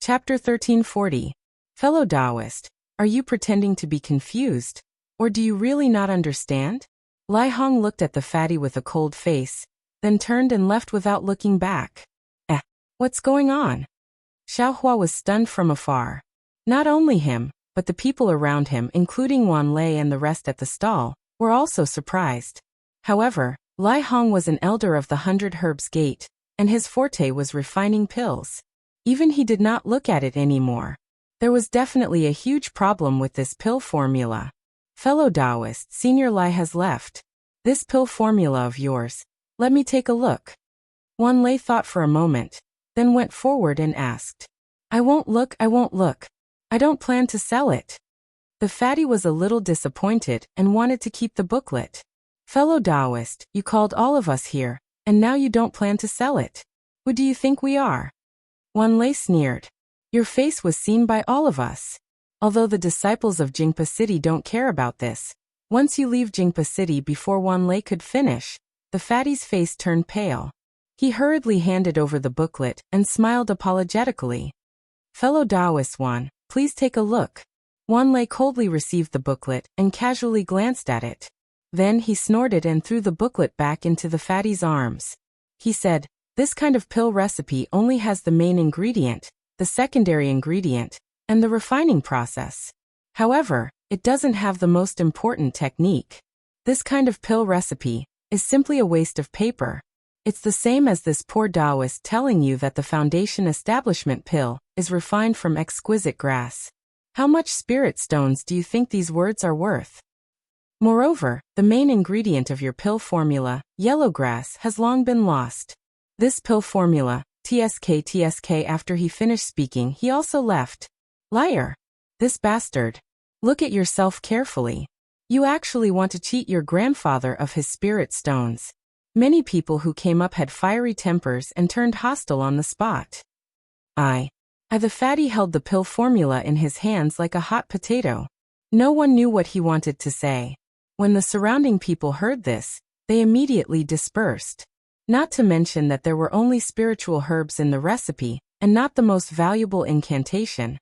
Chapter 1340. Fellow Taoist, are you pretending to be confused? Or do you really not understand? Lai Hong looked at the fatty with a cold face, then turned and left without looking back. What's going on? Xiao Hua was stunned from afar. Not only him, but the people around him, including Wan Lei and the rest at the stall, were also surprised. However, Lai Hong was an elder of the 100 Herbs Gate, and his forte was refining pills. Even he did not look at it anymore. There was definitely a huge problem with this pill formula. Fellow Taoist, Senior Lai has left. This pill formula of yours, let me take a look. Wan Lei thought for a moment, then went forward and asked. I won't look. I don't plan to sell it. The fatty was a little disappointed and wanted to keep the booklet. Fellow Taoist, you called all of us here, and now you don't plan to sell it. Who do you think we are? Wan Lei sneered. Your face was seen by all of us. Although the disciples of Jingpa City don't care about this, once you leave Jingpa City before Wan Lei could finish, the fatty's face turned pale. He hurriedly handed over the booklet and smiled apologetically. Fellow Taoist Wan, please take a look. Wan Lei coldly received the booklet and casually glanced at it. Then he snorted and threw the booklet back into the fatty's arms. He said, this kind of pill recipe only has the main ingredient, the secondary ingredient, and the refining process. However, it doesn't have the most important technique. This kind of pill recipe is simply a waste of paper. It's the same as this poor Taoist telling you that the foundation establishment pill is refined from exquisite grass. How much spirit stones do you think these words are worth? Moreover, the main ingredient of your pill formula, yellow grass, has long been lost. This pill formula, TSK. After he finished speaking, he also left. Liar! This bastard! Look at yourself carefully. You actually want to cheat your grandfather of his spirit stones. Many people who came up had fiery tempers and turned hostile on the spot. The fatty held the pill formula in his hands like a hot potato. No one knew what he wanted to say. When the surrounding people heard this, they immediately dispersed. Not to mention that there were only spiritual herbs in the recipe, and not the most valuable incantation.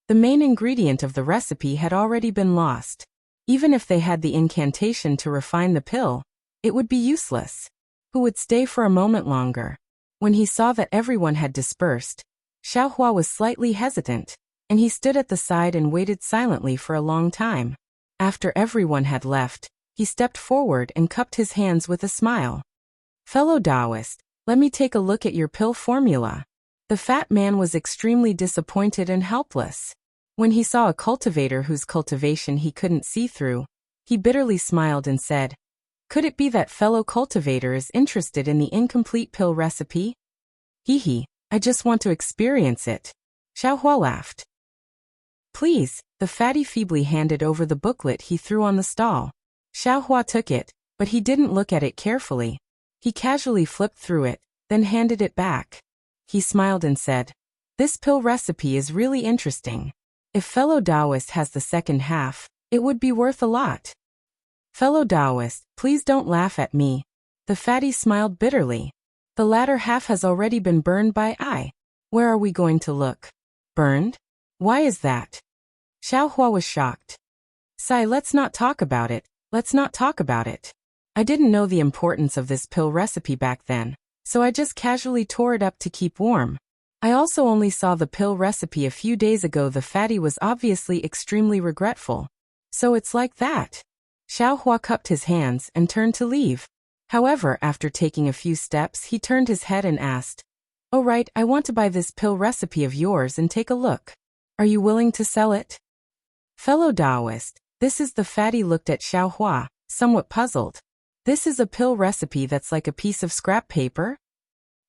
The main ingredient of the recipe had already been lost. Even if they had the incantation to refine the pill, it would be useless. Who would stay for a moment longer? When he saw that everyone had dispersed, Xiao Hua was slightly hesitant, and he stood at the side and waited silently for a long time. After everyone had left, he stepped forward and cupped his hands with a smile. Fellow Taoist, let me take a look at your pill formula. The fat man was extremely disappointed and helpless. When he saw a cultivator whose cultivation he couldn't see through, he bitterly smiled and said, could it be that fellow cultivator is interested in the incomplete pill recipe? Hee, I just want to experience it. Xiao Hua laughed. Please, the fatty feebly handed over the booklet he threw on the stall. Xiao Hua took it, but he didn't look at it carefully. He casually flipped through it, then handed it back. He smiled and said, this pill recipe is really interesting. If fellow Taoist has the second half, it would be worth a lot. Fellow Taoist, please don't laugh at me. The fatty smiled bitterly. The latter half has already been burned by I. Where are we going to look? Burned? Why is that? Xiao Hua was shocked. Sai, let's not talk about it. I didn't know the importance of this pill recipe back then, so I just casually tore it up to keep warm. I also only saw the pill recipe a few days ago. The fatty was obviously extremely regretful. So it's like that. Xiao Hua cupped his hands and turned to leave. However, after taking a few steps, he turned his head and asked, oh right, I want to buy this pill recipe of yours and take a look. Are you willing to sell it? Fellow Taoist, this is the fatty looked at Xiao Hua, somewhat puzzled. This is a pill recipe that's like a piece of scrap paper?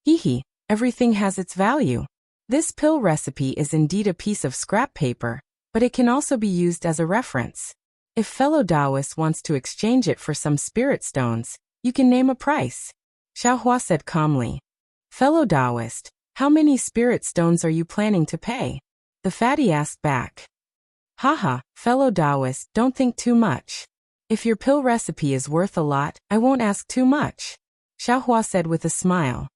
Hee, everything has its value. This pill recipe is indeed a piece of scrap paper, but it can also be used as a reference. If fellow Taoist wants to exchange it for some spirit stones, you can name a price. Xiao Hua said calmly. Fellow Taoist, how many spirit stones are you planning to pay? The fatty asked back. Haha, fellow Taoist, don't think too much. If your pill recipe is worth a lot, I won't ask too much. Xiao Hua said with a smile.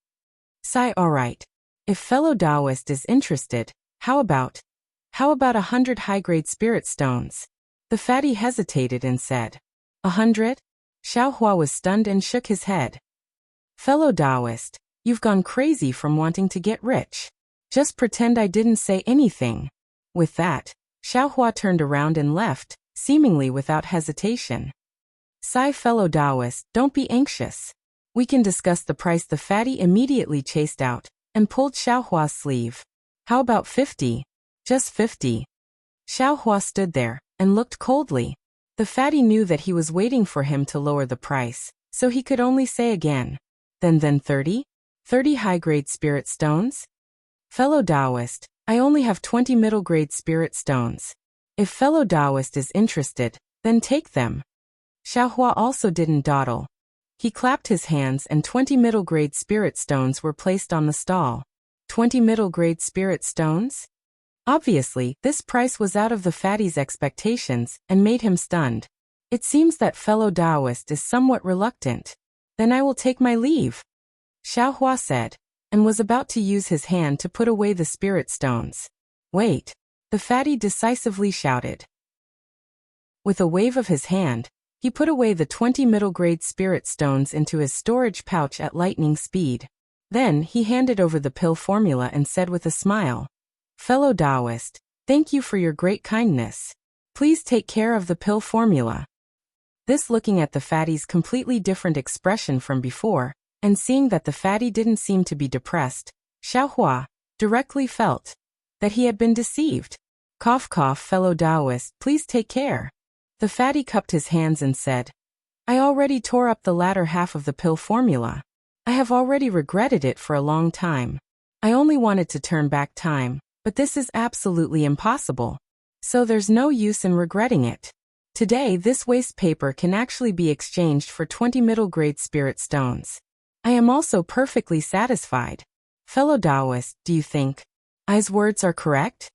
Sai, alright. If fellow Taoist is interested, How about 100 high-grade spirit stones? The fatty hesitated and said, 100? Xiaohua was stunned and shook his head. Fellow Taoist, you've gone crazy from wanting to get rich. Just pretend I didn't say anything. With that, Xiaohua turned around and left, seemingly without hesitation. Sigh, fellow Taoist, don't be anxious. We can discuss the price. The fatty immediately chased out and pulled Xiaohua's sleeve. How about 50? Just 50. Xiaohua stood there and looked coldly. The fatty knew that he was waiting for him to lower the price, so he could only say again, Then 30? 30 high-grade spirit stones? Fellow Taoist, I only have 20 middle-grade spirit stones. If fellow Taoist is interested, then take them. Xiaohua also didn't dawdle. He clapped his hands and 20 middle-grade spirit stones were placed on the stall. 20 middle-grade spirit stones? Obviously, this price was out of the fatty's expectations and made him stunned. It seems that fellow Taoist is somewhat reluctant. Then I will take my leave, Xiaohua said, and was about to use his hand to put away the spirit stones. Wait, the fatty decisively shouted. With a wave of his hand, he put away the 20 middle-grade spirit stones into his storage pouch at lightning speed. Then he handed over the pill formula and said with a smile, Fellow Taoist, thank you for your great kindness. Please take care of the pill formula. This, looking at the fatty's completely different expression from before, and seeing that the fatty didn't seem to be depressed, Xiaohua directly felt that he had been deceived. Cough cough, fellow Taoist, please take care. The fatty cupped his hands and said, I already tore up the latter half of the pill formula. I have already regretted it for a long time. I only wanted to turn back time, but this is absolutely impossible. So there's no use in regretting it. Today this waste paper can actually be exchanged for 20 middle-grade spirit stones. I am also perfectly satisfied. Fellow Taoist, do you think I's words are correct?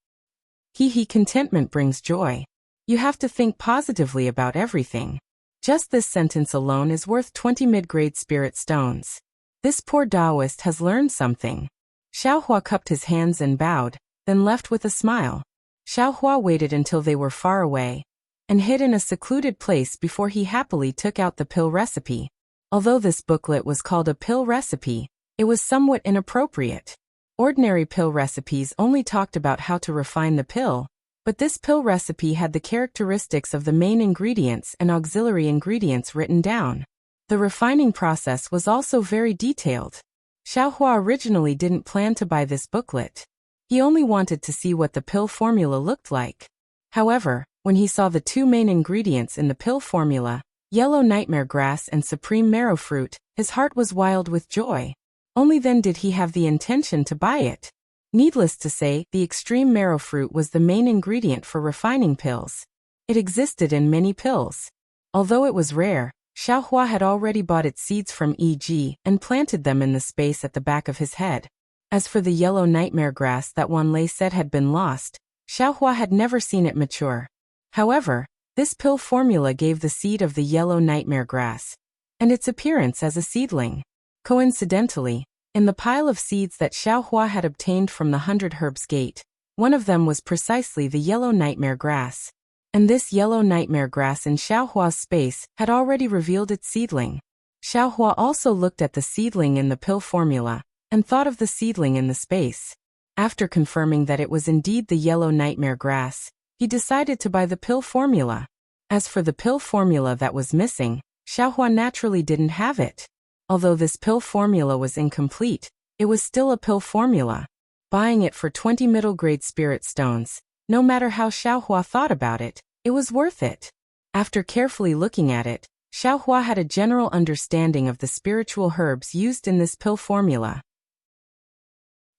Contentment brings joy. You have to think positively about everything. Just this sentence alone is worth 20 mid-grade spirit stones. This poor Taoist has learned something. Xiaohua cupped his hands and bowed, then left with a smile. Xiaohua waited until they were far away and hid in a secluded place before he happily took out the pill recipe. Although this booklet was called a pill recipe, it was somewhat inappropriate. Ordinary pill recipes only talked about how to refine the pill, but this pill recipe had the characteristics of the main ingredients and auxiliary ingredients written down. The refining process was also very detailed. Xiaohua originally didn't plan to buy this booklet. He only wanted to see what the pill formula looked like. However, when he saw the two main ingredients in the pill formula, yellow nightmare grass and supreme marrow fruit, his heart was wild with joy. Only then did he have the intention to buy it. Needless to say, the extreme marrow fruit was the main ingredient for refining pills. It existed in many pills. Although it was rare, Xiaohua had already bought its seeds from E.G. and planted them in the space at the back of his head. As for the yellow nightmare grass that Wanlei said had been lost, Xiaohua had never seen it mature. However, this pill formula gave the seed of the yellow nightmare grass and its appearance as a seedling. Coincidentally, in the pile of seeds that Xiaohua had obtained from the 100 Herbs Gate, one of them was precisely the yellow nightmare grass. And this yellow nightmare grass in Xiaohua's space had already revealed its seedling. Xiaohua also looked at the seedling in the pill formula and thought of the seedling in the space. After confirming that it was indeed the yellow nightmare grass, he decided to buy the pill formula. As for the pill formula that was missing, Xiaohua naturally didn't have it. Although this pill formula was incomplete, it was still a pill formula. Buying it for 20 middle-grade spirit stones, no matter how Xiaohua thought about it, it was worth it. After carefully looking at it, Xiaohua had a general understanding of the spiritual herbs used in this pill formula.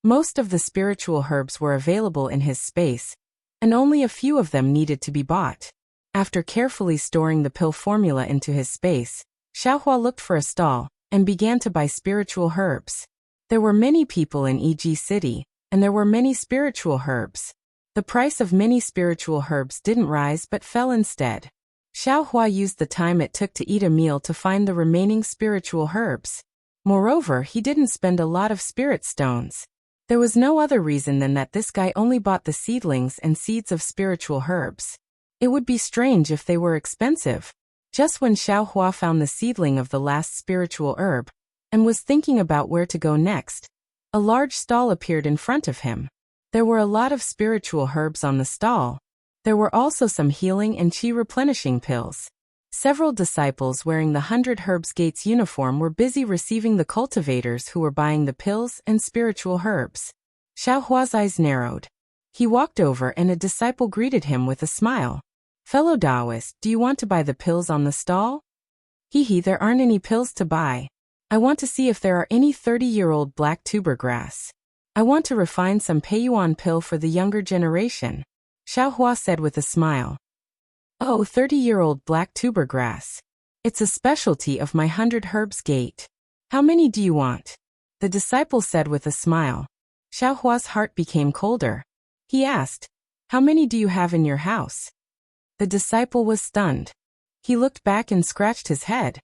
Most of the spiritual herbs were available in his space, and only a few of them needed to be bought. After carefully storing the pill formula into his space, Xiaohua looked for a stall and began to buy spiritual herbs. There were many people in E.G. City, and there were many spiritual herbs. The price of many spiritual herbs didn't rise but fell instead. Xiaohua used the time it took to eat a meal to find the remaining spiritual herbs. Moreover, he didn't spend a lot of spirit stones. There was no other reason than that this guy only bought the seedlings and seeds of spiritual herbs. It would be strange if they were expensive. Just when Xiao Hua found the seedling of the last spiritual herb, and was thinking about where to go next, a large stall appeared in front of him. There were a lot of spiritual herbs on the stall. There were also some healing and qi replenishing pills. Several disciples wearing the 100 Herbs Gates uniform were busy receiving the cultivators who were buying the pills and spiritual herbs. Xiao Hua's eyes narrowed. He walked over and a disciple greeted him with a smile. "Fellow Taoist, do you want to buy the pills on the stall?" "Hee, there aren't any pills to buy. I want to see if there are any 30-year-old black tuber grass. I want to refine some Peiyuan pill for the younger generation," Xiao Hua said with a smile. "Oh, 30-year-old black tuber grass. It's a specialty of my 100 Herbs Gate. How many do you want?" the disciple said with a smile. Xiao Hua's heart became colder. He asked, "How many do you have in your house?" The disciple was stunned. He looked back and scratched his head.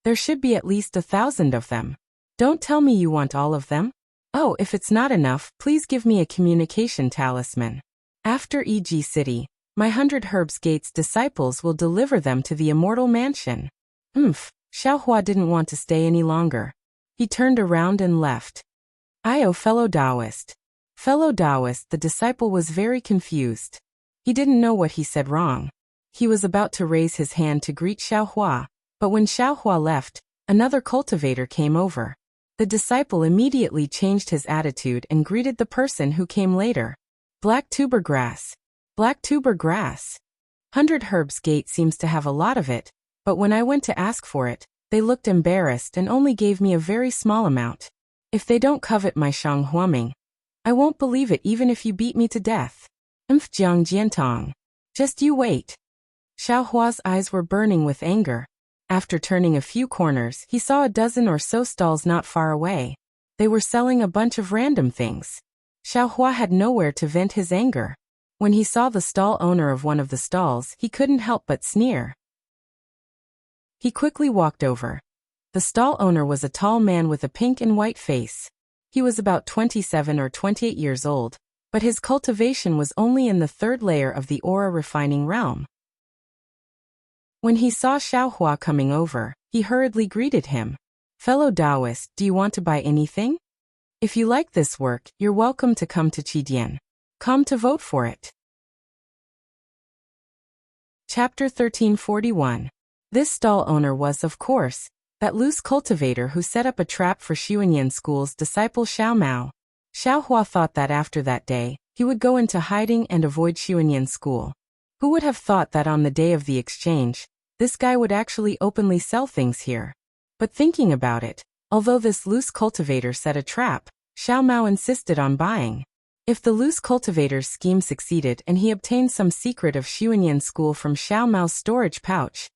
"There should be at least 1,000 of them. Don't tell me you want all of them. Oh, if it's not enough, please give me a communication talisman. After E.G. City, my 100 Herbs Gates disciples will deliver them to the immortal mansion." Xiao Hua didn't want to stay any longer. He turned around and left. Fellow Taoist. Fellow Taoist, the disciple was very confused. He didn't know what he said wrong. He was about to raise his hand to greet Xiao Hua, but when Xiao Hua left, another cultivator came over. The disciple immediately changed his attitude and greeted the person who came later. "Black tuber grass. Black tuber grass. 100 Herbs Gate seems to have a lot of it, but when I went to ask for it, they looked embarrassed and only gave me a very small amount. If they don't covet my Shang Huaming, I won't believe it even if you beat me to death. Jiang Jiantong. Just you wait." Xiao Hua's eyes were burning with anger. After turning a few corners, he saw a dozen or so stalls not far away. They were selling a bunch of random things. Xiao Hua had nowhere to vent his anger. When he saw the stall owner of one of the stalls, he couldn't help but sneer. He quickly walked over. The stall owner was a tall man with a pink and white face. He was about 27 or 28 years old, but his cultivation was only in the 3rd layer of the aura refining realm. When he saw Xiao Hua coming over, he hurriedly greeted him. "Fellow Taoist, do you want to buy anything? If you like this work, you're welcome to come to Qidian. Come to vote for it." Chapter 1341. This stall owner was, of course, that loose cultivator who set up a trap for Xuanyan School's disciple Xiao Mao. Xiao Hua thought that after that day, he would go into hiding and avoid Xuanyan School. Who would have thought that on the day of the exchange, this guy would actually openly sell things here? But thinking about it, although this loose cultivator set a trap, Xiao Mao insisted on buying. If the loose cultivator's scheme succeeded and he obtained some secret of Xuanyan School from Xiao Mao's storage pouch,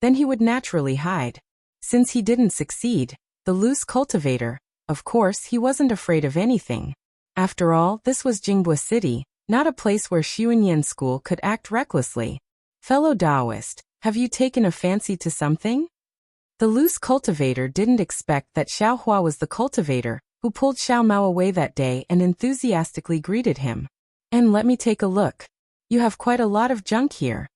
then he would naturally hide. Since he didn't succeed, the loose cultivator, of course, he wasn't afraid of anything. After all, this was Jingbua City, not a place where Xuanyan School could act recklessly. "Fellow Taoist, have you taken a fancy to something?" The loose cultivator didn't expect that Xiao Hua was the cultivator who pulled Xiao Mao away that day and enthusiastically greeted him. "And let me take a look. You have quite a lot of junk here."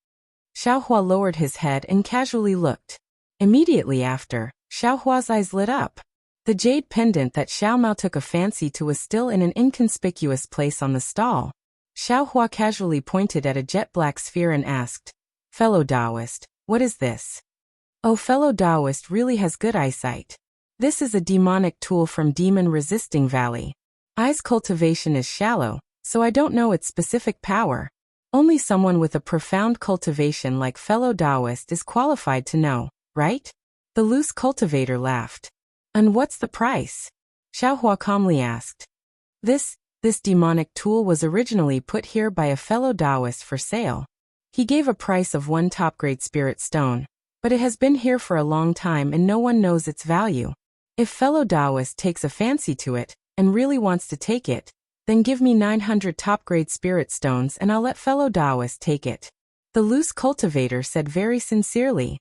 Xiao Hua lowered his head and casually looked. Immediately after, Xiao Hua's eyes lit up. The jade pendant that Xiao Mao took a fancy to was still in an inconspicuous place on the stall. Xiao Hua casually pointed at a jet-black sphere and asked, "Fellow Taoist, what is this?" "Oh, fellow Taoist really has good eyesight. This is a demonic tool from Demon-Resisting Valley. Eye's cultivation is shallow, so I don't know its specific power. Only someone with a profound cultivation like fellow Taoist is qualified to know, right?" The loose cultivator laughed. "And what's the price?" Xiao Hua calmly asked. This demonic tool was originally put here by a fellow Taoist for sale. He gave a price of 1 top-grade spirit stone, but it has been here for a long time and no one knows its value. If fellow Taoist takes a fancy to it, and really wants to take it, then give me 900 top-grade spirit stones and I'll let fellow Taoist take it," the loose cultivator said very sincerely.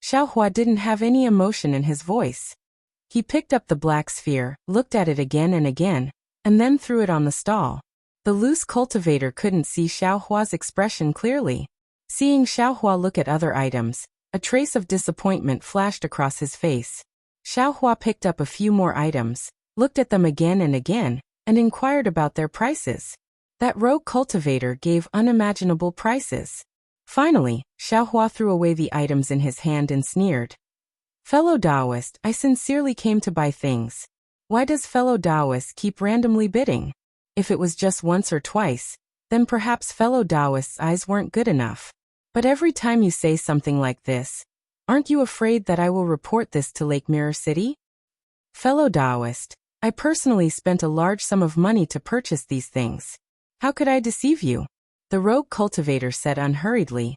Xiao Hua didn't have any emotion in his voice. He picked up the black sphere, looked at it again and again, and then threw it on the stall. The loose cultivator couldn't see Xiaohua's expression clearly. Seeing Xiaohua look at other items, a trace of disappointment flashed across his face. Xiaohua picked up a few more items, looked at them again and again, and inquired about their prices. That rogue cultivator gave unimaginable prices. Finally, Xiaohua threw away the items in his hand and sneered. Fellow Taoist, I sincerely came to buy things. Why does fellow Taoist keep randomly bidding? If it was just once or twice, then perhaps fellow Taoist's eyes weren't good enough. But every time you say something like this, aren't you afraid that I will report this to Lake Mirror City? Fellow Taoist, I personally spent a large sum of money to purchase these things. How could I deceive you? The rogue cultivator said unhurriedly.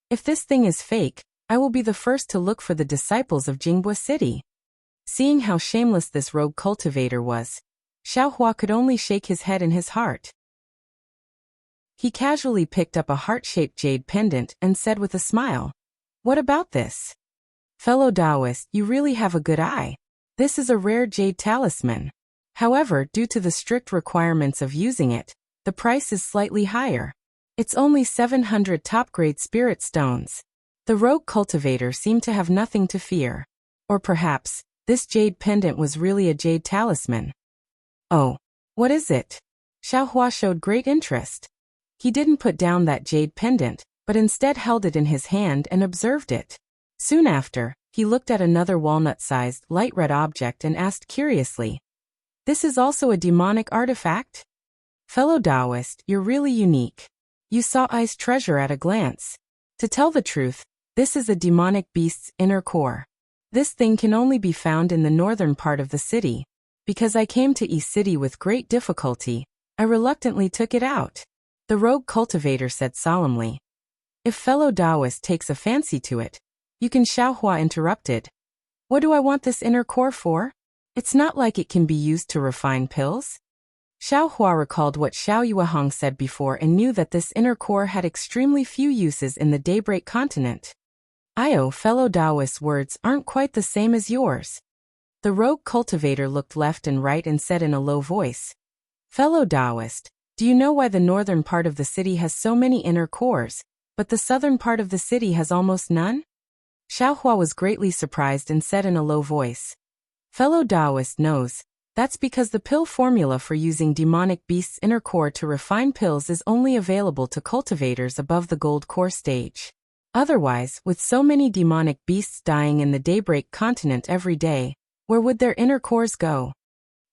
If this thing is fake, I will be the first to look for the disciples of Jingbua City. Seeing how shameless this rogue cultivator was, Xiaohua could only shake his head in his heart. He casually picked up a heart-shaped jade pendant and said with a smile, What about this? Fellow Taoist, you really have a good eye. This is a rare jade talisman. However, due to the strict requirements of using it, the price is slightly higher. It's only 700 top-grade spirit stones. The rogue cultivator seemed to have nothing to fear. Or perhaps, this jade pendant was really a jade talisman. Oh, what is it? Xiaohua showed great interest. He didn't put down that jade pendant, but instead held it in his hand and observed it. Soon after, he looked at another walnut-sized, light red object and asked curiously, This is also a demonic artifact? Fellow Taoist, you're really unique. You saw I's treasure at a glance. To tell the truth, this is a demonic beast's inner core. This thing can only be found in the northern part of the city. Because I came to East City with great difficulty, I reluctantly took it out. The rogue cultivator said solemnly. If fellow Taoist takes a fancy to it, you can. Xiaohua interrupted. What do I want this inner core for? It's not like it can be used to refine pills. Xiaohua recalled what Xiao Yuehong said before and knew that this inner core had extremely few uses in the Daybreak continent. Fellow Taoist's words aren't quite the same as yours. The rogue cultivator looked left and right and said in a low voice, Fellow Taoist, do you know why the northern part of the city has so many inner cores, but the southern part of the city has almost none? Xiaohua was greatly surprised and said in a low voice, Fellow Taoist knows. That's because the pill formula for using demonic beast's inner core to refine pills is only available to cultivators above the gold core stage. Otherwise, with so many demonic beasts dying in the Daybreak continent every day, where would their inner cores go?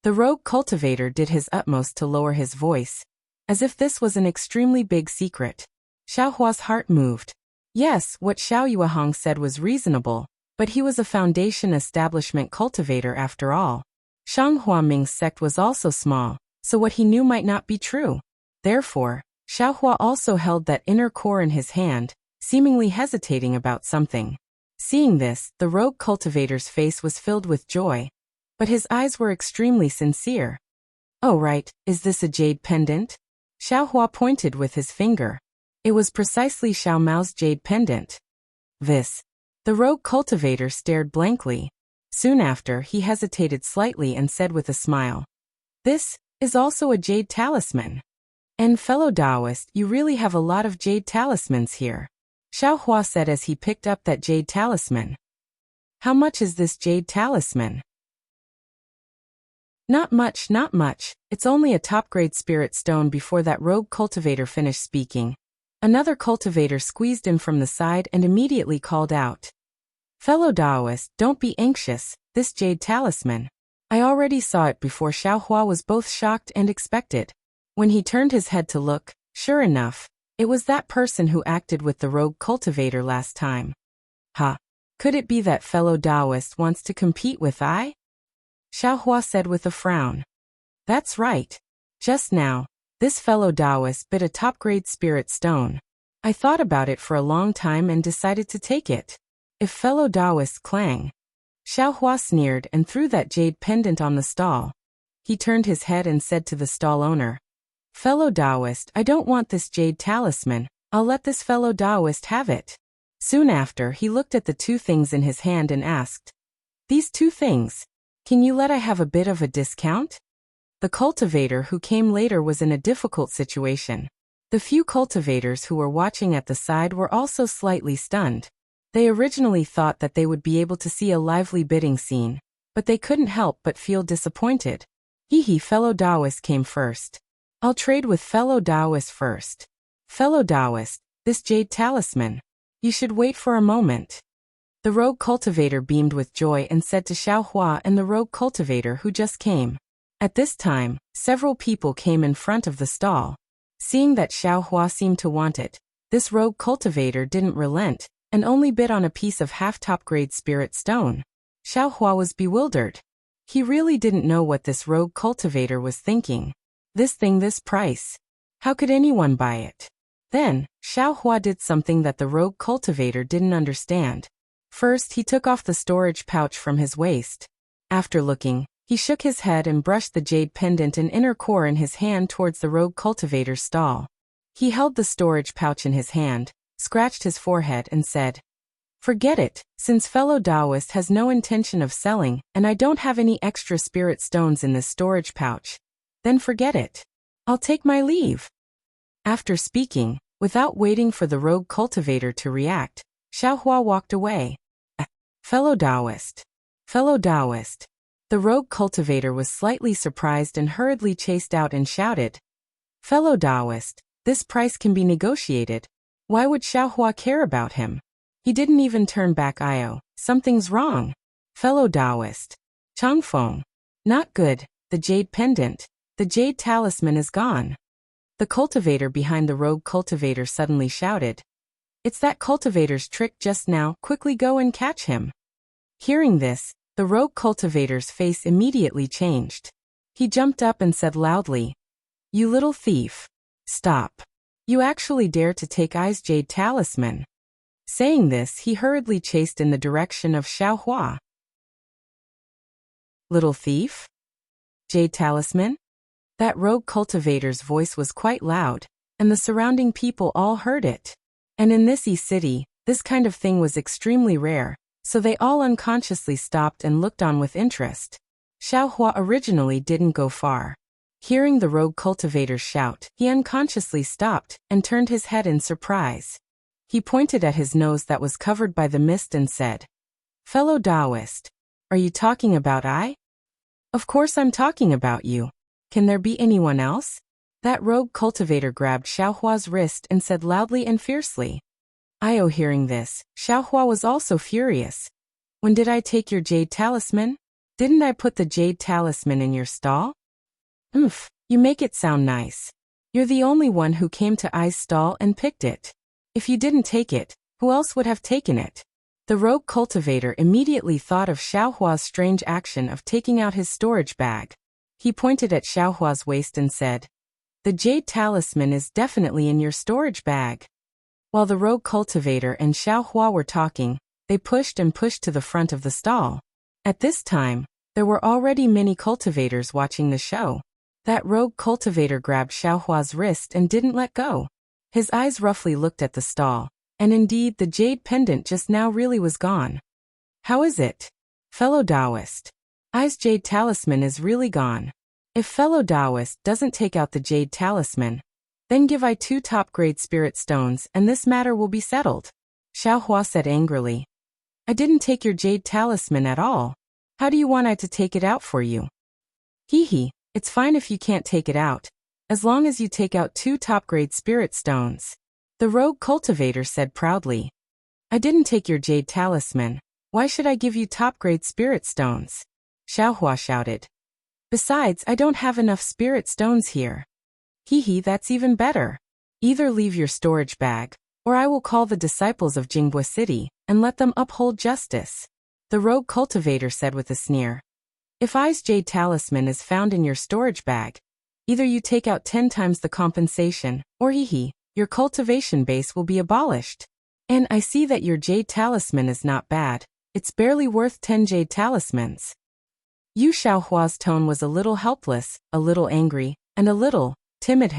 The rogue cultivator did his utmost to lower his voice, as if this was an extremely big secret. Xiaohua's heart moved. Yes, what Xiao Yuehong said was reasonable, but he was a foundation establishment cultivator after all. Shanghua Ming's sect was also small, so what he knew might not be true. Therefore, Xiaohua also held that inner core in his hand, seemingly hesitating about something. Seeing this, the rogue cultivator's face was filled with joy, but his eyes were extremely sincere. Oh right, is this a jade pendant? Xiaohua pointed with his finger. It was precisely Xiao Mao's jade pendant. This. The rogue cultivator stared blankly. Soon after, he hesitated slightly and said with a smile, This is also a jade talisman. And fellow Taoist, you really have a lot of jade talismans here. Xiaohua said as he picked up that jade talisman. How much is this jade talisman? Not much, not much. It's only a top-grade spirit stone. Before that rogue cultivator finished speaking, another cultivator squeezed in from the side and immediately called out. Fellow Taoist, don't be anxious, this jade talisman. I already saw it before. Xiaohua was both shocked and expected. When he turned his head to look, sure enough, it was that person who acted with the rogue cultivator last time. Could it be that fellow Taoist wants to compete with I? Xiaohua said with a frown. That's right. Just now, this fellow Taoist bit a top-grade spirit stone. I thought about it for a long time and decided to take it. If fellow Taoist clang. Xiaohua sneered and threw that jade pendant on the stall. He turned his head and said to the stall owner, Fellow Taoist, I don't want this jade talisman. I'll let this fellow Taoist have it. Soon after, he looked at the two things in his hand and asked, These two things, can you let I have a bit of a discount? The cultivator who came later was in a difficult situation. The few cultivators who were watching at the side were also slightly stunned. They originally thought that they would be able to see a lively bidding scene, but they couldn't help but feel disappointed. Fellow Taoist came first. I'll trade with fellow Taoist first. Fellow Taoist, this jade talisman. You should wait for a moment. The rogue cultivator beamed with joy and said to Xiaohua and the rogue cultivator who just came. At this time, several people came in front of the stall. Seeing that Xiaohua seemed to want it, this rogue cultivator didn't relent, and only bid on a piece of half-top grade spirit stone. Xiaohua was bewildered. He really didn't know what this rogue cultivator was thinking. This thing, this price. How could anyone buy it? Then, Xiaohua did something that the rogue cultivator didn't understand. First, he took off the storage pouch from his waist. After looking, he shook his head and brushed the jade pendant and inner core in his hand towards the rogue cultivator's stall. He held the storage pouch in his hand, scratched his forehead and said, "Forget it, since fellow Taoist has no intention of selling and I don't have any extra spirit stones in this storage pouch. Then forget it. I'll take my leave." After speaking, without waiting for the rogue cultivator to react, Xiaohua walked away. Fellow Taoist. Fellow Taoist. The rogue cultivator was slightly surprised and hurriedly chased out and shouted, "Fellow Taoist, this price can be negotiated. Why would Xiaohua care about him? He didn't even turn back. Something's wrong. Fellow Taoist. Changfeng. Not good, the jade pendant. The jade talisman is gone." The cultivator behind the rogue cultivator suddenly shouted, "It's that cultivator's trick just now, quickly go and catch him." Hearing this, the rogue cultivator's face immediately changed. He jumped up and said loudly, "You little thief. Stop. You actually dare to take I's jade talisman." Saying this, he hurriedly chased in the direction of Xiaohua. Little thief? Jade talisman? That rogue cultivator's voice was quite loud, and the surrounding people all heard it. And in this city, this kind of thing was extremely rare, so they all unconsciously stopped and looked on with interest. Xiaohua originally didn't go far. Hearing the rogue cultivator's shout, he unconsciously stopped and turned his head in surprise. He pointed at his nose that was covered by the mist and said, "Fellow Taoist, are you talking about I?" "Of course I'm talking about you. Can there be anyone else?" That rogue cultivator grabbed Xiaohua's wrist and said loudly and fiercely. Hearing this, Xiaohua was also furious. "When did I take your jade talisman? Didn't I put the jade talisman in your stall?" You make it sound nice. You're the only one who came to I's stall and picked it. If you didn't take it, who else would have taken it?" The rogue cultivator immediately thought of Xiaohua's strange action of taking out his storage bag. He pointed at Xiaohua's waist and said, "The jade talisman is definitely in your storage bag." While the rogue cultivator and Xiaohua were talking, they pushed and pushed to the front of the stall. At this time, there were already many cultivators watching the show. That rogue cultivator grabbed Xiaohua's wrist and didn't let go. His eyes roughly looked at the stall, and indeed the jade pendant just now really was gone. "How is it? Fellow Taoist. I's jade talisman is really gone. If fellow Taoist doesn't take out the jade talisman, then give I 2 top-grade spirit stones and this matter will be settled." Xiaohua said angrily, "I didn't take your jade talisman at all. How do you want I to take it out for you?" It's fine if you can't take it out, as long as you take out 2 top-grade spirit stones." The rogue cultivator said proudly, "I didn't take your jade talisman. Why should I give you top-grade spirit stones?" Xiaohua shouted, "Besides, I don't have enough spirit stones here." That's even better. Either leave your storage bag, or I will call the disciples of Jingbua City and let them uphold justice." The rogue cultivator said with a sneer, "If I's jade talisman is found in your storage bag, either you take out 10 times the compensation, or your cultivation base will be abolished. And I see that your jade talisman is not bad. It's barely worth 10 jade talismans." Yu Xiaohua's tone was a little helpless, a little angry, and a little timid.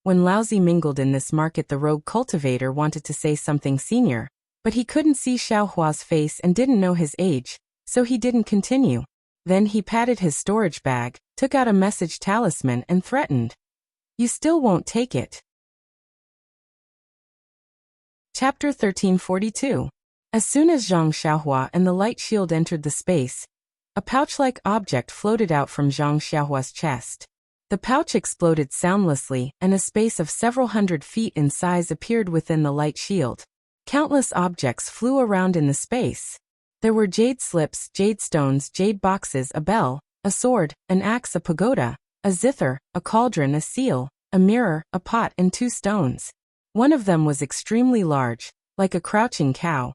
When Laozi mingled in this market, the rogue cultivator wanted to say something senior, but he couldn't see Xiaohua's face and didn't know his age, so he didn't continue. Then he patted his storage bag, took out a message talisman and threatened. You still won't take it. Chapter 1342. As soon as Zhang Xiaohua and the light shield entered the space, a pouch-like object floated out from Zhang Xiaohua's chest. The pouch exploded soundlessly, and a space of several hundred feet in size appeared within the light shield. Countless objects flew around in the space. There were jade slips, jade stones, jade boxes, a bell, a sword, an axe, a pagoda, a zither, a cauldron, a seal, a mirror, a pot, and 2 stones. One of them was extremely large, like a crouching cow,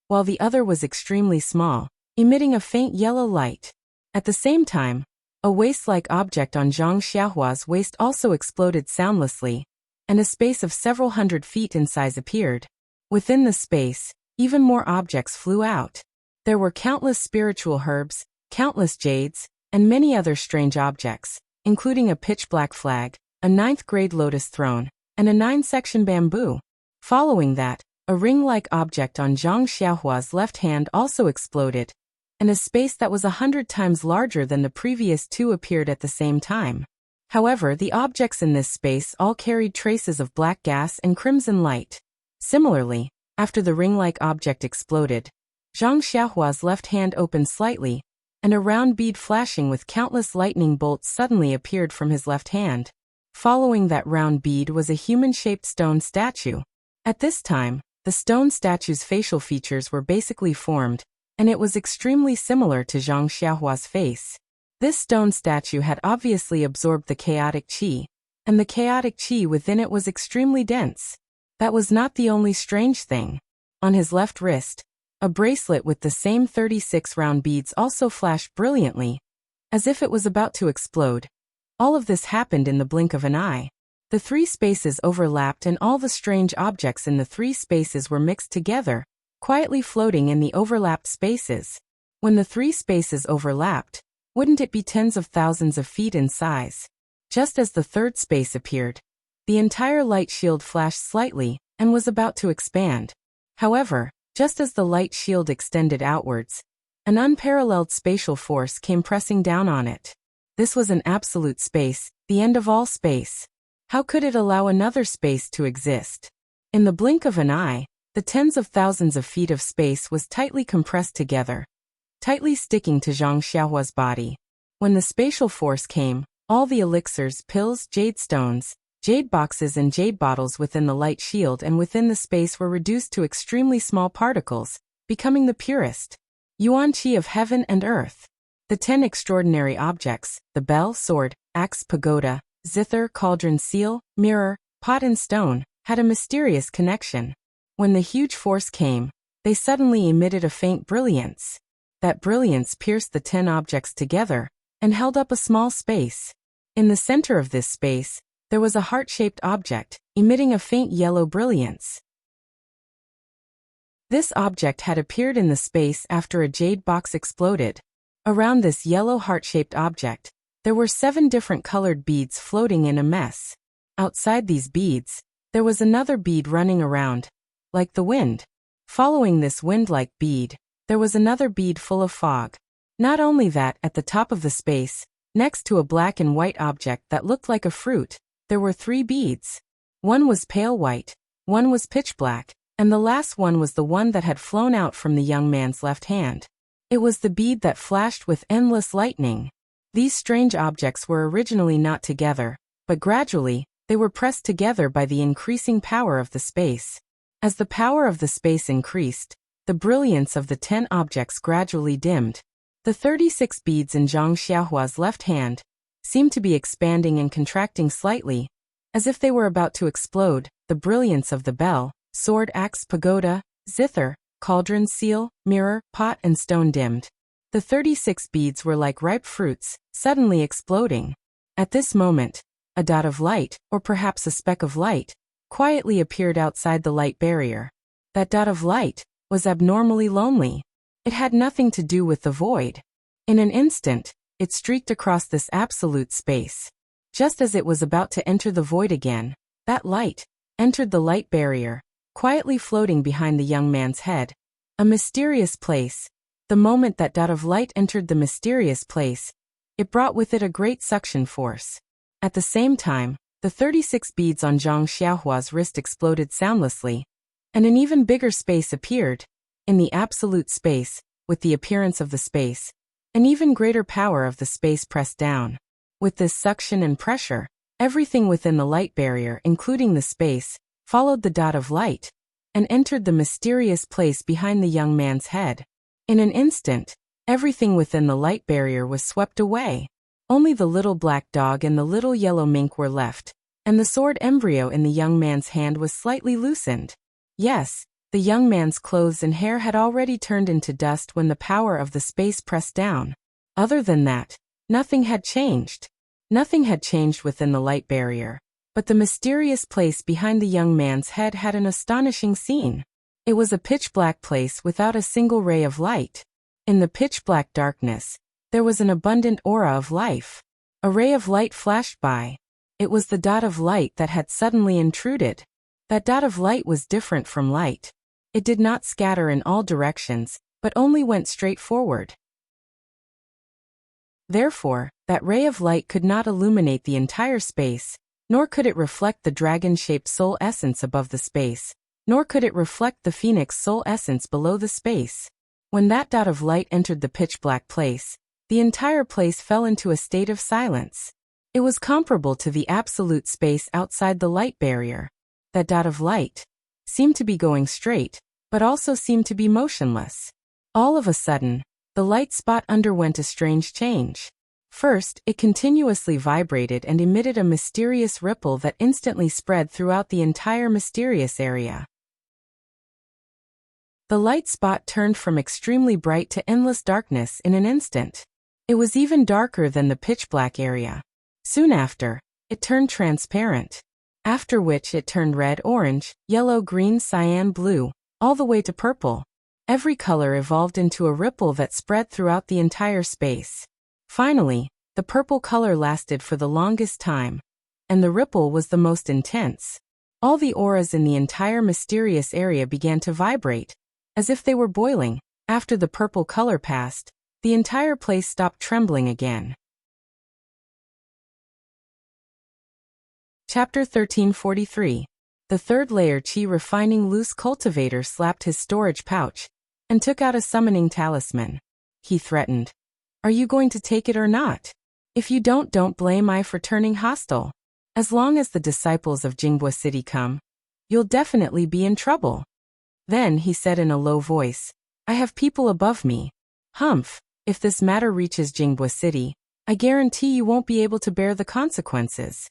while the other was extremely small, emitting a faint yellow light. At the same time, a waist-like object on Zhang Xiaohua's waist also exploded soundlessly, and a space of several hundred feet in size appeared. Within the space, even more objects flew out. There were countless spiritual herbs, countless jades, and many other strange objects, including a pitch-black flag, a 9th-grade lotus throne, and a 9-section bamboo. Following that, a ring-like object on Zhang Xiaohua's left hand also exploded, and a space that was 100 times larger than the previous 2 appeared at the same time. However, the objects in this space all carried traces of black gas and crimson light. Similarly, after the ring-like object exploded, Zhang Xiaohua's left hand opened slightly, and a round bead flashing with countless lightning bolts suddenly appeared from his left hand. Following that round bead was a human-shaped stone statue. At this time, the stone statue's facial features were basically formed, and it was extremely similar to Zhang Xiaohua's face. This stone statue had obviously absorbed the chaotic qi, and the chaotic qi within it was extremely dense. That was not the only strange thing. On his left wrist, a bracelet with the same 36 round beads also flashed brilliantly, as if it was about to explode. All of this happened in the blink of an eye. The 3 spaces overlapped and all the strange objects in the 3 spaces were mixed together, quietly floating in the overlapped spaces. When the 3 spaces overlapped, wouldn't it be tens of thousands of feet in size? Just as the 3rd space appeared, the entire light shield flashed slightly and was about to expand. However, just as the light shield extended outwards, an unparalleled spatial force came pressing down on it. This was an absolute space, the end of all space. How could it allow another space to exist? In the blink of an eye, the tens of thousands of feet of space was tightly compressed together, tightly sticking to Zhang Xiaohua's body. When the spatial force came, all the elixirs, pills, jade stones, jade boxes and jade bottles within the light shield and within the space were reduced to extremely small particles, becoming the purest yuan qi of heaven and earth. The 10 extraordinary objects, the bell, sword, axe, pagoda, zither, cauldron, seal, mirror, pot and stone, had a mysterious connection. When the huge force came, they suddenly emitted a faint brilliance. That brilliance pierced the 10 objects together and held up a small space. In the center of this space, there was a heart-shaped object, emitting a faint yellow brilliance. This object had appeared in the space after a jade box exploded. Around this yellow heart-shaped object, there were 7 different colored beads floating in a mess. Outside these beads, there was another bead running around, like the wind. Following this wind-like bead, there was another bead full of fog. Not only that, at the top of the space, next to a black and white object that looked like a fruit, there were 3 beads. One was pale white, one was pitch black, and the last one was the one that had flown out from the young man's left hand. It was the bead that flashed with endless lightning. These strange objects were originally not together, but gradually, they were pressed together by the increasing power of the space. As the power of the space increased, the brilliance of the 10 objects gradually dimmed. The 36 beads in Zhang Xiaohua's left hand seemed to be expanding and contracting slightly, as if they were about to explode. The brilliance of the bell, sword, axe, pagoda, zither, cauldron, seal, mirror, pot and stone dimmed. The 36 beads were like ripe fruits, suddenly exploding. At this moment, a dot of light, or perhaps a speck of light, quietly appeared outside the light barrier. That dot of light was abnormally lonely. It had nothing to do with the void. In an instant, it streaked across this absolute space. Just as it was about to enter the void again, that light entered the light barrier, quietly floating behind the young man's head. A mysterious place, The moment that dot of light entered the mysterious place, it brought with it a great suction force. At the same time, the 36 beads on Zhang Xiaohua's wrist exploded soundlessly, and an even bigger space appeared. In the absolute space, with the appearance of the space, an even greater power of the space pressed down. With this suction and pressure, everything within the light barrier, including the space, followed the dot of light, and entered the mysterious place behind the young man's head. In an instant, everything within the light barrier was swept away. Only the little black dog and the little yellow mink were left, and the sword embryo in the young man's hand was slightly loosened. Yes, the young man's clothes and hair had already turned into dust when the power of the space pressed down. Other than that, nothing had changed. Nothing had changed within the light barrier, but the mysterious place behind the young man's head had an astonishing scene. It was a pitch-black place without a single ray of light. In the pitch-black darkness, there was an abundant aura of life. A ray of light flashed by. It was the dot of light that had suddenly intruded. That dot of light was different from light. It did not scatter in all directions, but only went straight forward. Therefore, that ray of light could not illuminate the entire space, nor could it reflect the dragon-shaped soul essence above the space, nor could it reflect the phoenix soul essence below the space. When that dot of light entered the pitch-black place, the entire place fell into a state of silence. It was comparable to the absolute space outside the light barrier. That dot of light seemed to be going straight, but also seemed to be motionless. All of a sudden, the light spot underwent a strange change. First, it continuously vibrated and emitted a mysterious ripple that instantly spread throughout the entire mysterious area. The light spot turned from extremely bright to endless darkness in an instant. It was even darker than the pitch-black area. Soon after, it turned transparent. After which it turned red, orange, yellow, green, cyan, blue, all the way to purple. Every color evolved into a ripple that spread throughout the entire space. Finally, the purple color lasted for the longest time, and the ripple was the most intense. All the auras in the entire mysterious area began to vibrate, as if they were boiling. After the purple color passed, the entire place stopped trembling again. Chapter 1343. The third layer. Qi refining loose cultivator slapped his storage pouch and took out a summoning talisman. He threatened, "Are you going to take it or not? If you don't blame I for turning hostile. As long as the disciples of Jingbua City come, you'll definitely be in trouble." Then he said in a low voice, "I have people above me. Humph, if this matter reaches Jingbua City, I guarantee you won't be able to bear the consequences."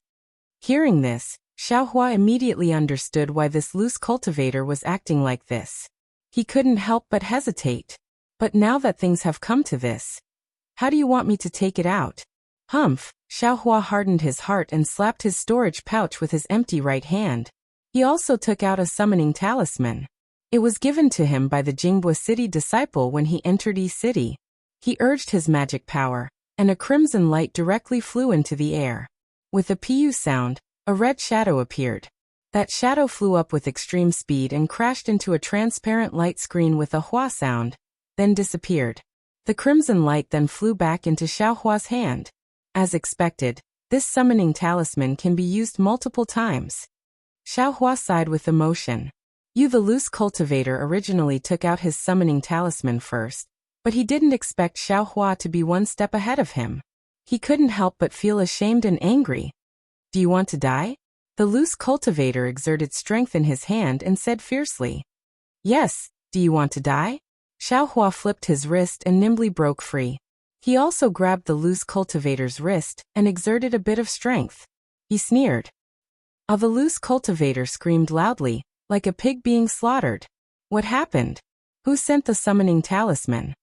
Hearing this, Xiaohua immediately understood why this loose cultivator was acting like this. He couldn't help but hesitate. "But now that things have come to this, how do you want me to take it out?" Humph, Xiaohua hardened his heart and slapped his storage pouch with his empty right hand. He also took out a summoning talisman. It was given to him by the Jingbua City disciple when he entered Yi City. He urged his magic power, and a crimson light directly flew into the air. With a pu sound, a red shadow appeared. That shadow flew up with extreme speed and crashed into a transparent light screen with a hua sound, then disappeared. The crimson light then flew back into Xiaohua's hand. As expected, this summoning talisman can be used multiple times. Xiaohua sighed with emotion. The loose cultivator originally took out his summoning talisman first, but he didn't expect Xiaohua to be one step ahead of him. He couldn't help but feel ashamed and angry. "Do you want to die?" The loose cultivator exerted strength in his hand and said fiercely. "Yes, do you want to die?" Xiaohua flipped his wrist and nimbly broke free. He also grabbed the loose cultivator's wrist and exerted a bit of strength. He sneered. The loose cultivator screamed loudly, like a pig being slaughtered. "What happened? Who sent the summoning talisman?"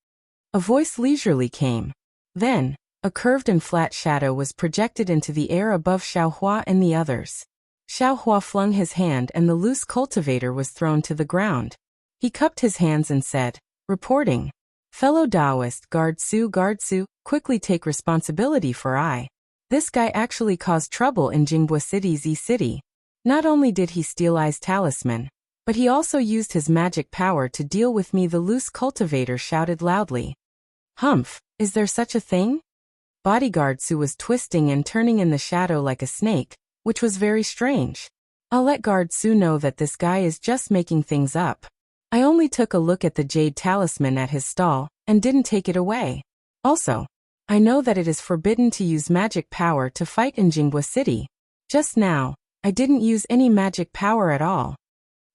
A voice leisurely came. Then, a curved and flat shadow was projected into the air above Xiaohua and the others. Xiaohua flung his hand and the loose cultivator was thrown to the ground. He cupped his hands and said, reporting, "Fellow Taoist, guard Su, quickly take responsibility for I. This guy actually caused trouble in Jingbua City's Yi City. Not only did he steal I's talisman, But he also used his magic power to deal with me, the loose cultivator shouted loudly. Humph, is there such a thing? Bodyguard Su was twisting and turning in the shadow like a snake, which was very strange. I'll let Guard Su know that this guy is just making things up. I only took a look at the jade talisman at his stall, and didn't take it away. Also, I know that it is forbidden to use magic power to fight in Jingwa City. Just now, I didn't use any magic power at all.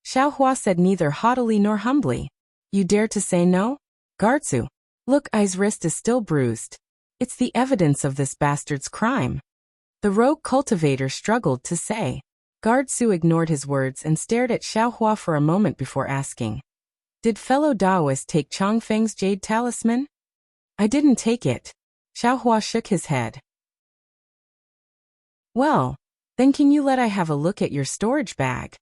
Xiaohua said neither haughtily nor humbly. You dare to say no? Guard Su. Look, I's wrist is still bruised. It's the evidence of this bastard's crime. The rogue cultivator struggled to say. Guard Su ignored his words and stared at Xiaohua for a moment before asking. Did fellow Daoist take Chongfeng's jade talisman? I didn't take it. Xiaohua shook his head. Well, then can you let I have a look at your storage bag?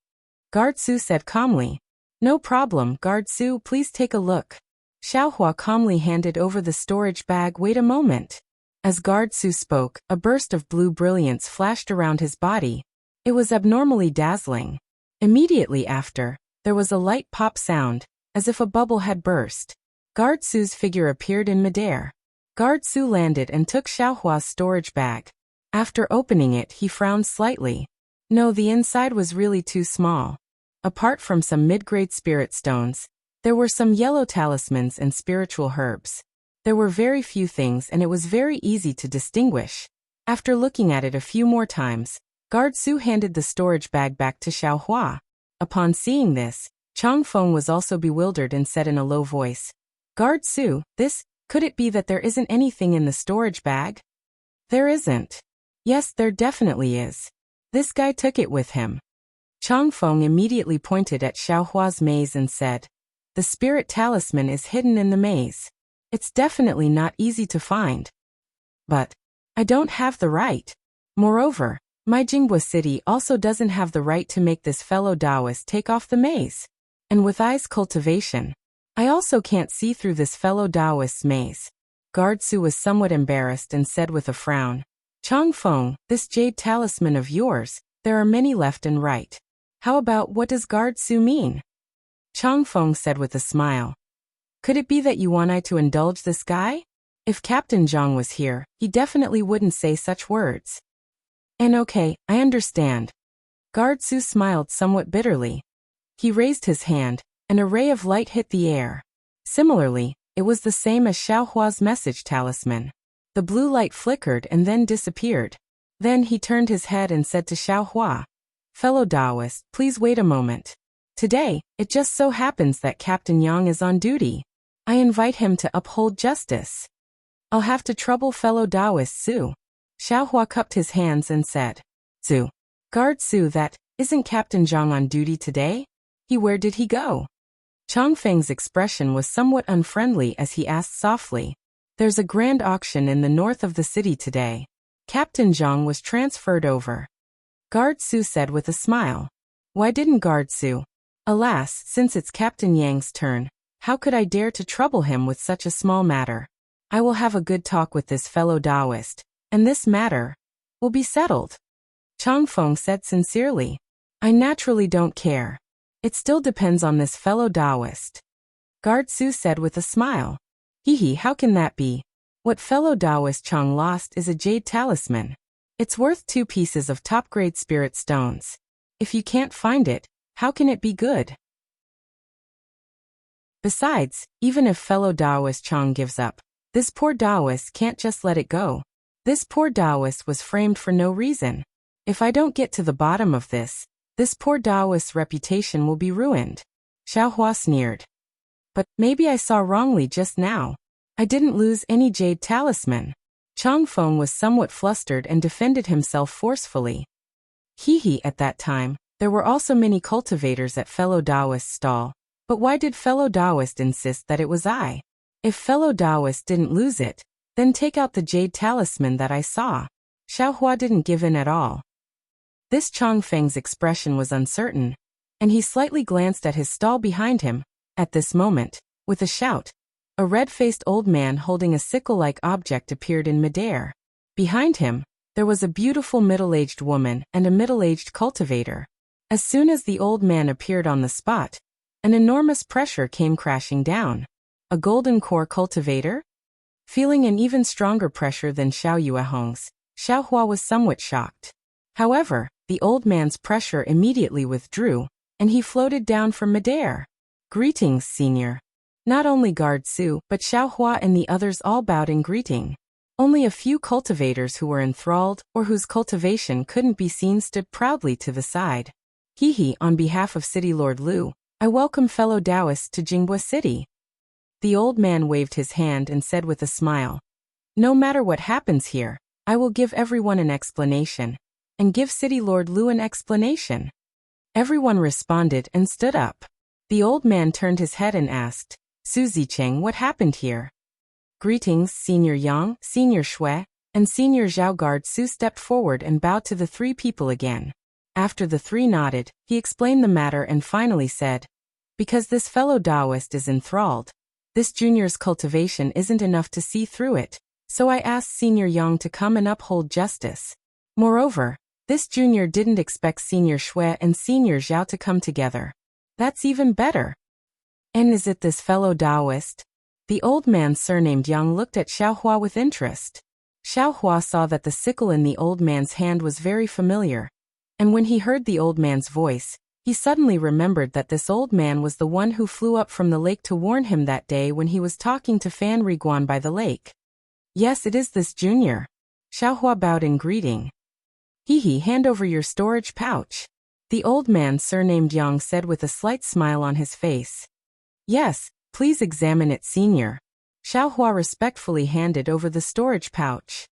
Guard Su said calmly. No problem, Guard Su, please take a look. Xiaohua calmly handed over the storage bag. Wait a moment. As Guard Su spoke, a burst of blue brilliance flashed around his body. It was abnormally dazzling. Immediately after, there was a light pop sound, as if a bubble had burst. Guard Su's figure appeared in midair. Guard Su landed and took Xiaohua's storage bag. After opening it, he frowned slightly. No, the inside was really too small. Apart from some mid-grade spirit stones, there were some yellow talismans and spiritual herbs. There were very few things and it was very easy to distinguish. After looking at it a few more times, Guard Su handed the storage bag back to Xiaohua. Upon seeing this, Chongfeng was also bewildered and said in a low voice, Guard Su, could it be that there isn't anything in the storage bag? There isn't. Yes, there definitely is. This guy took it with him. Chongfeng immediately pointed at Xiaohua's maze and said, the spirit talisman is hidden in the maze. It's definitely not easy to find. But I don't have the right. Moreover, my Jingwa City also doesn't have the right to make this fellow Taoist take off the maze. And with I's cultivation, I also can't see through this fellow Taoist's maze. Guard Su was somewhat embarrassed and said with a frown, Chongfeng, this jade talisman of yours, there are many left and right. How about what does Guard Su mean? Chongfeng said with a smile. Could it be that you want I to indulge this guy? If Captain Zhang was here, he definitely wouldn't say such words. And okay, I understand. Guard Su smiled somewhat bitterly. He raised his hand, and a ray of light hit the air. Similarly, it was the same as Xiaohua's message talisman. The blue light flickered and then disappeared. Then he turned his head and said to Xiaohua, Fellow Taoist, please wait a moment. Today, it just so happens that Captain Yang is on duty. I invite him to uphold justice. I'll have to trouble fellow Taoist Su. Xiaohua cupped his hands and said, Su. Guard Su, that isn't Captain Zhang on duty today? Where did he go? Chongfeng's expression was somewhat unfriendly as he asked softly, There's a grand auction in the north of the city today. Captain Zhang was transferred over. Guard Su said with a smile. Why didn't Guard Su? Alas, since it's Captain Yang's turn, how could I dare to trouble him with such a small matter? I will have a good talk with this fellow Taoist, and this matter will be settled. Chongfeng said sincerely. I naturally don't care. It still depends on this fellow Taoist. Guard Su said with a smile. How can that be? What fellow Taoist Chang lost is a jade talisman. It's worth 2 pieces of top-grade spirit stones. If you can't find it, how can it be good? Besides, even if fellow Taoist Chang gives up, this poor Taoist can't just let it go. This poor Taoist was framed for no reason. If I don't get to the bottom of this poor Taoist's reputation will be ruined. Xiaohua sneered. But maybe I saw wrongly just now. I didn't lose any jade talisman. Chongfeng was somewhat flustered and defended himself forcefully. At that time, there were also many cultivators at fellow Taoist's stall. But why did fellow Taoist insist that it was I? If fellow Taoist didn't lose it, then take out the jade talisman that I saw. Xiaohua didn't give in at all. This Chongfeng's expression was uncertain, and he slightly glanced at his stall behind him. At this moment, with a shout, a red-faced old man holding a sickle-like object appeared in midair. Behind him, there was a beautiful middle-aged woman and a middle-aged cultivator. As soon as the old man appeared on the spot, an enormous pressure came crashing down. A golden core cultivator? Feeling an even stronger pressure than Xiao Yuehong's, Xiao Hua was somewhat shocked. However, the old man's pressure immediately withdrew, and he floated down from midair. Greetings, senior. Not only Guard Su, but Xiao Hua and the others all bowed in greeting. Only a few cultivators who were enthralled or whose cultivation couldn't be seen stood proudly to the side. Hehe, on behalf of City Lord Lu, I welcome fellow Taoists to Jinghua City. The old man waved his hand and said with a smile, no matter what happens here, I will give everyone an explanation, and give City Lord Lu an explanation. Everyone responded and stood up. The old man turned his head and asked, Su Zicheng, what happened here? Greetings, Senior Yang, Senior Shui, and Senior Zhao. Guard Su stepped forward and bowed to the three people again. After the three nodded, he explained the matter and finally said, because this fellow Taoist is enthralled, this junior's cultivation isn't enough to see through it, so I asked Senior Yang to come and uphold justice. Moreover, this junior didn't expect Senior Shui and Senior Zhao to come together. That's even better. And is it this fellow Taoist? The old man surnamed Yang looked at Xiao Hua with interest. Xiao Hua saw that the sickle in the old man's hand was very familiar, and when he heard the old man's voice, he suddenly remembered that this old man was the one who flew up from the lake to warn him that day when he was talking to Fan Riguan by the lake. Yes, it is this junior. Xiao Hua bowed in greeting. Hehe, hand over your storage pouch. The old man surnamed Yang said with a slight smile on his face. Yes, please examine it, senior. Xiao Hua respectfully handed over the storage pouch.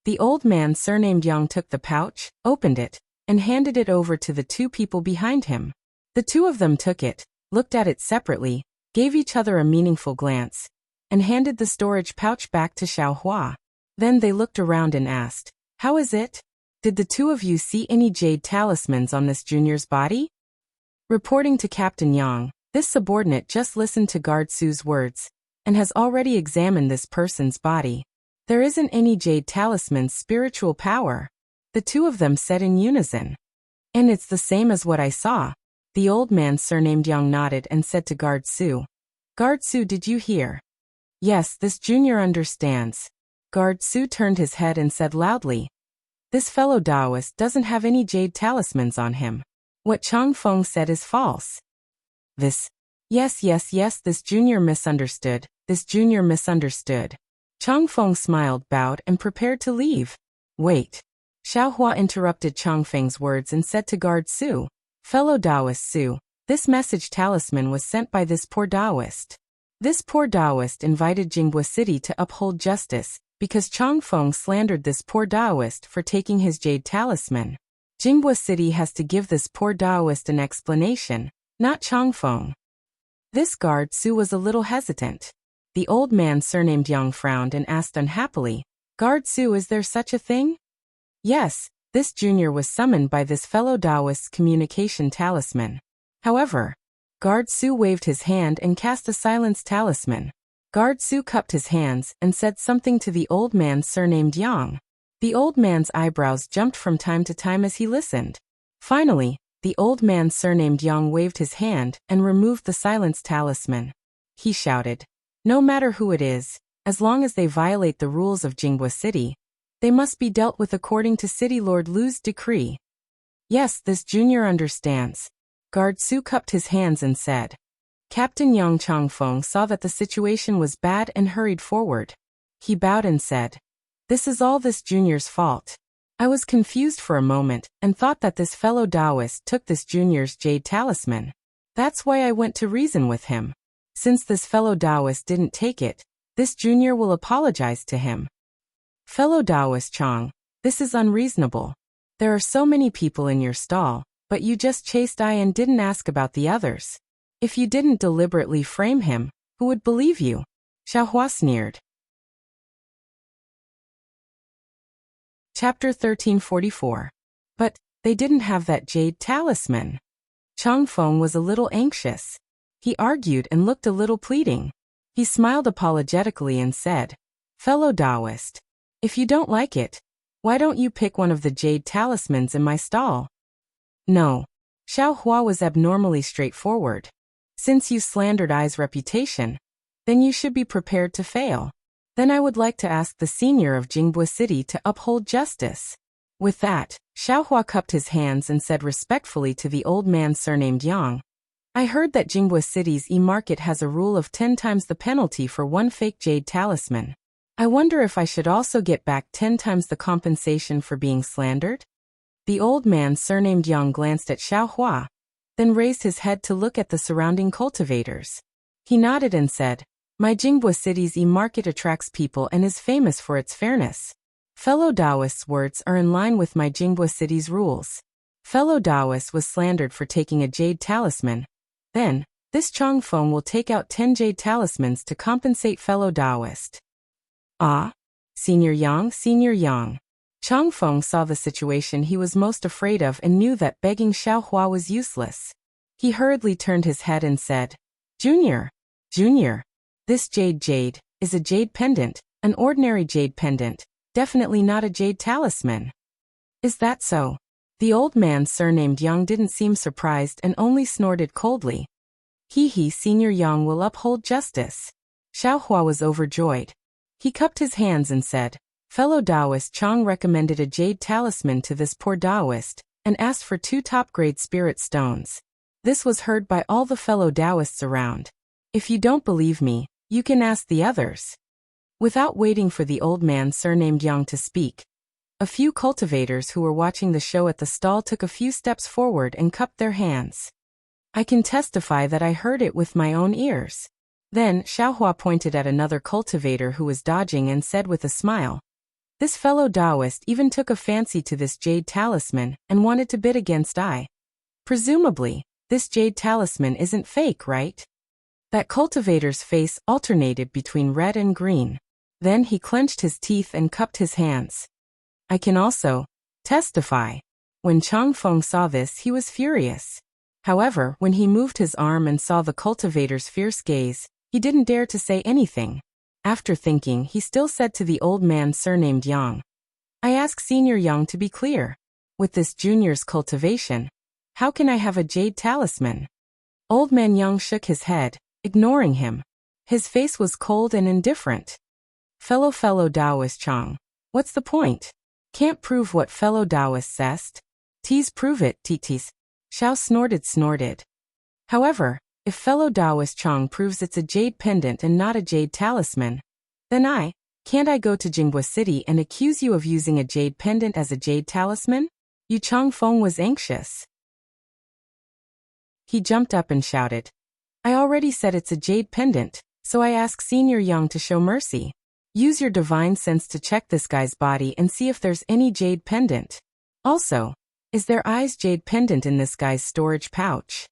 The old man surnamed Yang took the pouch, opened it, and handed it over to the two people behind him. The two of them took it, looked at it separately, gave each other a meaningful glance, and handed the storage pouch back to Xiao Hua. Then they looked around and asked, how is it? Did the two of you see any jade talismans on this junior's body? Reporting to Captain Yang, this subordinate just listened to Guard Su's words, and has already examined this person's body. There isn't any jade talisman's spiritual power. The two of them said in unison. And it's the same as what I saw. The old man surnamed Yang nodded and said to Guard Su. Guard Su, did you hear? Yes, this junior understands. Guard Su turned his head and said loudly, this fellow Taoist doesn't have any jade talismans on him. What Chang Feng said is false. Yes, this junior misunderstood. This junior misunderstood. Chang Feng smiled, bowed, and prepared to leave. Wait. Xiao Hua interrupted Chang Feng's words and said to Guard Su, fellow Taoist Su, this message talisman was sent by this poor Taoist. This poor Taoist invited Jinghua City to uphold justice, because Chang Feng slandered this poor Taoist for taking his jade talisman. Jinghua City has to give this poor Taoist an explanation, not Chang Feng. This Guard Su was a little hesitant. The old man surnamed Yang frowned and asked unhappily, Guard Su, is there such a thing? Yes, this junior was summoned by this fellow Taoist's communication talisman. However, Guard Su waved his hand and cast a silence talisman. Guard Su cupped his hands and said something to the old man surnamed Yang. The old man's eyebrows jumped from time to time as he listened. Finally, the old man surnamed Yang waved his hand and removed the silence talisman. He shouted, no matter who it is, as long as they violate the rules of Jinghua City, they must be dealt with according to City Lord Lu's decree. Yes, this junior understands. Guard Su cupped his hands and said. Captain Yang Chang Feng saw that the situation was bad and hurried forward. He bowed and said, this is all this junior's fault. I was confused for a moment and thought that this fellow Taoist took this junior's jade talisman. That's why I went to reason with him. Since this fellow Taoist didn't take it, this junior will apologize to him. Fellow Taoist Chang, this is unreasonable. There are so many people in your stall, but you just chased I and didn't ask about the others. If you didn't deliberately frame him, who would believe you? Xiao Hua sneered. Chapter 1344. But they didn't have that jade talisman. Chang Feng was a little anxious. He argued and looked a little pleading. He smiled apologetically and said, fellow Taoist, if you don't like it, Why don't you pick one of the jade talismans in my stall? No. Xiao Hua was abnormally straightforward. Since you slandered Ai's reputation, then you should be prepared to fail. Then I would like to ask the senior of Jingbua City to uphold justice. With that, Xiao Hua cupped his hands and said respectfully to the old man surnamed Yang, I heard that Jingbua City's e-market has a rule of 10 times the penalty for one fake jade talisman. I wonder if I should also get back 10 times the compensation for being slandered? The old man surnamed Yang glanced at Xiao Hua, then raised his head to look at the surrounding cultivators. He nodded and said, My Jingbua City's e-market attracts people and is famous for its fairness. Fellow Taoists' words are in line with my Jingbua City's rules. Fellow Taoist was slandered for taking a jade talisman. Then, this Chong Feng will take out 10 jade talismans to compensate fellow Taoist. Ah? Senior Yang. Chong Feng saw the situation he was most afraid of and knew that begging Xiao Hua was useless. He hurriedly turned his head and said, Junior, this jade is a jade pendant, an ordinary jade pendant, definitely not a jade talisman. Is that so? The old man surnamed Yang didn't seem surprised and only snorted coldly. Senior Yang will uphold justice. Xiao Hua was overjoyed. He cupped his hands and said, Fellow Taoist Chang recommended a jade talisman to this poor Taoist, and asked for 2 top-grade spirit stones. This was heard by all the fellow Taoists around. If you don't believe me, you can ask the others. Without waiting for the old man surnamed Yang to speak, a few cultivators who were watching the show at the stall took a few steps forward and cupped their hands. I can testify that I heard it with my own ears. Then, Xiao Hua pointed at another cultivator who was dodging and said with a smile, This fellow Taoist even took a fancy to this jade talisman and wanted to bid against I. Presumably, this jade talisman isn't fake, right? That cultivator's face alternated between red and green. Then he clenched his teeth and cupped his hands. I can also testify. When Chong Feng saw this, he was furious. However, when he moved his arm and saw the cultivator's fierce gaze, he didn't dare to say anything. After thinking, he still said to the old man surnamed Yang, I ask Senior Yang to be clear. With this junior's cultivation, how can I have a jade talisman? Old man Yang shook his head, ignoring him. His face was cold and indifferent. Fellow Taoist Chang, what's the point? Can't prove what fellow Taoist says. Tease prove it, tease. Xiao snorted. However, if fellow Taoist Chang proves it's a jade pendant and not a jade talisman, then can't I go to Jingbua City and accuse you of using a jade pendant as a jade talisman? Yu Chong Feng was anxious. He jumped up and shouted, I already said it's a jade pendant, so I ask Senior Yang to show mercy. Use your divine sense to check this guy's body and see if there's any jade pendant. Also, is there Ai's jade pendant in this guy's storage pouch?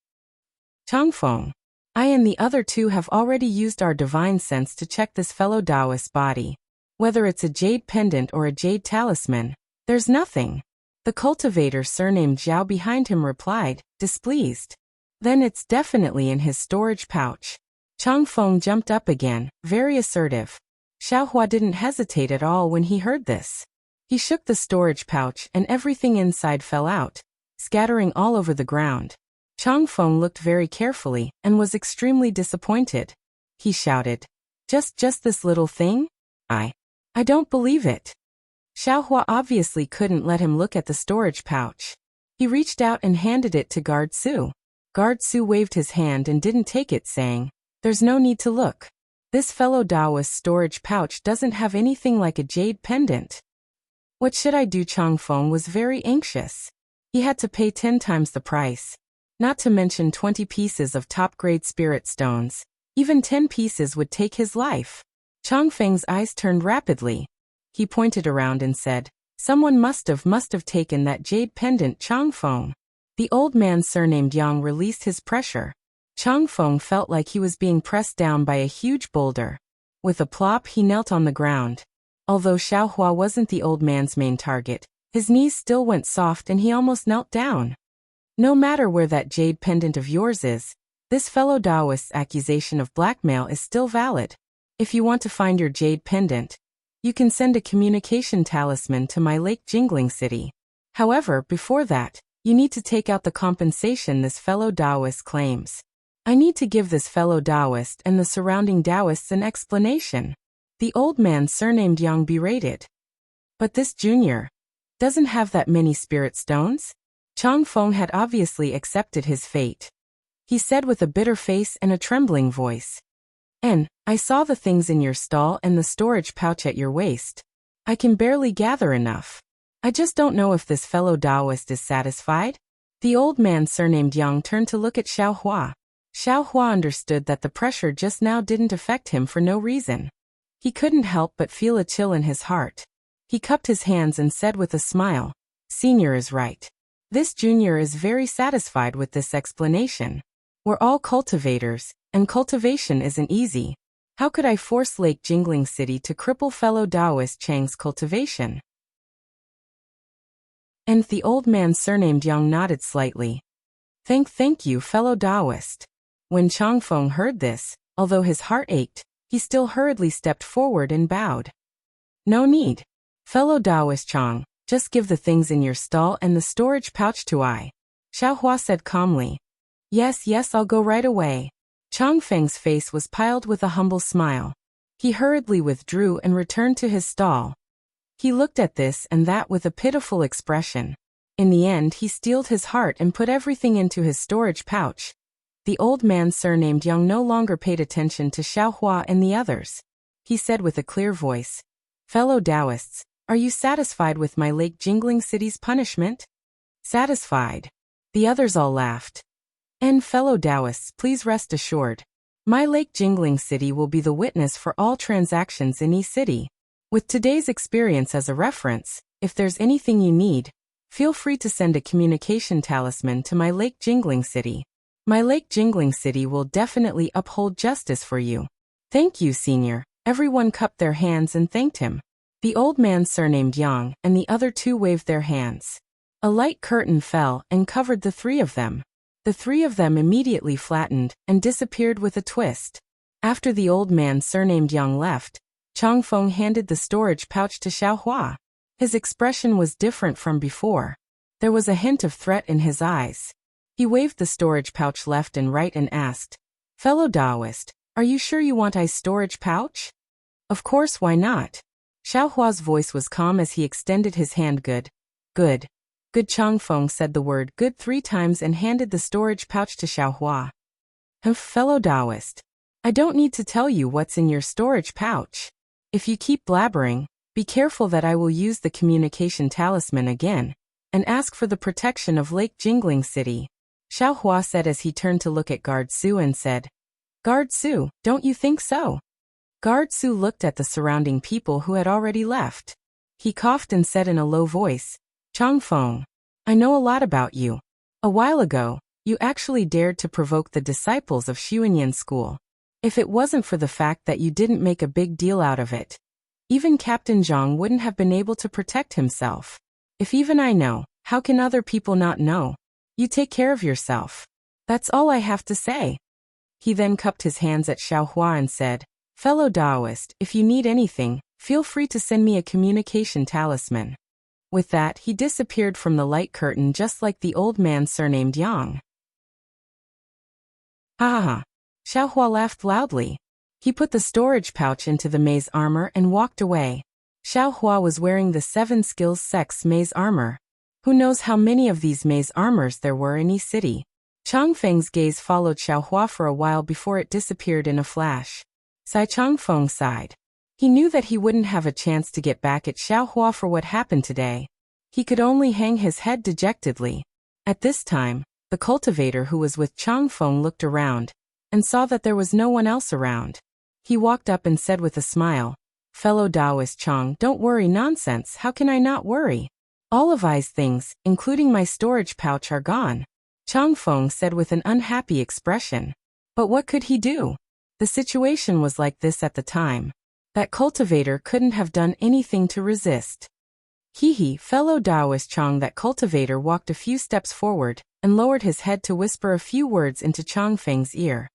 Changfeng, I and the other 2 have already used our divine sense to check this fellow Taoist's body. Whether it's a jade pendant or a jade talisman, there's nothing. The cultivator surnamed Zhao behind him replied, displeased. Then it's definitely in his storage pouch. Changfeng jumped up again, very assertive. Xiao Hua didn't hesitate at all when he heard this. He shook the storage pouch and everything inside fell out, scattering all over the ground. Changfeng looked very carefully and was extremely disappointed. He shouted, Just this little thing? I don't believe it. Xiao Hua obviously couldn't let him look at the storage pouch. He reached out and handed it to Guard Su. Guard Su waved his hand and didn't take it, saying, There's no need to look. This fellow Taoist storage pouch doesn't have anything like a jade pendant. What should I do? Changfeng was very anxious. He had to pay 10 times the price. Not to mention 20 pieces of top-grade spirit stones. Even 10 pieces would take his life. Changfeng's eyes turned rapidly. He pointed around and said, Someone must have taken that jade pendant. Changfeng. The old man surnamed Yang released his pressure. Changfeng felt like he was being pressed down by a huge boulder. With a plop, he knelt on the ground. Although Xiao Hua wasn't the old man's main target, his knees still went soft and he almost knelt down. No matter where that jade pendant of yours is, this fellow Taoist's accusation of blackmail is still valid. If you want to find your jade pendant, you can send a communication talisman to my Lake Jingling City. However, before that, you need to take out the compensation this fellow Taoist claims. I need to give this fellow Taoist and the surrounding Taoists an explanation. The old man surnamed Yang berated. But this junior doesn't have that many spirit stones? Chang Feng had obviously accepted his fate. He said with a bitter face and a trembling voice. And I saw the things in your stall and the storage pouch at your waist. I can barely gather enough. I just don't know if this fellow Taoist is satisfied. The old man surnamed Yang turned to look at Xiao Hua. Xiao Hua understood that the pressure just now didn't affect him for no reason. He couldn't help but feel a chill in his heart. He cupped his hands and said with a smile, Senior is right. This junior is very satisfied with this explanation. We're all cultivators, and cultivation isn't easy. How could I force Lake Jingling City to cripple fellow Taoist Chang's cultivation? And the old man surnamed Yang nodded slightly. Thank you, fellow Taoist. When Chang Feng heard this, although his heart ached, he still hurriedly stepped forward and bowed. No need. Fellow Taoist Chang, just give the things in your stall and the storage pouch to I. Xiao Hua said calmly. Yes, I'll go right away. Chang Feng's face was piled with a humble smile. He hurriedly withdrew and returned to his stall. He looked at this and that with a pitiful expression. In the end, he steeled his heart and put everything into his storage pouch. The old man surnamed Yang no longer paid attention to Xiao Hua and the others. He said with a clear voice, Fellow Taoists, are you satisfied with my Lake Jingling City's punishment? Satisfied. The others all laughed. And fellow Taoists, please rest assured. My Lake Jingling City will be the witness for all transactions in E-City. With today's experience as a reference, if there's anything you need, feel free to send a communication talisman to my Lake Jingling City. My Lake Jingling City will definitely uphold justice for you. Thank you, Senior. Everyone cupped their hands and thanked him. The old man surnamed Yang and the other two waved their hands. A light curtain fell and covered the three of them. The three of them immediately flattened and disappeared with a twist. After the old man surnamed Yang left, Chang Feng handed the storage pouch to Xiao Hua. His expression was different from before. There was a hint of threat in his eyes. He waved the storage pouch left and right and asked, Fellow Taoist, are you sure you want I's storage pouch? Of course, why not? Xiao Hua's voice was calm as he extended his hand. Good. Chang Feng said the word good 3 times and handed the storage pouch to Xiao Hua. Fellow Taoist, I don't need to tell you what's in your storage pouch. If you keep blabbering, be careful that I will use the communication talisman again, and ask for the protection of Lake Jingling City. Xiao Hua said as he turned to look at Guard Su and said, Guard Su, don't you think so? Guard Su looked at the surrounding people who had already left. He coughed and said in a low voice, Chang Feng, I know a lot about you. A while ago, you actually dared to provoke the disciples of Xuanyan School. If it wasn't for the fact that you didn't make a big deal out of it, even Captain Zhang wouldn't have been able to protect himself. If even I know, how can other people not know? You take care of yourself. That's all I have to say. He then cupped his hands at Xiao Hua and said, Fellow Taoist, if you need anything, feel free to send me a communication talisman. With that, he disappeared from the light curtain just like the old man surnamed Yang. Ha ha ha. Xiao Hua laughed loudly. He put the storage pouch into the maze armor and walked away. Xiao Hua was wearing the 7 skills sex maze armor. Who knows how many of these maze armors there were in E-City. Chang Feng's gaze followed Xiao Hua for a while before it disappeared in a flash. Chang Feng sighed. He knew that he wouldn't have a chance to get back at Xiao Hua for what happened today. He could only hang his head dejectedly. At this time, the cultivator who was with Chang Feng looked around, and saw that there was no one else around. He walked up and said with a smile, Fellow Taoist Chang, don't worry nonsense, how can I not worry? All of I's things, including my storage pouch, are gone. Chang Feng said with an unhappy expression. But what could he do? The situation was like this at the time. That cultivator couldn't have done anything to resist. Fellow Taoist Chang. That cultivator walked a few steps forward, and lowered his head to whisper a few words into Chang Feng's ear.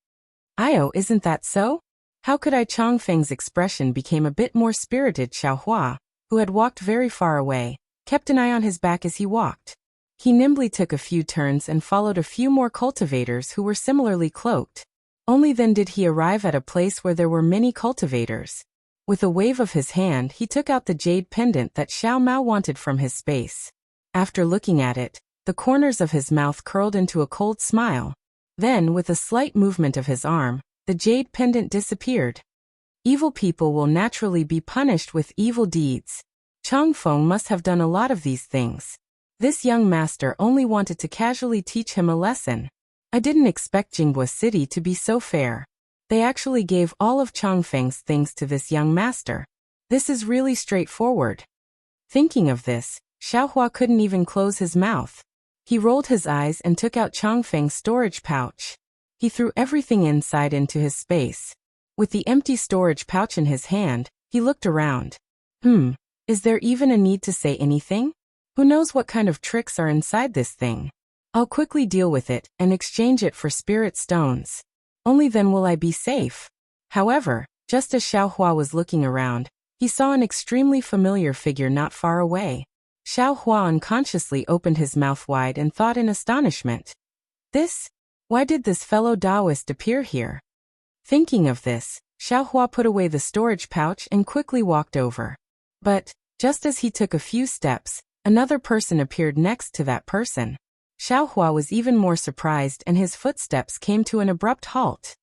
Io, isn't that so? How could I? Chongfeng's expression became a bit more spirited. Xiaohua, who had walked very far away, kept an eye on his back as he walked. He nimbly took a few turns and followed a few more cultivators who were similarly cloaked. Only then did he arrive at a place where there were many cultivators. With a wave of his hand, he took out the jade pendant that Xiao Mao wanted from his space. After looking at it, the corners of his mouth curled into a cold smile. Then, with a slight movement of his arm, the jade pendant disappeared. Evil people will naturally be punished with evil deeds. Chongfeng must have done a lot of these things. This young master only wanted to casually teach him a lesson. I didn't expect Jinghua City to be so fair. They actually gave all of Chongfeng's things to this young master. This is really straightforward. Thinking of this, Xiaohua couldn't even close his mouth. He rolled his eyes and took out Chongfeng's storage pouch. He threw everything inside into his space. With the empty storage pouch in his hand, he looked around. Is there even a need to say anything? Who knows what kind of tricks are inside this thing? I'll quickly deal with it and exchange it for spirit stones. Only then will I be safe. However, just as Xiaohua was looking around, he saw an extremely familiar figure not far away. Xiaohua unconsciously opened his mouth wide and thought in astonishment. Why did this fellow Taoist appear here? Thinking of this, Xiaohua put away the storage pouch and quickly walked over. But, just as he took a few steps, another person appeared next to that person. Xiaohua was even more surprised and his footsteps came to an abrupt halt.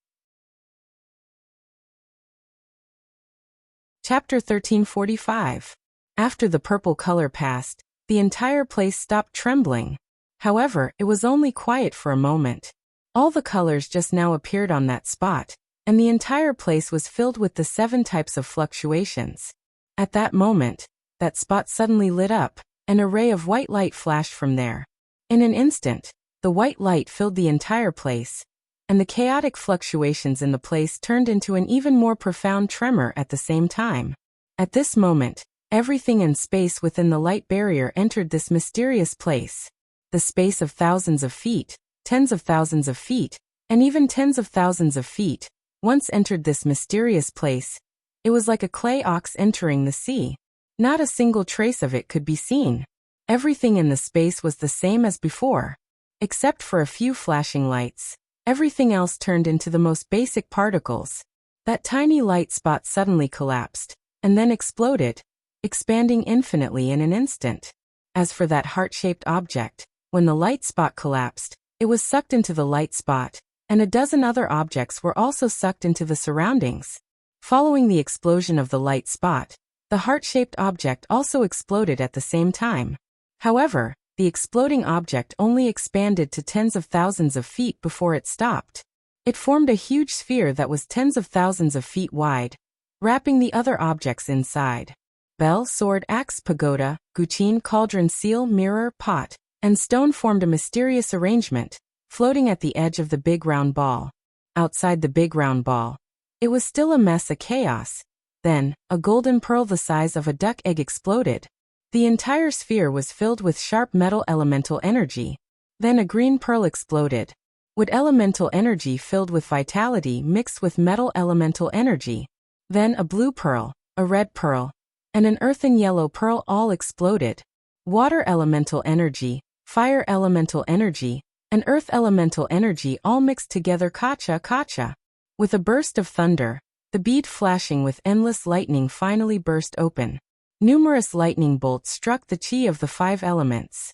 Chapter 1345. After the purple color passed, the entire place stopped trembling. However, it was only quiet for a moment. All the colors just now appeared on that spot, and the entire place was filled with the 7 types of fluctuations. At that moment, that spot suddenly lit up. An array of white light flashed from there. In an instant, the white light filled the entire place, and the chaotic fluctuations in the place turned into an even more profound tremor at the same time. At this moment, everything in space within the light barrier entered this mysterious place. The space of thousands of feet, tens of thousands of feet, and even tens of thousands of feet, once entered this mysterious place. It was like a clay ox entering the sea. Not a single trace of it could be seen. Everything in the space was the same as before. Except for a few flashing lights, everything else turned into the most basic particles. That tiny light spot suddenly collapsed, and then exploded, expanding infinitely in an instant. As for that heart-shaped object, when the light spot collapsed, it was sucked into the light spot, and a dozen other objects were also sucked into the surroundings. Following the explosion of the light spot, the heart-shaped object also exploded at the same time. However, the exploding object only expanded to tens of thousands of feet before it stopped. It formed a huge sphere that was tens of thousands of feet wide, wrapping the other objects inside. Bell, sword, axe, pagoda, guqin, cauldron, seal, mirror, pot, and stone formed a mysterious arrangement, floating at the edge of the big round ball. Outside the big round ball, it was still a mess, a chaos. Then, a golden pearl the size of a duck egg exploded. The entire sphere was filled with sharp metal elemental energy. Then a green pearl exploded. Wood elemental energy filled with vitality mixed with metal elemental energy. Then a blue pearl, a red pearl, and an earthen yellow pearl all exploded. Water elemental energy, fire elemental energy, and earth elemental energy all mixed together. Kacha. With a burst of thunder, the bead flashing with endless lightning finally burst open. Numerous lightning bolts struck the chi of the 5 elements.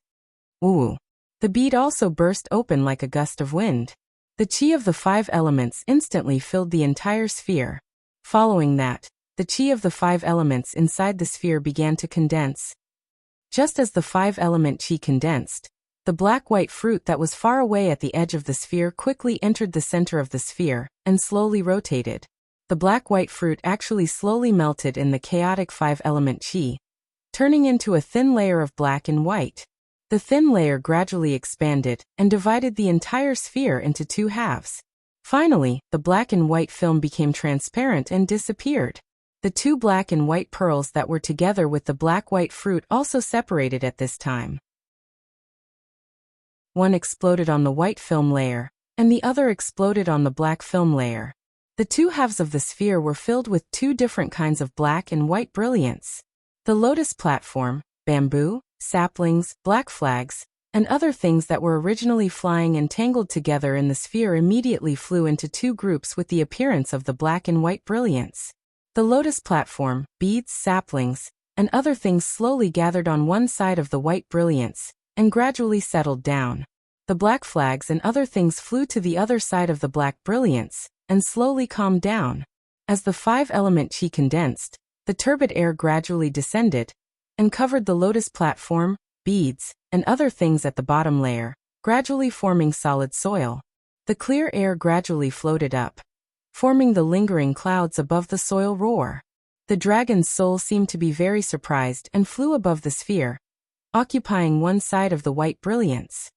Woo! The bead also burst open like a gust of wind. The chi of the 5 elements instantly filled the entire sphere. Following that, the chi of the 5 elements inside the sphere began to condense. Just as the 5-element chi condensed, the black-white fruit that was far away at the edge of the sphere quickly entered the center of the sphere and slowly rotated. The black-white fruit actually slowly melted in the chaotic 5-element chi, turning into a thin layer of black and white. The thin layer gradually expanded and divided the entire sphere into 2 halves. Finally, the black and white film became transparent and disappeared. The 2 black and white pearls that were together with the black-white fruit also separated at this time. One exploded on the white film layer, and the other exploded on the black film layer. The two halves of the sphere were filled with two different kinds of black and white brilliance. The lotus platform, bamboo, saplings, black flags, and other things that were originally flying and tangled together in the sphere immediately flew into two groups with the appearance of the black and white brilliance. The lotus platform, beads, saplings, and other things slowly gathered on one side of the white brilliance, and gradually settled down. The black flags and other things flew to the other side of the black brilliance, and slowly calmed down. As the five-element chi condensed, the turbid air gradually descended, and covered the lotus platform, beads, and other things at the bottom layer, gradually forming solid soil. The clear air gradually floated up, forming the lingering clouds above the soil roar. The dragon's soul seemed to be very surprised and flew above the sphere, occupying one side of the white brilliance.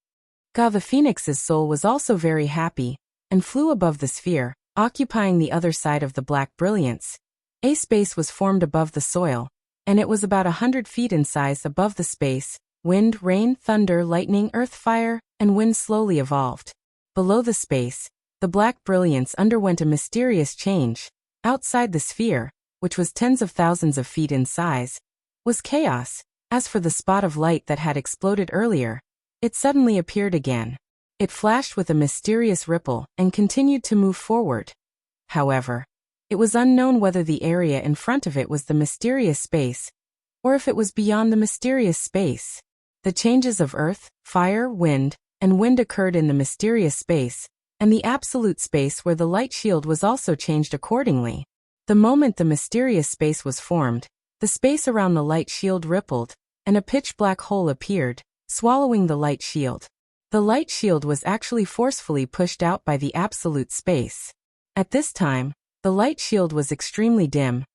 Ga the phoenix's soul was also very happy, and flew above the sphere, occupying the other side of the black brilliance. A space was formed above the soil, and it was about 100 feet in size above the space. Wind, rain, thunder, lightning, earth, fire, and wind slowly evolved. Below the space, the black brilliance underwent a mysterious change. Outside the sphere, which was tens of thousands of feet in size, was chaos. As for the spot of light that had exploded earlier, it suddenly appeared again. It flashed with a mysterious ripple and continued to move forward. However, it was unknown whether the area in front of it was the mysterious space, or if it was beyond the mysterious space. The changes of earth, fire, wind, and wind occurred in the mysterious space, and the absolute space where the light shield was also changed accordingly. The moment the mysterious space was formed, the space around the light shield rippled, and a pitch-black hole appeared, swallowing the light shield. The light shield was actually forcefully pushed out by the absolute space. At this time, the light shield was extremely dim,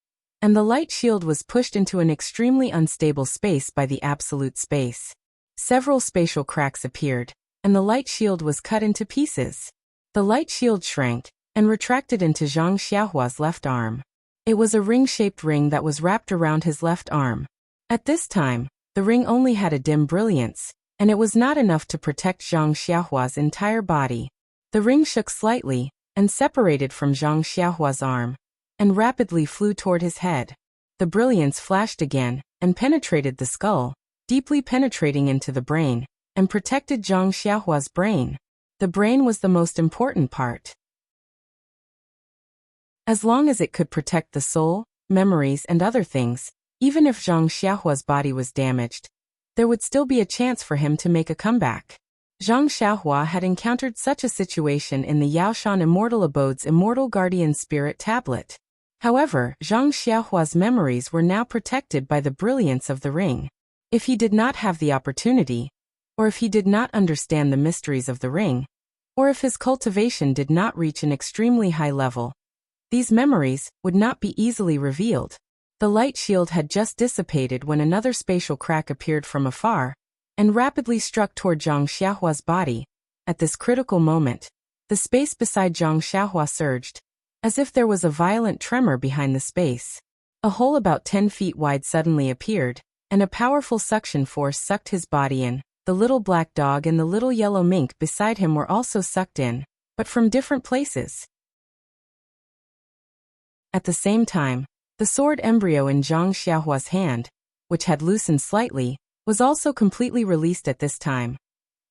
and the light shield was pushed into an extremely unstable space by the absolute space. Several spatial cracks appeared, and the light shield was cut into pieces. The light shield shrank and retracted into Zhang Xiaohua's left arm. It was a ring-shaped ring that was wrapped around his left arm. At this time, the ring only had a dim brilliance, and it was not enough to protect Zhang Xiaohua's entire body. The ring shook slightly and separated from Zhang Xiaohua's arm, and rapidly flew toward his head. The brilliance flashed again and penetrated the skull, deeply penetrating into the brain, and protected Zhang Xiaohua's brain. The brain was the most important part. As long as it could protect the soul, memories, and other things, even if Zhang Xiaohua's body was damaged, there would still be a chance for him to make a comeback. Zhang Xiaohua had encountered such a situation in the Yaoshan Immortal Abode's Immortal Guardian Spirit tablet. However, Zhang Xiaohua's memories were now protected by the brilliance of the ring. If he did not have the opportunity, or if he did not understand the mysteries of the ring, or if his cultivation did not reach an extremely high level, these memories would not be easily revealed. The light shield had just dissipated when another spatial crack appeared from afar, and rapidly struck toward Zhang Xiaohua's body. At this critical moment, the space beside Zhang Xiaohua surged, as if there was a violent tremor behind the space. A hole about 10 feet wide suddenly appeared, and a powerful suction force sucked his body in. The little black dog and the little yellow mink beside him were also sucked in, but from different places. At the same time, the sword embryo in Zhang Xiaohua's hand, which had loosened slightly, was also completely released at this time.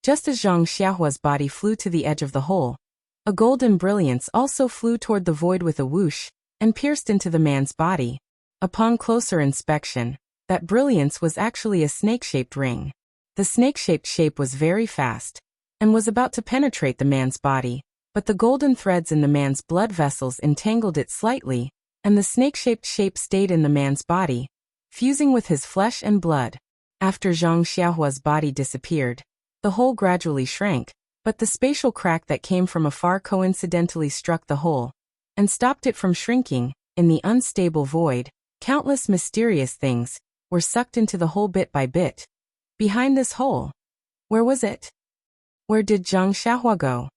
Just as Zhang Xiaohua's body flew to the edge of the hole, a golden brilliance also flew toward the void with a whoosh, and pierced into the man's body. Upon closer inspection, that brilliance was actually a snake-shaped ring. The snake-shaped shape was very fast, and was about to penetrate the man's body, but the golden threads in the man's blood vessels entangled it slightly, and the snake-shaped shape stayed in the man's body, fusing with his flesh and blood. After Zhang Xiaohua's body disappeared, the hole gradually shrank, but the spatial crack that came from afar coincidentally struck the hole, and stopped it from shrinking. In the unstable void, countless mysterious things were sucked into the hole bit by bit. Behind this hole, where was it? Where did Zhang Xiaohua go?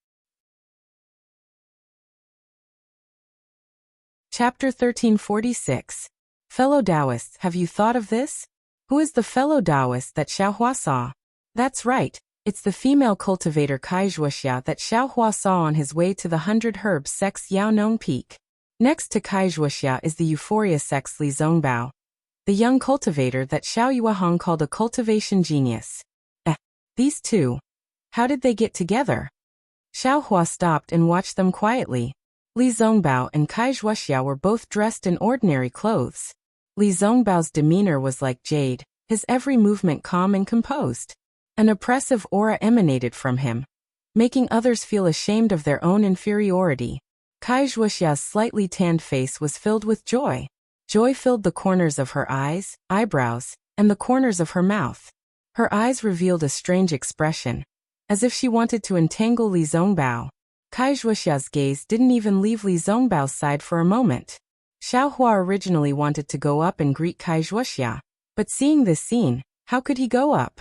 Chapter 1346. Fellow Taoists, have you thought of this? Who is the fellow Taoist that Xiaohua saw? That's right, it's the female cultivator Wuxia that Xiaohua saw on his way to the 100 Herbs Sect's Yaonong Peak. Next to Kai Wuxia is the Euphoria Sex Li Zongbao, the young cultivator that Xiao Yuehong called a cultivation genius. These two. How did they get together? Xiao Hua stopped and watched them quietly. Li Zongbao and Kai Wuxia were both dressed in ordinary clothes. Li Zongbao's demeanor was like jade, his every movement calm and composed. An oppressive aura emanated from him, making others feel ashamed of their own inferiority. Kai Wuxia's slightly tanned face was filled with joy. Joy filled the corners of her eyes, eyebrows, and the corners of her mouth. Her eyes revealed a strange expression, as if she wanted to entangle Li Zongbao. Kai Wuxia's gaze didn't even leave Li Zongbao's side for a moment. Xiao Hua originally wanted to go up and greet Kai Wuxia, but seeing this scene, how could he go up?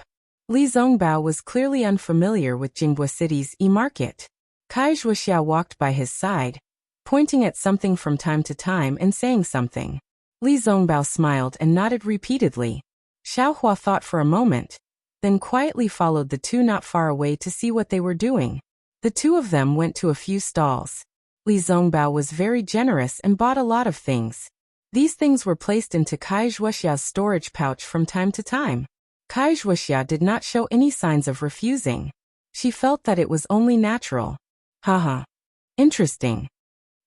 Li Zongbao was clearly unfamiliar with Jingbua City's e-market. Kai Wuxia walked by his side, pointing at something from time to time and saying something. Li Zongbao smiled and nodded repeatedly. Xiao Hua thought for a moment, then quietly followed the two not far away to see what they were doing. The two of them went to a few stalls. Li Zongbao was very generous and bought a lot of things. These things were placed into Kai Wuxia's storage pouch from time to time. Kai Wuxia did not show any signs of refusing. She felt that it was only natural. Haha. Interesting.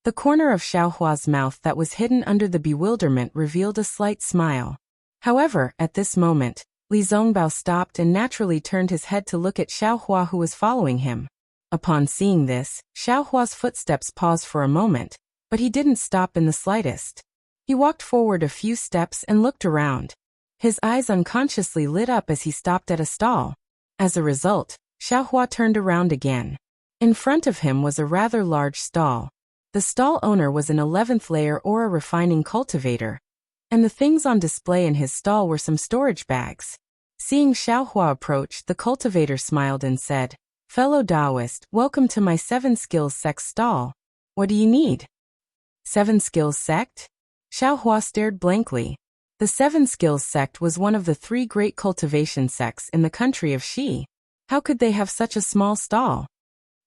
The corner of Xiao Hua's mouth that was hidden under the bewilderment revealed a slight smile. However, at this moment, Li Zongbao stopped and naturally turned his head to look at Xiao Hua, who was following him. Upon seeing this, Xiao Hua's footsteps paused for a moment, but he didn't stop in the slightest. He walked forward a few steps and looked around. His eyes unconsciously lit up as he stopped at a stall. As a result, Xiao Hua turned around again. In front of him was a rather large stall. The stall owner was an 11th layer aura refining cultivator, and the things on display in his stall were some storage bags. Seeing Xiao Hua approach, the cultivator smiled and said, "Fellow Taoist, welcome to my 7 Skills Sect stall. What do you need?" 7 Skills Sect? Xiao Hua stared blankly. The 7 Skills Sect was one of the 3 great cultivation sects in the country of Xi. How could they have such a small stall?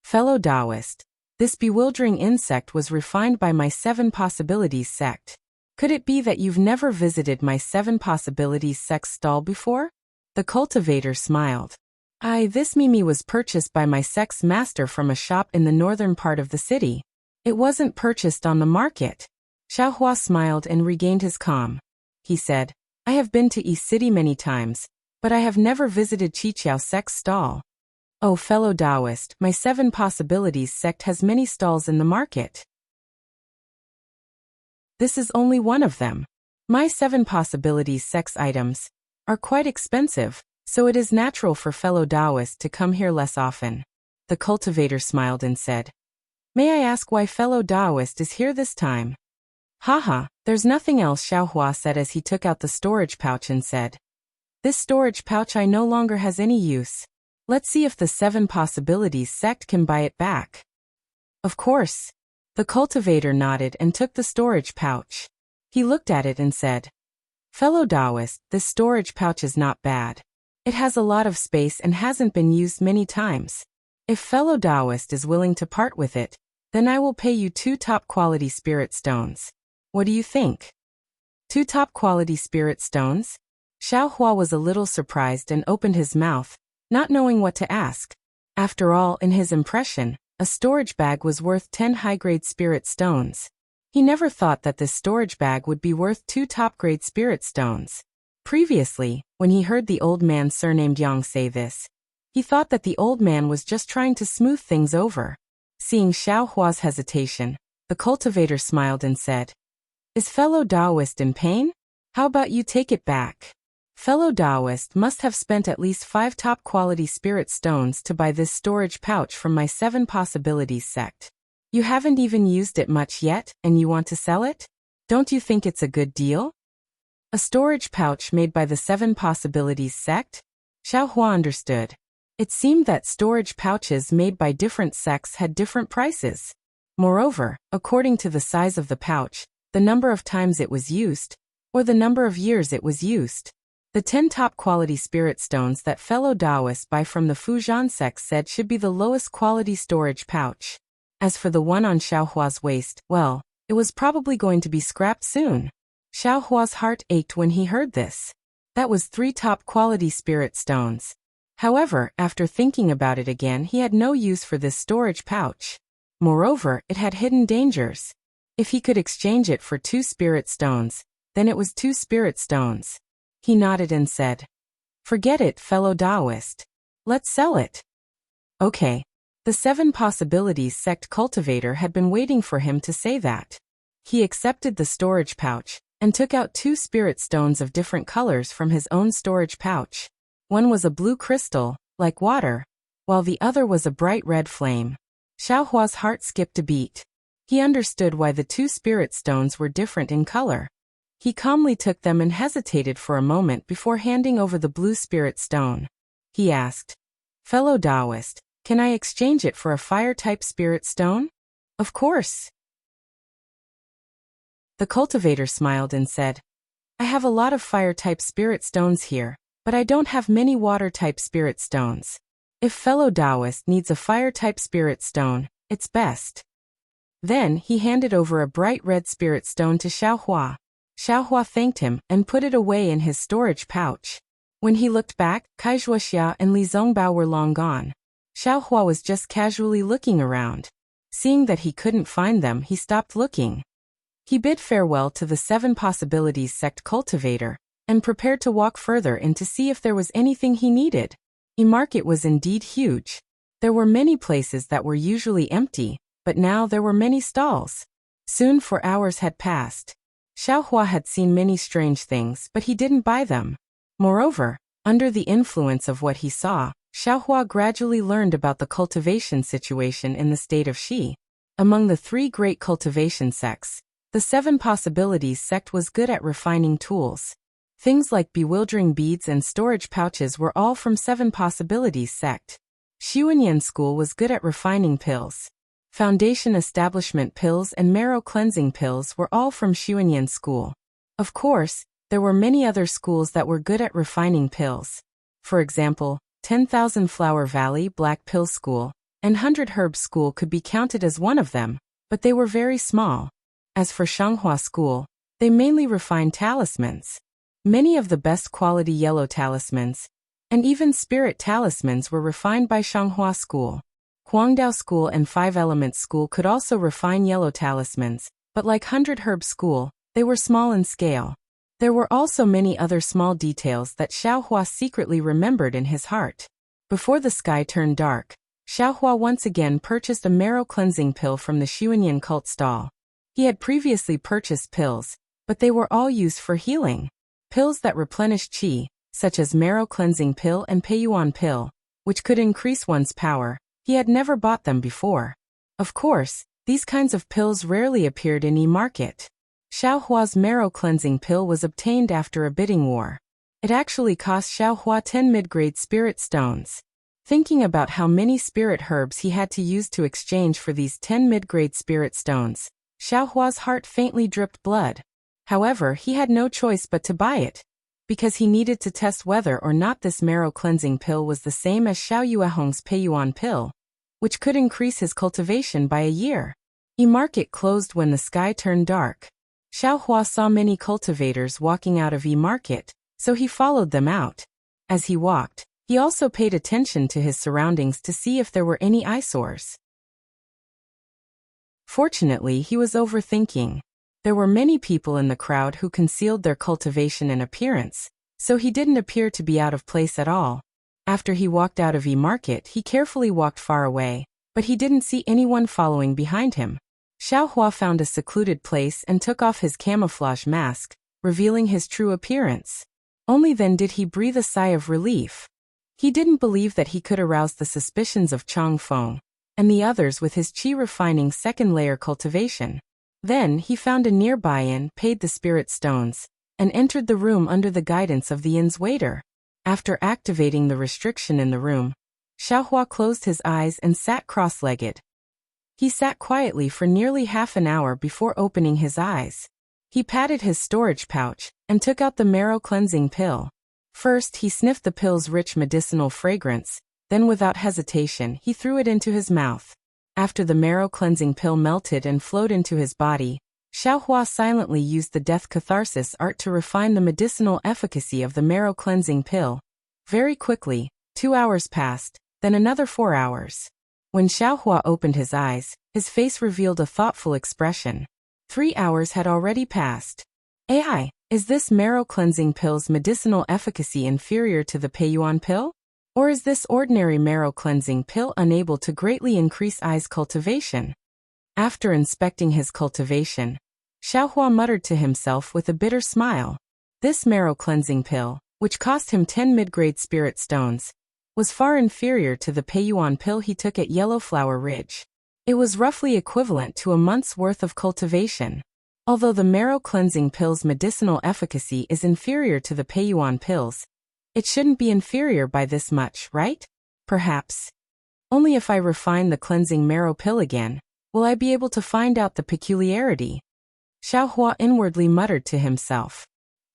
Fellow Taoist, this bewildering insect was refined by my 7 Possibilities sect. Could it be that you've never visited my 7 Possibilities sect stall before? The cultivator smiled. This Mimi was purchased by my sect's master from a shop in the northern part of the city. It wasn't purchased on the market. Xiao Hua smiled and regained his calm. He said, "I have been to East City many times, but I have never visited Qiqiao sect's stall." Oh, fellow Taoist, my 7 Possibilities sect has many stalls in the market. This is only one of them. My 7 Possibilities sect's items are quite expensive, so it is natural for fellow Taoists to come here less often. The cultivator smiled and said, "May I ask why fellow Taoist is here this time?" Haha, there's nothing else, Xiao Hua said as he took out the storage pouch and said, "This storage pouch I no longer has any use. Let's see if the 7 Possibilities sect can buy it back." Of course. The cultivator nodded and took the storage pouch. He looked at it and said, "Fellow Taoist, this storage pouch is not bad. It has a lot of space and hasn't been used many times. If fellow Taoist is willing to part with it, then I will pay you 2 top-quality spirit stones. What do you think?" 2 top-quality spirit stones? Xiao Hua was a little surprised and opened his mouth, not knowing what to ask. After all, in his impression, a storage bag was worth 10 high-grade spirit stones. He never thought that this storage bag would be worth 2 top-grade spirit stones. Previously, when he heard the old man surnamed Yang say this, he thought that the old man was just trying to smooth things over. Seeing Xiao Hua's hesitation, the cultivator smiled and said, "Is fellow Taoist in pain? How about you take it back? Fellow Taoist must have spent at least 5 top-quality spirit stones to buy this storage pouch from my 7 Possibilities sect. You haven't even used it much yet, and you want to sell it? Don't you think it's a good deal?" A storage pouch made by the 7 Possibilities sect? Xiao Hua understood. It seemed that storage pouches made by different sects had different prices. Moreover, according to the size of the pouch, the number of times it was used, or the number of years it was used. The 10 top-quality spirit stones that fellow Taoists buy from the Fujian sect said should be the lowest quality storage pouch. As for the one on Xiao Hua's waist, well, It was probably going to be scrapped soon. Xiao Hua's heart ached when he heard this. That was 3 top-quality spirit stones. However, after thinking about it again, he had no use for this storage pouch. Moreover, it had hidden dangers. If he could exchange it for 2 spirit stones, then it was 2 spirit stones. He nodded and said, "Forget it, fellow Taoist. Let's sell it." Okay. The 7 Possibilities Sect Cultivator had been waiting for him to say that. He accepted the storage pouch and took out 2 spirit stones of different colors from his own storage pouch. One was a blue crystal, like water, while the other was a bright red flame. Xiao Hua's heart skipped a beat. He understood why the 2 spirit stones were different in color. He calmly took them and hesitated for a moment before handing over the blue spirit stone. He asked, "Fellow Taoist, can I exchange it for a fire-type spirit stone?" "Of course." The cultivator smiled and said, "I have a lot of fire-type spirit stones here, but I don't have many water-type spirit stones. If fellow Taoist needs a fire-type spirit stone, it's best." Then he handed over a bright red spirit stone to Xiao Hua. Xiao Hua thanked him and put it away in his storage pouch. When he looked back, Wuxia and Li Zongbao were long gone. Xiao Hua was just casually looking around. Seeing that he couldn't find them, he stopped looking. He bid farewell to the 7 Possibilities Sect Cultivator and prepared to walk further in to see if there was anything he needed. Market was indeed huge. There were many places that were usually empty, but now there were many stalls. Soon 4 hours had passed. Xiao Hua had seen many strange things, but he didn't buy them. Moreover, under the influence of what he saw, Xiao Hua gradually learned about the cultivation situation in the state of Xi. Among the 3 great cultivation sects, the 7 Possibilities Sect was good at refining tools. Things like bewildering beads and storage pouches were all from 7 Possibilities Sect. Xuanyan School was good at refining pills. Foundation Establishment pills and marrow cleansing pills were all from Xuanyan School. Of course, there were many other schools that were good at refining pills. For example, 10,000 Flower Valley Black Pill School and 100 Herb School could be counted as one of them, but they were very small. As for Shanghua School, they mainly refined talismans. Many of the best quality yellow talismans, and even spirit talismans, were refined by Shanghua School. Huangdao School and 5 Elements School could also refine yellow talismans, but like 100 Herb School, they were small in scale. There were also many other small details that Xiao Hua secretly remembered in his heart. Before the sky turned dark, Xiao Hua once again purchased a marrow cleansing pill from the Xuanyan cult stall. He had previously purchased pills, but they were all used for healing. Pills that replenished qi, such as marrow cleansing pill and peiyuan pill, which could increase one's power, he had never bought them before. Of course, these kinds of pills rarely appeared in market. Xiao Hua's marrow cleansing pill was obtained after a bidding war. It actually cost Xiao Hua 10 mid-grade spirit stones. Thinking about how many spirit herbs he had to use to exchange for these 10 mid-grade spirit stones, Xiao Hua's heart faintly dripped blood. However, he had no choice but to buy it, because he needed to test whether or not this marrow cleansing pill was the same as Xiao Yuehong's peiyuan pill, which could increase his cultivation by a year. Market closed when the sky turned dark. Xiao Hua saw many cultivators walking out of market, so he followed them out. As he walked, he also paid attention to his surroundings to see if there were any eyesores. Fortunately, he was overthinking. There were many people in the crowd who concealed their cultivation and appearance, so he didn't appear to be out of place at all. After he walked out of market, he carefully walked far away, but he didn't see anyone following behind him. Xiao Hua found a secluded place and took off his camouflage mask, revealing his true appearance. Only then did he breathe a sigh of relief. He didn't believe that he could arouse the suspicions of Chang Feng and the others with his qi-refining second-layer cultivation. Then he found a nearby inn, paid the spirit stones, and entered the room under the guidance of the inn's waiter. After activating the restriction in the room, Xiao Hua closed his eyes and sat cross-legged. He sat quietly for nearly half an hour before opening his eyes. He patted his storage pouch and took out the marrow cleansing pill. First, he sniffed the pill's rich medicinal fragrance, then without hesitation he threw it into his mouth. After the marrow cleansing pill melted and flowed into his body, Xiaohua silently used the death catharsis art to refine the medicinal efficacy of the marrow cleansing pill. Very quickly, 2 hours passed, then another 4 hours. When Xiaohua opened his eyes, his face revealed a thoughtful expression. 3 hours had already passed. AI, is this marrow cleansing pill's medicinal efficacy inferior to the Peiyuan pill? Or is this ordinary marrow cleansing pill unable to greatly increase Ai's cultivation? After inspecting his cultivation, Xiaohua muttered to himself with a bitter smile. This marrow cleansing pill, which cost him 10 mid-grade spirit stones, was far inferior to the Peiyuan pill he took at Yellowflower Ridge. It was roughly equivalent to a month's worth of cultivation. Although the marrow cleansing pill's medicinal efficacy is inferior to the Peiyuan pills, it shouldn't be inferior by this much, right? Perhaps. Only if I refine the cleansing marrow pill again, will I be able to find out the peculiarity. Xiaohua inwardly muttered to himself.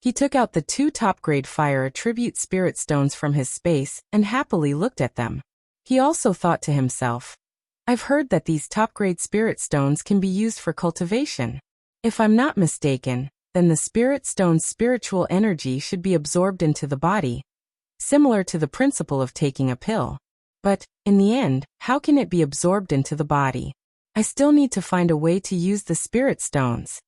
He took out the 2 top-grade fire attribute spirit stones from his space and happily looked at them. He also thought to himself, I've heard that these top-grade spirit stones can be used for cultivation. If I'm not mistaken, then the spirit stone's spiritual energy should be absorbed into the body, similar to the principle of taking a pill. But, in the end, how can it be absorbed into the body? I still need to find a way to use the spirit stones.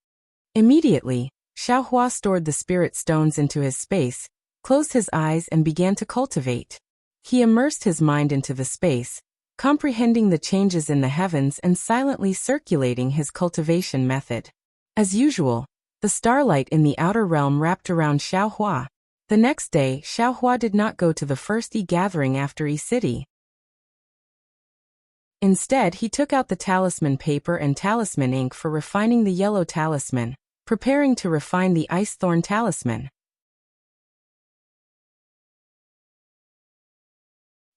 Immediately, Xiaohua stored the spirit stones into his space, closed his eyes and began to cultivate. He immersed his mind into the space, comprehending the changes in the heavens and silently circulating his cultivation method. As usual, the starlight in the outer realm wrapped around Xiaohua. The next day, Xiaohua did not go to the first gathering after City. Instead, he took out the talisman paper and talisman ink for refining the yellow talisman, preparing to refine the ice thorn talisman.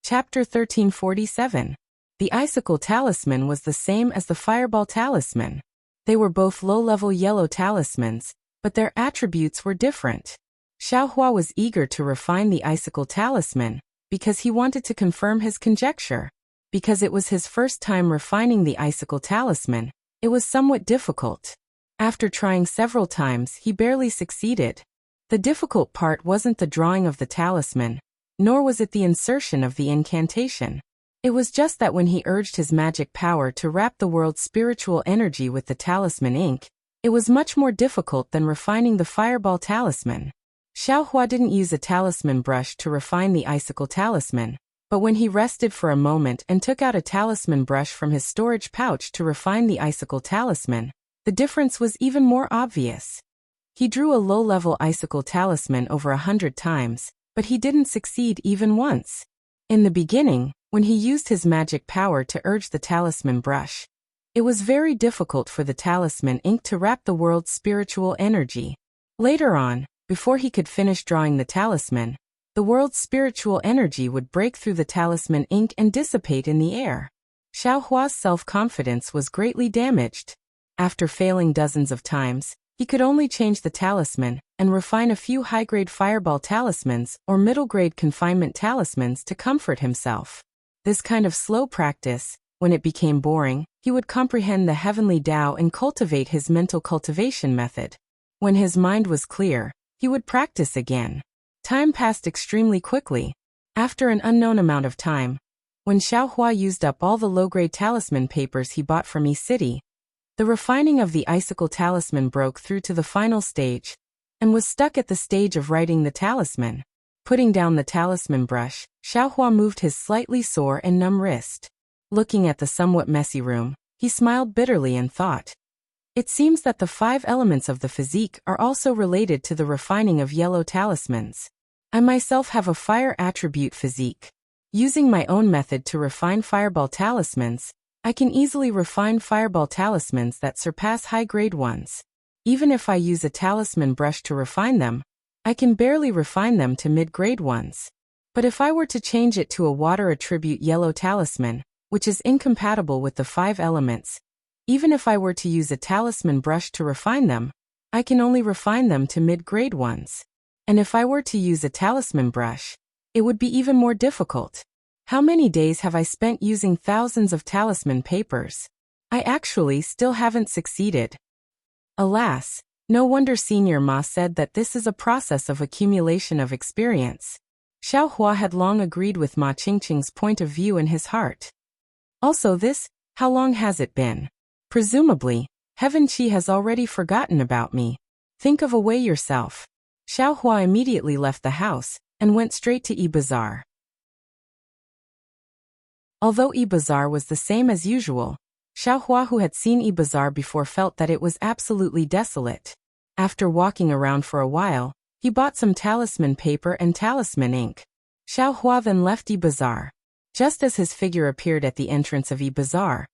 Chapter 1347. The icicle talisman was the same as the fireball talisman. They were both low-level yellow talismans, but their attributes were different. Xiaohua was eager to refine the icicle talisman, because he wanted to confirm his conjecture. Because it was his first time refining the icicle talisman, it was somewhat difficult. After trying several times, he barely succeeded. The difficult part wasn't the drawing of the talisman, nor was it the insertion of the incantation. It was just that when he urged his magic power to wrap the world's spiritual energy with the talisman ink, it was much more difficult than refining the fireball talisman. Xiaohua didn't use a talisman brush to refine the icicle talisman, but when he rested for a moment and took out a talisman brush from his storage pouch to refine the icicle talisman, the difference was even more obvious. He drew a low-level icicle talisman over 100 times, but he didn't succeed even once. In the beginning, when he used his magic power to urge the talisman brush, it was very difficult for the talisman ink to wrap the world's spiritual energy. Later on, before he could finish drawing the talisman, the world's spiritual energy would break through the talisman ink and dissipate in the air. Xiaohua's self-confidence was greatly damaged. After failing dozens of times, he could only change the talisman and refine a few high-grade fireball talismans or middle-grade confinement talismans to comfort himself. This kind of slow practice, when it became boring, he would comprehend the heavenly Tao and cultivate his mental cultivation method. When his mind was clear, he would practice again. Time passed extremely quickly. After an unknown amount of time, when Xiaohua used up all the low-grade talisman papers he bought from City, the refining of the icicle talisman broke through to the final stage, and was stuck at the stage of writing the talisman. Putting down the talisman brush, Xiaohua moved his slightly sore and numb wrist. Looking at the somewhat messy room, he smiled bitterly and thought, it seems that the 5 elements of the physique are also related to the refining of yellow talismans. I myself have a fire attribute physique. Using my own method to refine fireball talismans, I can easily refine fireball talismans that surpass high-grade ones. Even if I use a talisman brush to refine them, I can barely refine them to mid-grade ones. But if I were to change it to a water attribute yellow talisman, which is incompatible with the 5 elements, even if I were to use a talisman brush to refine them, I can only refine them to mid-grade ones. And if I were to use a talisman brush, it would be even more difficult. How many days have I spent using thousands of talisman papers? I actually still haven't succeeded. Alas, no wonder Senior Ma said that this is a process of accumulation of experience. Xiao Hua had long agreed with Ma Qingqing's point of view in his heart. Also how long has it been? Presumably, Heaven Qi has already forgotten about me. Think of a way yourself. Xiao Hua immediately left the house and went straight to Bazaar. Although Bazaar was the same as usual, Xiao Hua, who had seen Bazaar before, felt that it was absolutely desolate. After walking around for a while, he bought some talisman paper and talisman ink. Xiao Hua then left Bazaar. Just as his figure appeared at the entrance of Bazaar,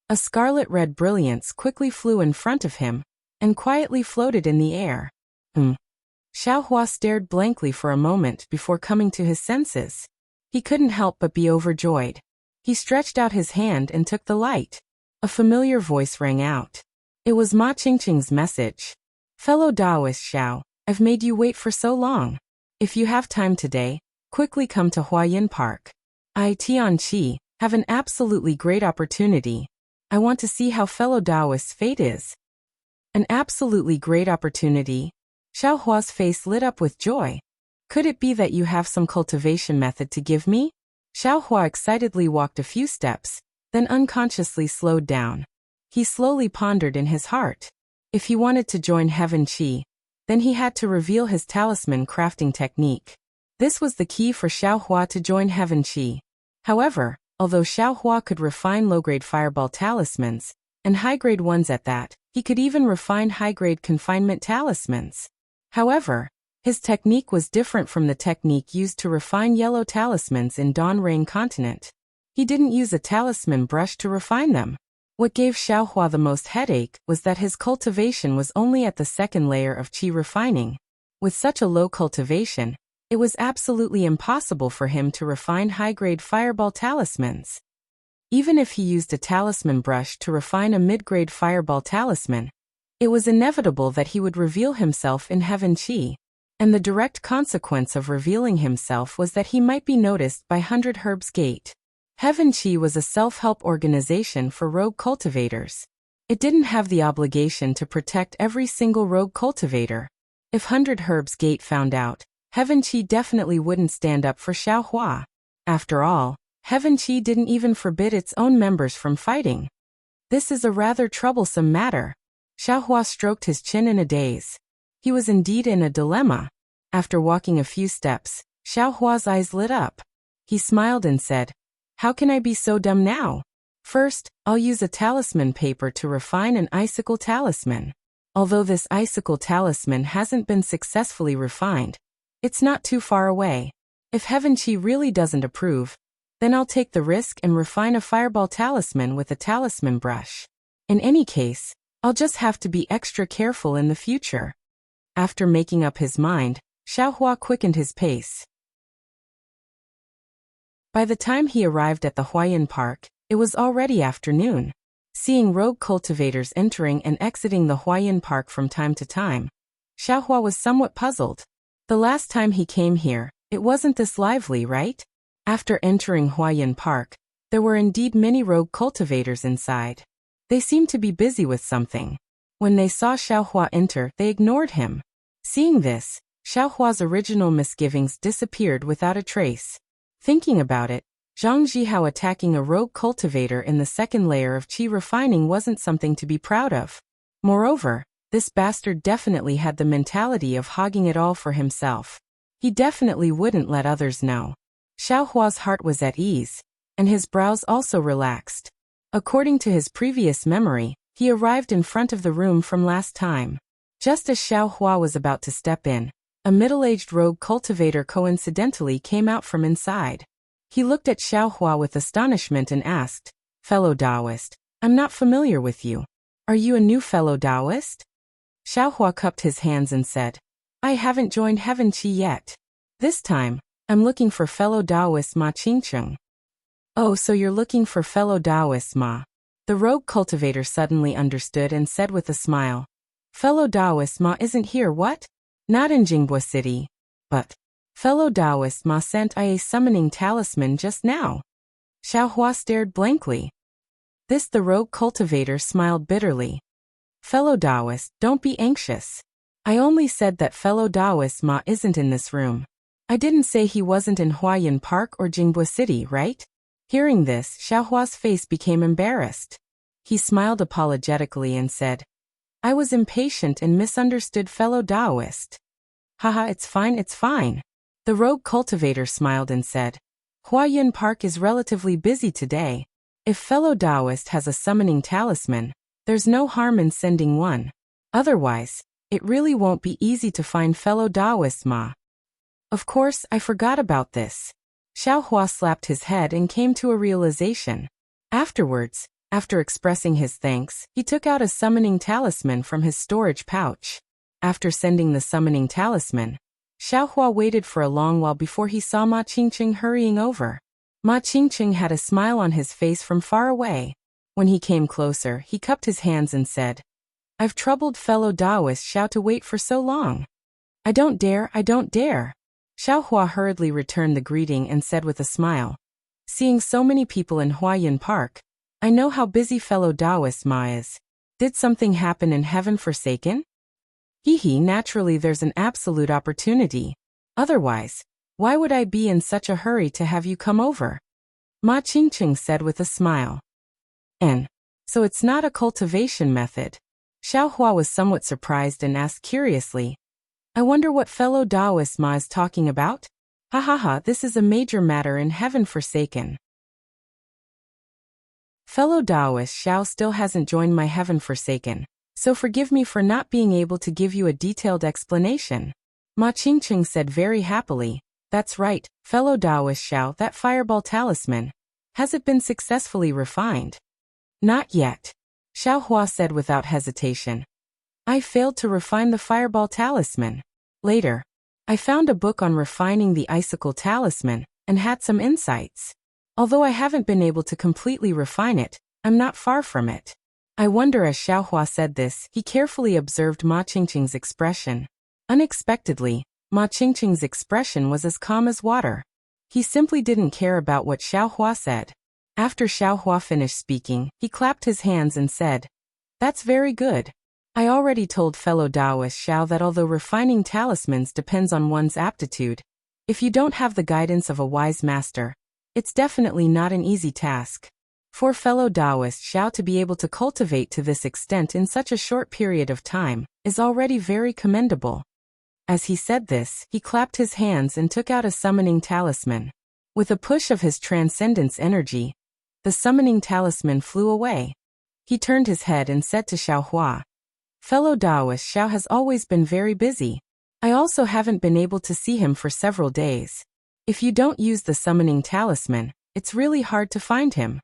a scarlet-red brilliance quickly flew in front of him and quietly floated in the air. Xiao Hua stared blankly for a moment before coming to his senses. He couldn't help but be overjoyed. He stretched out his hand and took the light. A familiar voice rang out. It was Ma Qingqing's message. Fellow Taoist Xiao, I've made you wait for so long. If you have time today, quickly come to Huayan Park. I, Tianqi, have an absolutely great opportunity. I want to see how fellow Taoist's fate is. An absolutely great opportunity? Xiao Hua's face lit up with joy. Could it be that you have some cultivation method to give me? Xiao Hua excitedly walked a few steps, then unconsciously slowed down. He slowly pondered in his heart. If he wanted to join Heaven Qi, then he had to reveal his talisman crafting technique. This was the key for Xiao Hua to join Heaven Qi. However, although Xiao Hua could refine low-grade fireball talismans, and high-grade ones at that, he could even refine high-grade confinement talismans. However, his technique was different from the technique used to refine yellow talismans in Dawn Rain Continent. He didn't use a talisman brush to refine them. What gave Xiao Hua the most headache was that his cultivation was only at the second layer of qi refining. With such a low cultivation, it was absolutely impossible for him to refine high-grade fireball talismans. Even if he used a talisman brush to refine a mid-grade fireball talisman, it was inevitable that he would reveal himself in Heaven Qi. And the direct consequence of revealing himself was that he might be noticed by 100 Herbs Gate. Heaven Qi was a self-help organization for rogue cultivators. It didn't have the obligation to protect every single rogue cultivator. If 100 Herbs Gate found out, Heaven Qi definitely wouldn't stand up for Xiao Hua. After all, Heaven Qi didn't even forbid its own members from fighting. This is a rather troublesome matter. Xiao Hua stroked his chin in a daze. He was indeed in a dilemma. After walking a few steps, Xiao Hua's eyes lit up. He smiled and said, "How can I be so dumb now? First, I'll use a talisman paper to refine an icicle talisman. Although this icicle talisman hasn't been successfully refined, it's not too far away. If Heaven Qi really doesn't approve, then I'll take the risk and refine a fireball talisman with a talisman brush. In any case, I'll just have to be extra careful in the future." After making up his mind, Xiao Hua quickened his pace. By the time he arrived at the Huayan Park, it was already afternoon. Seeing rogue cultivators entering and exiting the Huayan Park from time to time, Xiao Hua was somewhat puzzled. The last time he came here, it wasn't this lively, right? After entering Huayan Park, there were indeed many rogue cultivators inside. They seemed to be busy with something. When they saw Xiao Hua enter, they ignored him. Seeing this, Xiao Hua's original misgivings disappeared without a trace. Thinking about it, Zhang Zhihao attacking a rogue cultivator in the second layer of qi refining wasn't something to be proud of. Moreover, this bastard definitely had the mentality of hogging it all for himself. He definitely wouldn't let others know. Xiao Hua's heart was at ease, and his brows also relaxed. According to his previous memory, he arrived in front of the room from last time. Just as Xiao Hua was about to step in, a middle-aged rogue cultivator coincidentally came out from inside. He looked at Xiao Hua with astonishment and asked, "Fellow Taoist, I'm not familiar with you. Are you a new fellow Taoist?" Xiao Hua cupped his hands and said, "I haven't joined Heaven Qi yet. This time, I'm looking for fellow Taoist Ma Qingqing." "Oh, so you're looking for fellow Taoist Ma." The rogue cultivator suddenly understood and said with a smile, "Fellow Taoist Ma isn't here, what? Not in Jinghua City. But fellow Taoist Ma sent I a summoning talisman just now." Xiao Hua stared blankly. The rogue cultivator smiled bitterly. Fellow Taoist, don't be anxious. I only said that fellow Taoist Ma isn't in this room. I didn't say he wasn't in Huayan Park or Jinghua City, right? Hearing this, Xiaohua's face became embarrassed. He smiled apologetically and said, I was impatient and misunderstood fellow Taoist. Haha, it's fine, it's fine. The rogue cultivator smiled and said, Huayan Park is relatively busy today. If fellow Taoist has a summoning talisman, there's no harm in sending one. Otherwise, it really won't be easy to find fellow Taoist Ma. Of course, I forgot about this. Xiaohua slapped his head and came to a realization. Afterwards, after expressing his thanks, he took out a summoning talisman from his storage pouch. After sending the summoning talisman, Xiaohua waited for a long while before he saw Ma Qingqing hurrying over. Ma Qingqing had a smile on his face from far away. When he came closer, he cupped his hands and said, I've troubled fellow Taoist Xiao to wait for so long. I don't dare, I don't dare. Xiaohua hurriedly returned the greeting and said with a smile, Seeing so many people in Huayan Park, I know how busy fellow Taoist Ma is. Did something happen in Heaven Forsaken? Hee, naturally there's an absolute opportunity. Otherwise, why would I be in such a hurry to have you come over? Ma Qingqing said with a smile. And so it's not a cultivation method. Xiaohua was somewhat surprised and asked curiously, I wonder what fellow Taoist Ma is talking about? Ha ha ha, this is a major matter in Heaven Forsaken. Fellow Taoist Xiao still hasn't joined my Heaven Forsaken, so forgive me for not being able to give you a detailed explanation. Ma Qingqing said very happily, That's right, fellow Taoist Xiao, that fireball talisman. Has it been successfully refined? Not yet. Xiaohua said without hesitation. I failed to refine the fireball talisman. Later, I found a book on refining the icicle talisman and had some insights. Although I haven't been able to completely refine it, I'm not far from it. I wonder. As Xiaohua said this, he carefully observed Ma Qingqing's expression. Unexpectedly, Ma Qingqing's expression was as calm as water. He simply didn't care about what Xiaohua said. After Xiaohua finished speaking, he clapped his hands and said, That's very good. I already told fellow Taoist Xiao that although refining talismans depends on one's aptitude, if you don't have the guidance of a wise master, it's definitely not an easy task. For fellow Taoist Xiao to be able to cultivate to this extent in such a short period of time is already very commendable. As he said this, he clapped his hands and took out a summoning talisman. With a push of his transcendence energy, the summoning talisman flew away. He turned his head and said to Xiaohua, Fellow Taoist Xiao has always been very busy. I also haven't been able to see him for several days. If you don't use the summoning talisman, it's really hard to find him.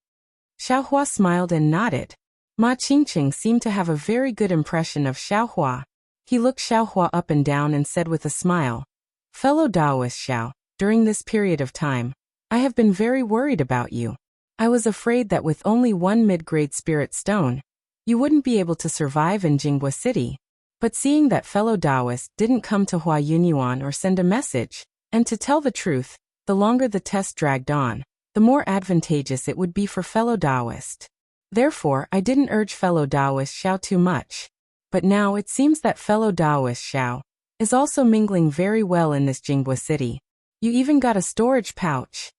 Xiaohua smiled and nodded. Ma Qingqing seemed to have a very good impression of Xiaohua. He looked Xiaohua up and down and said with a smile, Fellow Taoist Xiao, during this period of time, I have been very worried about you. I was afraid that with only one mid-grade spirit stone, you wouldn't be able to survive in Jinghua City. But seeing that fellow Taoist didn't come to Huayunyuan or send a message, and to tell the truth, the longer the test dragged on, the more advantageous it would be for fellow Taoist. Therefore, I didn't urge fellow Taoist Xiao too much. But now it seems that fellow Taoist Xiao is also mingling very well in this Jinghua City. You even got a storage pouch.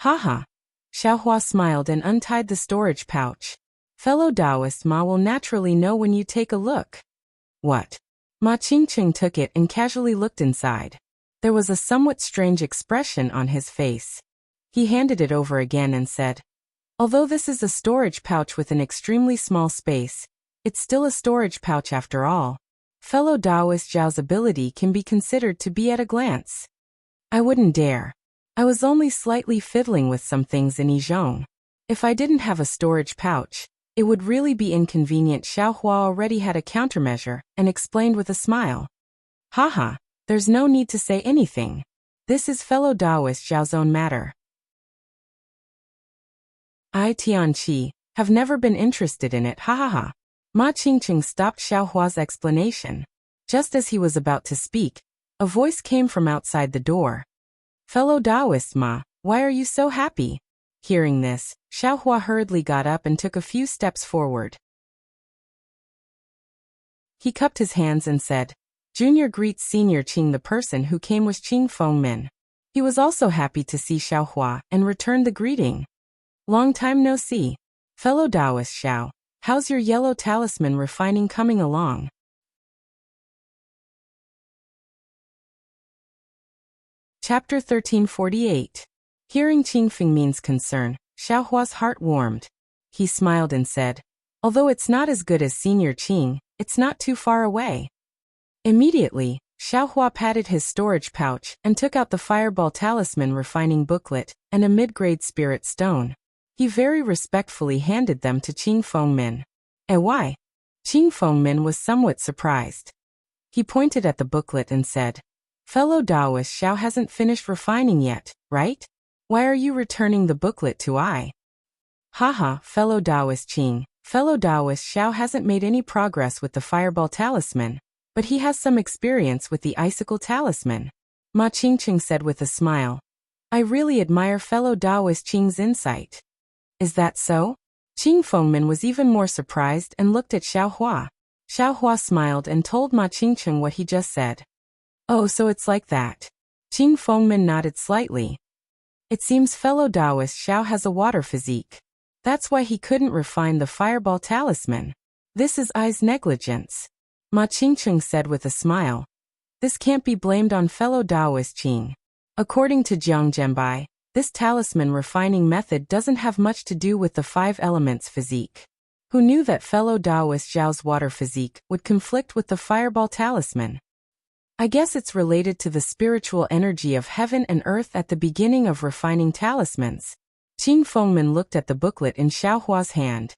Haha. Xiaohua smiled and untied the storage pouch. Fellow Taoist Ma will naturally know when you take a look. What? Ma Qingqing took it and casually looked inside. There was a somewhat strange expression on his face. He handed it over again and said, Although this is a storage pouch with an extremely small space, it's still a storage pouch after all. Fellow Taoist Zhao's ability can be considered to be at a glance. I wouldn't dare. I was only slightly fiddling with some things in Yizhong. If I didn't have a storage pouch, it would really be inconvenient. Xiaohua already had a countermeasure and explained with a smile. Haha, there's no need to say anything. This is fellow Taoist Zhao's own matter. I, Tianqi, have never been interested in it. Ha ha ha. Ma Qingqing stopped Xiaohua's explanation. Just as he was about to speak, a voice came from outside the door. Fellow Taoist Ma, why are you so happy? Hearing this, Xiaohua hurriedly got up and took a few steps forward. He cupped his hands and said, Junior greets Senior Qing. The person who came was Qing Fengmin. He was also happy to see Xiao Hua and returned the greeting. Long time no see. Fellow Taoist Xiao, how's your yellow talisman refining coming along? Chapter 1348. Hearing Qing Fengmin's concern, Xiao Hua's heart warmed. He smiled and said, although it's not as good as Senior Qing, it's not too far away. Immediately, Xiao Hua patted his storage pouch and took out the Fireball Talisman refining booklet and a mid-grade spirit stone. He very respectfully handed them to Qing Fengmin. Why? Qing Fengmin was somewhat surprised. He pointed at the booklet and said, Fellow Taoist Xiao hasn't finished refining yet, right? Why are you returning the booklet to I? Haha, fellow Taoist Qing. Fellow Taoist Xiao hasn't made any progress with the Fireball Talisman, but he has some experience with the Icicle Talisman. Ma Qingqing said with a smile. I really admire fellow Taoist Qing's insight. Is that so? Qing Fengmin was even more surprised and looked at Xiao Hua. Xiao Hua smiled and told Ma Qingqing what he just said. Oh, so it's like that. Qing Fengmin nodded slightly. It seems fellow Taoist Xiao has a water physique. That's why he couldn't refine the Fireball Talisman. This is I's negligence. Ma Qingqing said with a smile. This can't be blamed on fellow Taoist Qing. According to Jiang Zhenbai, this talisman refining method doesn't have much to do with the 5 elements physique. Who knew that fellow Taoist Zhao's water physique would conflict with the Fireball Talisman? I guess it's related to the spiritual energy of heaven and earth at the beginning of refining talismans. Qing Fengmin looked at the booklet in Xiao Hua's hand.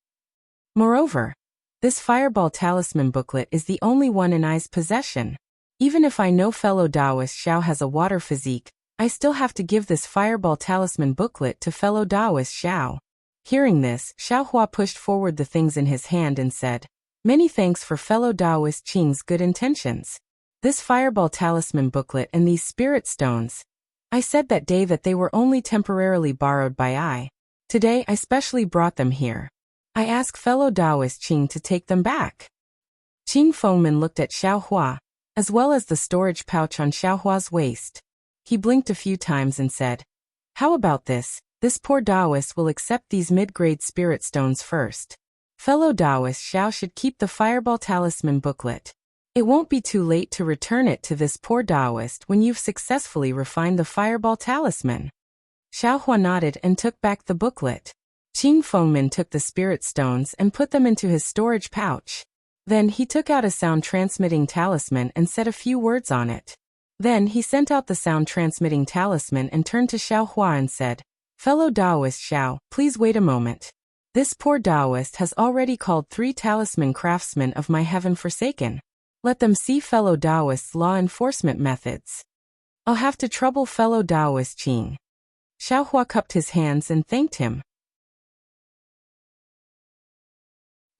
Moreover, this Fireball Talisman booklet is the only one in I's possession. Even if I know fellow Taoist Xiao has a water physique, I still have to give this Fireball Talisman booklet to fellow Taoist Xiao. Hearing this, Xiao Hua pushed forward the things in his hand and said, Many thanks for fellow Taoist Qing's good intentions. This Fireball Talisman booklet and these spirit stones. I said that day that they were only temporarily borrowed by I. Today I specially brought them here. I ask fellow Taoist Qing to take them back. Qing Fengmin looked at Xiao Hua, as well as the storage pouch on Xiao Hua's waist. He blinked a few times and said, How about this? This poor Taoist will accept these mid-grade spirit stones first. Fellow Taoist Xiao should keep the Fireball Talisman booklet. It won't be too late to return it to this poor Taoist when you've successfully refined the Fireball Talisman. Xiao Hua nodded and took back the booklet. Qing Fengmin took the spirit stones and put them into his storage pouch. Then he took out a sound-transmitting talisman and said a few words on it. Then he sent out the sound-transmitting talisman and turned to Xiao Hua and said, Fellow Taoist Xiao, please wait a moment. This poor Taoist has already called 3 talisman craftsmen of my heaven forsaken. Let them see fellow Taoist's law enforcement methods. I'll have to trouble fellow Taoist Qing. Xiao Hua cupped his hands and thanked him.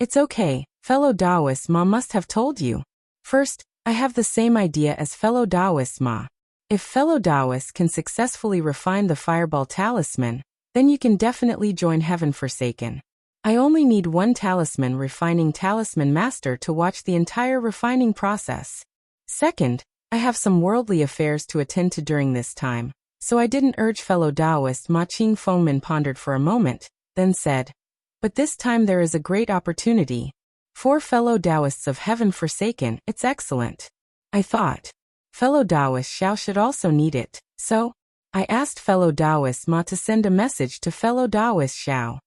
It's okay, fellow Taoist Ma must have told you. First, I have the same idea as fellow Taoist Ma. If fellow Taoists can successfully refine the Fireball Talisman, then you can definitely join Heaven Forsaken. I only need 1 talisman refining talisman master to watch the entire refining process. Second, I have some worldly affairs to attend to during this time, so I didn't urge fellow Taoist Ma. Qing Fengmin pondered for a moment, then said, But this time there is a great opportunity. 4 fellow Taoists of Heaven Forsaken, it's excellent. I thought. Fellow Taoist Xiao should also need it, so I asked fellow Taoist Ma to send a message to fellow Taoist Xiao.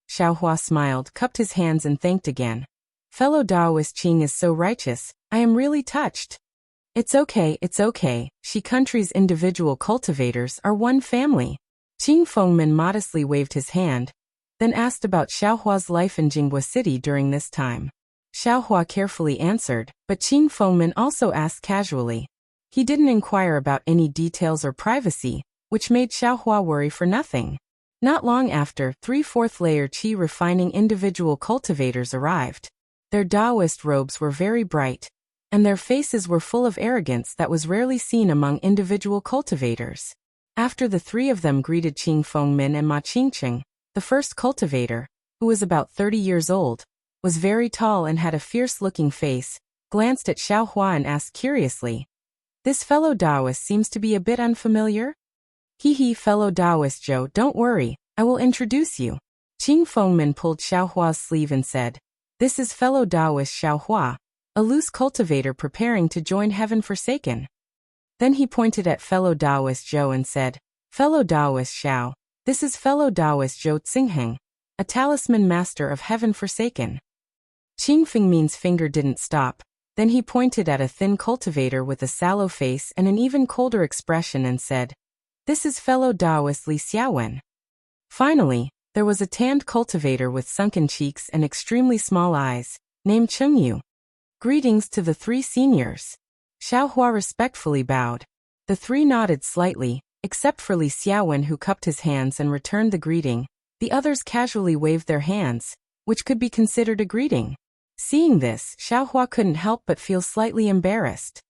Xiao Hua smiled, cupped his hands and thanked again. Fellow Taoist Qing is so righteous, I am really touched. It's okay, she country's individual cultivators are one family. Qing Fengmin modestly waved his hand, then asked about Xiao Hua's life in Jinghua City during this time. Xiao Hua carefully answered, but Qing Fengmin also asked casually. He didn't inquire about any details or privacy, which made Xiao Hua worry for nothing. Not long after, 3 4th-layer qi refining individual cultivators arrived. Their Taoist robes were very bright, and their faces were full of arrogance that was rarely seen among individual cultivators. After the 3 of them greeted Qing Fengmin and Ma Qingqing, the first cultivator, who was about 30 years old, was very tall and had a fierce-looking face, glanced at Xiao Hua and asked curiously, "This fellow Taoist seems to be a bit unfamiliar?" "Hee, fellow Taoist Zhou, don't worry, I will introduce you." Qing Fengmin pulled Xiao Hua's sleeve and said, "This is fellow Taoist Xiao Hua, a loose cultivator preparing to join Heaven Forsaken." Then he pointed at fellow Taoist Zhou and said, "Fellow Taoist Xiao, this is fellow Taoist Zhou Tsingheng, a talisman master of Heaven Forsaken." Qing Fengmin's finger didn't stop. Then he pointed at a thin cultivator with a sallow face and an even colder expression and said, "This is fellow Taoist Li Xiaowen." Finally, there was a tanned cultivator with sunken cheeks and extremely small eyes, named Cheng Yu. "Greetings to the three seniors." Xiao Hua respectfully bowed. The three nodded slightly, except for Li Xiaowen, who cupped his hands and returned the greeting. The others casually waved their hands, which could be considered a greeting. Seeing this, Xiao Hua couldn't help but feel slightly embarrassed.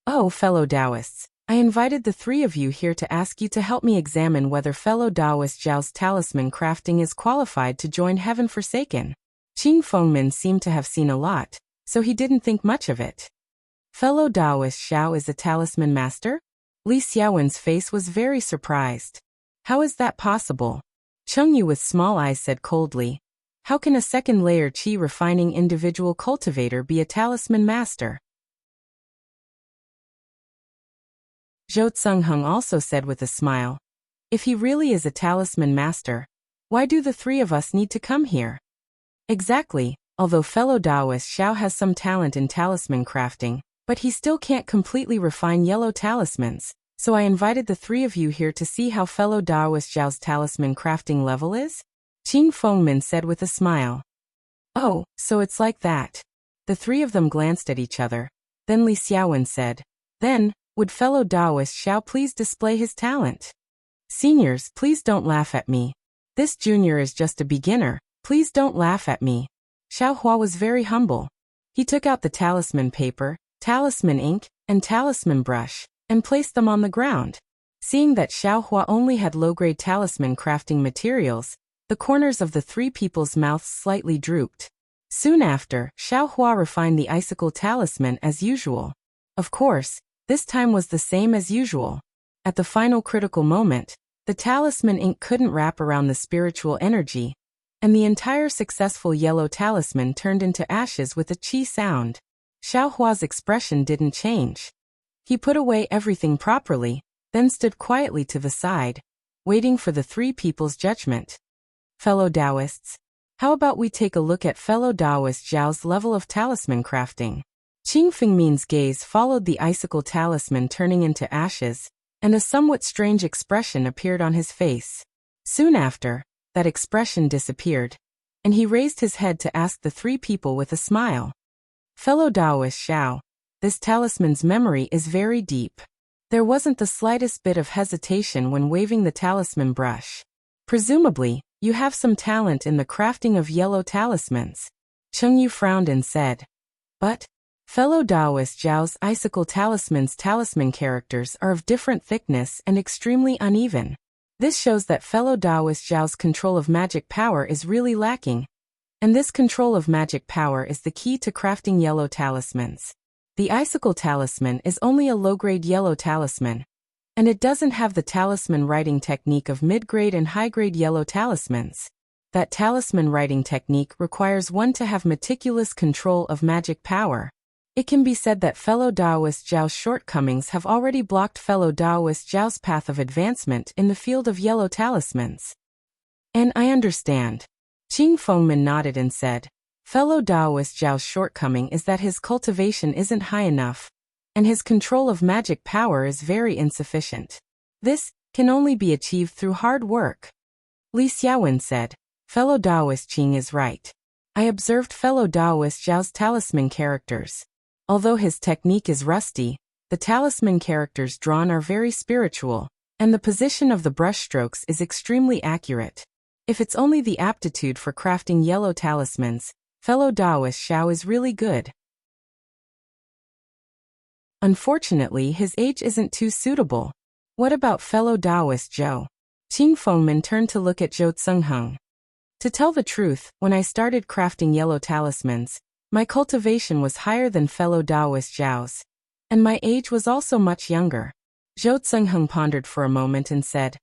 "Oh, fellow Taoists, I invited the three of you here to ask you to help me examine whether fellow Taoist Zhao's talisman crafting is qualified to join Heaven Forsaken." Qing Fengmin seemed to have seen a lot, so he didn't think much of it. "Fellow Taoist Xiao is a talisman master?" Li Xiaowen's face was very surprised. "How is that possible?" Cheng Yu with small eyes said coldly, "How can a second-layer qi refining individual cultivator be a talisman master?" Zhou Tsungheng also said with a smile, "If he really is a talisman master, why do the three of us need to come here?" Exactly, although fellow Taoist Xiao has some talent in talisman crafting, but he still can't completely refine yellow talismans, so I invited the three of you here to see how fellow Taoist Zhao's talisman crafting level is? Qing Fengmin said with a smile. "Oh, so it's like that." The three of them glanced at each other. Then Li Xiaowen said, "Then, would fellow Taoist Xiao please display his talent?" "Seniors, please don't laugh at me. This junior is just a beginner, please don't laugh at me." Xiao Hua was very humble. He took out the talisman paper, talisman ink, and talisman brush, and placed them on the ground. Seeing that Xiao Hua only had low-grade talisman crafting materials, the corners of the three people's mouths slightly drooped. Soon after, Xiao Hua refined the icicle talisman as usual. Of course, this time was the same as usual. At the final critical moment, the talisman ink couldn't wrap around the spiritual energy, and the entire successful yellow talisman turned into ashes with a chi sound. Xiao Hua's expression didn't change. He put away everything properly, then stood quietly to the side, waiting for the three people's judgment. "Fellow Taoists, how about we take a look at fellow Taoist Zhao's level of talisman crafting?" Qing Fengmin's gaze followed the icicle talisman turning into ashes, and a somewhat strange expression appeared on his face. Soon after, that expression disappeared, and he raised his head to ask the three people with a smile, "Fellow Taoist Xiao, this talisman's memory is very deep." There wasn't the slightest bit of hesitation when waving the talisman brush. "Presumably, you have some talent in the crafting of yellow talismans." Cheng Yu frowned and said, "But, fellow Taoist Zhao's icicle talisman's talisman characters are of different thickness and extremely uneven. This shows that fellow Taoist Zhao's control of magic power is really lacking. And this control of magic power is the key to crafting yellow talismans. The icicle talisman is only a low-grade yellow talisman, and it doesn't have the talisman writing technique of mid-grade and high-grade yellow talismans. That talisman writing technique requires one to have meticulous control of magic power. It can be said that fellow Taoist Zhao's shortcomings have already blocked fellow Taoist Zhao's path of advancement in the field of yellow talismans." "And I understand." Qing Fengmin nodded and said, "Fellow Taoist Zhao's shortcoming is that his cultivation isn't high enough, and his control of magic power is very insufficient. This can only be achieved through hard work." Li Xiaowen said, "Fellow Taoist Qing is right. I observed fellow Taoist Zhao's talisman characters. Although his technique is rusty, the talisman characters drawn are very spiritual, and the position of the brushstrokes is extremely accurate. If it's only the aptitude for crafting yellow talismans, fellow Taoist Xiao is really good. Unfortunately, his age isn't too suitable. What about fellow Taoist Zhou?" Qing Fengmin turned to look at Zhou Tsungheng. "To tell the truth, when I started crafting yellow talismans, My cultivation was higher than fellow Taoist Zhao's, and my age was also much younger. Zhou Tsungheng pondered for a moment and said,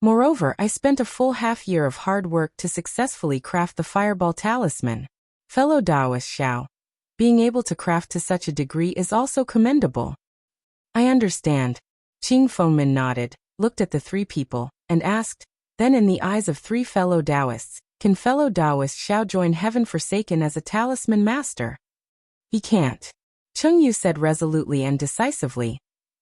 moreover, I spent a full half-year of hard work to successfully craft the fireball talisman. Fellow Taoist Zhao, being able to craft to such a degree is also commendable. I understand. Qing Fengmin nodded, looked at the three people, and asked, then in the eyes of three fellow Taoists, can fellow Taoist Xiao join Heaven Forsaken as a talisman master? He can't. Cheng Yu said resolutely and decisively.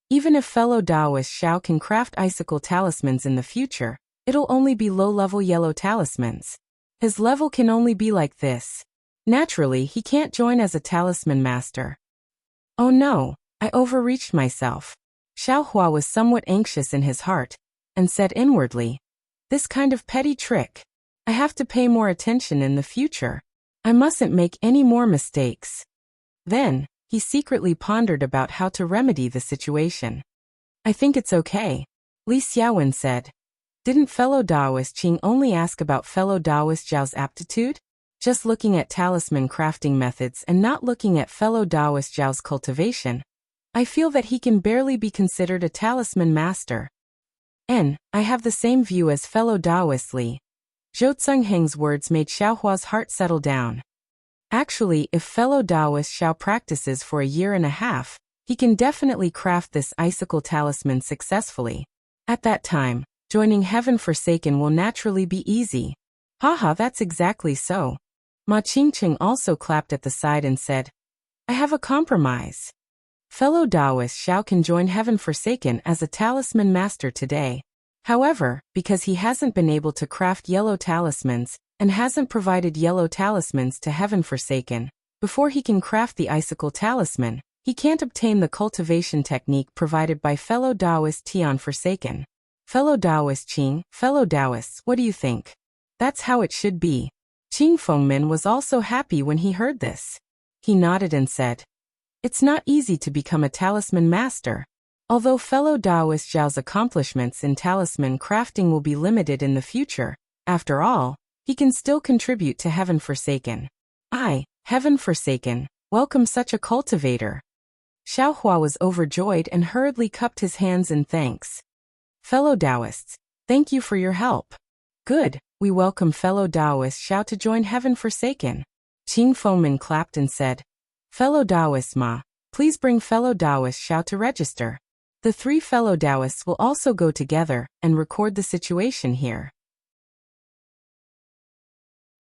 Even if fellow Taoist Xiao can craft icicle talismans in the future, it'll only be low-level yellow talismans. His level can only be like this. Naturally, he can't join as a talisman master. Oh no, I overreached myself. Xiao Hua was somewhat anxious in his heart, and said inwardly, this kind of petty trick. I have to pay more attention in the future. I mustn't make any more mistakes. Then, he secretly pondered about how to remedy the situation. I think it's okay, Li Xiaowen said. Didn't fellow Taoist Qing only ask about fellow Taoist Zhao's aptitude? Just looking at talisman crafting methods and not looking at fellow Taoist Zhao's cultivation, I feel that he can barely be considered a talisman master. I have the same view as fellow Taoist Li. Zhou Tsungheng's words made Xiaohua's heart settle down. Actually, if fellow Taoist Xiao practices for a year and a half, he can definitely craft this icicle talisman successfully. At that time, joining Heaven Forsaken will naturally be easy. Haha, that's exactly so. Ma Qingqing also clapped at the side and said, I have a compromise. Fellow Taoist Xiao can join Heaven Forsaken as a talisman master today. However, because he hasn't been able to craft yellow talismans, and hasn't provided yellow talismans to Heaven Forsaken, before he can craft the icicle talisman, he can't obtain the cultivation technique provided by fellow Taoist Tian Forsaken. Fellow Taoist Qing, fellow Taoists, what do you think? That's how it should be. Qing Fengmin was also happy when he heard this. He nodded and said, it's not easy to become a talisman master. Although fellow Taoist Zhao's accomplishments in talisman crafting will be limited in the future, after all, he can still contribute to Heaven Forsaken. Heaven Forsaken, welcome such a cultivator. Xiao Hua was overjoyed and hurriedly cupped his hands in thanks. Fellow Taoists, thank you for your help. Good, we welcome fellow Taoist Xiao to join Heaven Forsaken. Qing Fengmin clapped and said, fellow Taoist Ma, please bring fellow Taoist Xiao to register. The three fellow Taoists will also go together and record the situation here.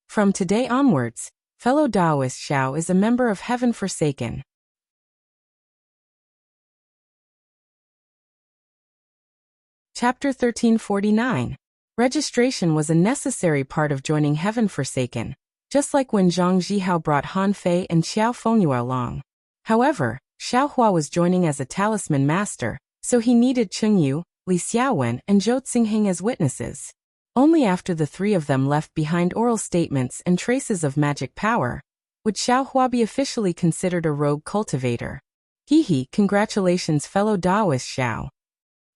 From today onwards, fellow Taoist Xiao is a member of Heaven Forsaken. Chapter 1349. Registration was a necessary part of joining Heaven Forsaken, just like when Zhang Zhihao brought Han Fei and Xiao Fengyue along. However, Xiao Hua was joining as a talisman master, so he needed Cheng Yu, Li Xiaowen, and Zhou Tsungheng as witnesses. Only after the three of them left behind oral statements and traces of magic power, would Xiao Hua be officially considered a rogue cultivator. Congratulations fellow Taoist Xiao.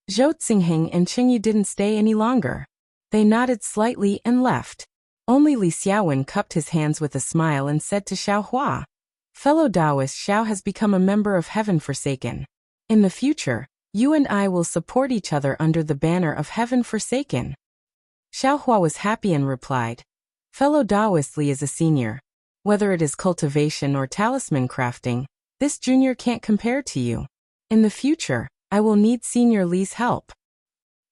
Zhou Tsungheng and Cheng Yu didn't stay any longer. They nodded slightly and left. Only Li Xiaowen cupped his hands with a smile and said to Xiao Hua, fellow Taoist Xiao has become a member of Heaven Forsaken. In the future, you and I will support each other under the banner of Heaven Forsaken. Xiao Hua was happy and replied, fellow Taoist Li is a senior. Whether it is cultivation or talisman crafting, this junior can't compare to you. In the future, I will need senior Li's help.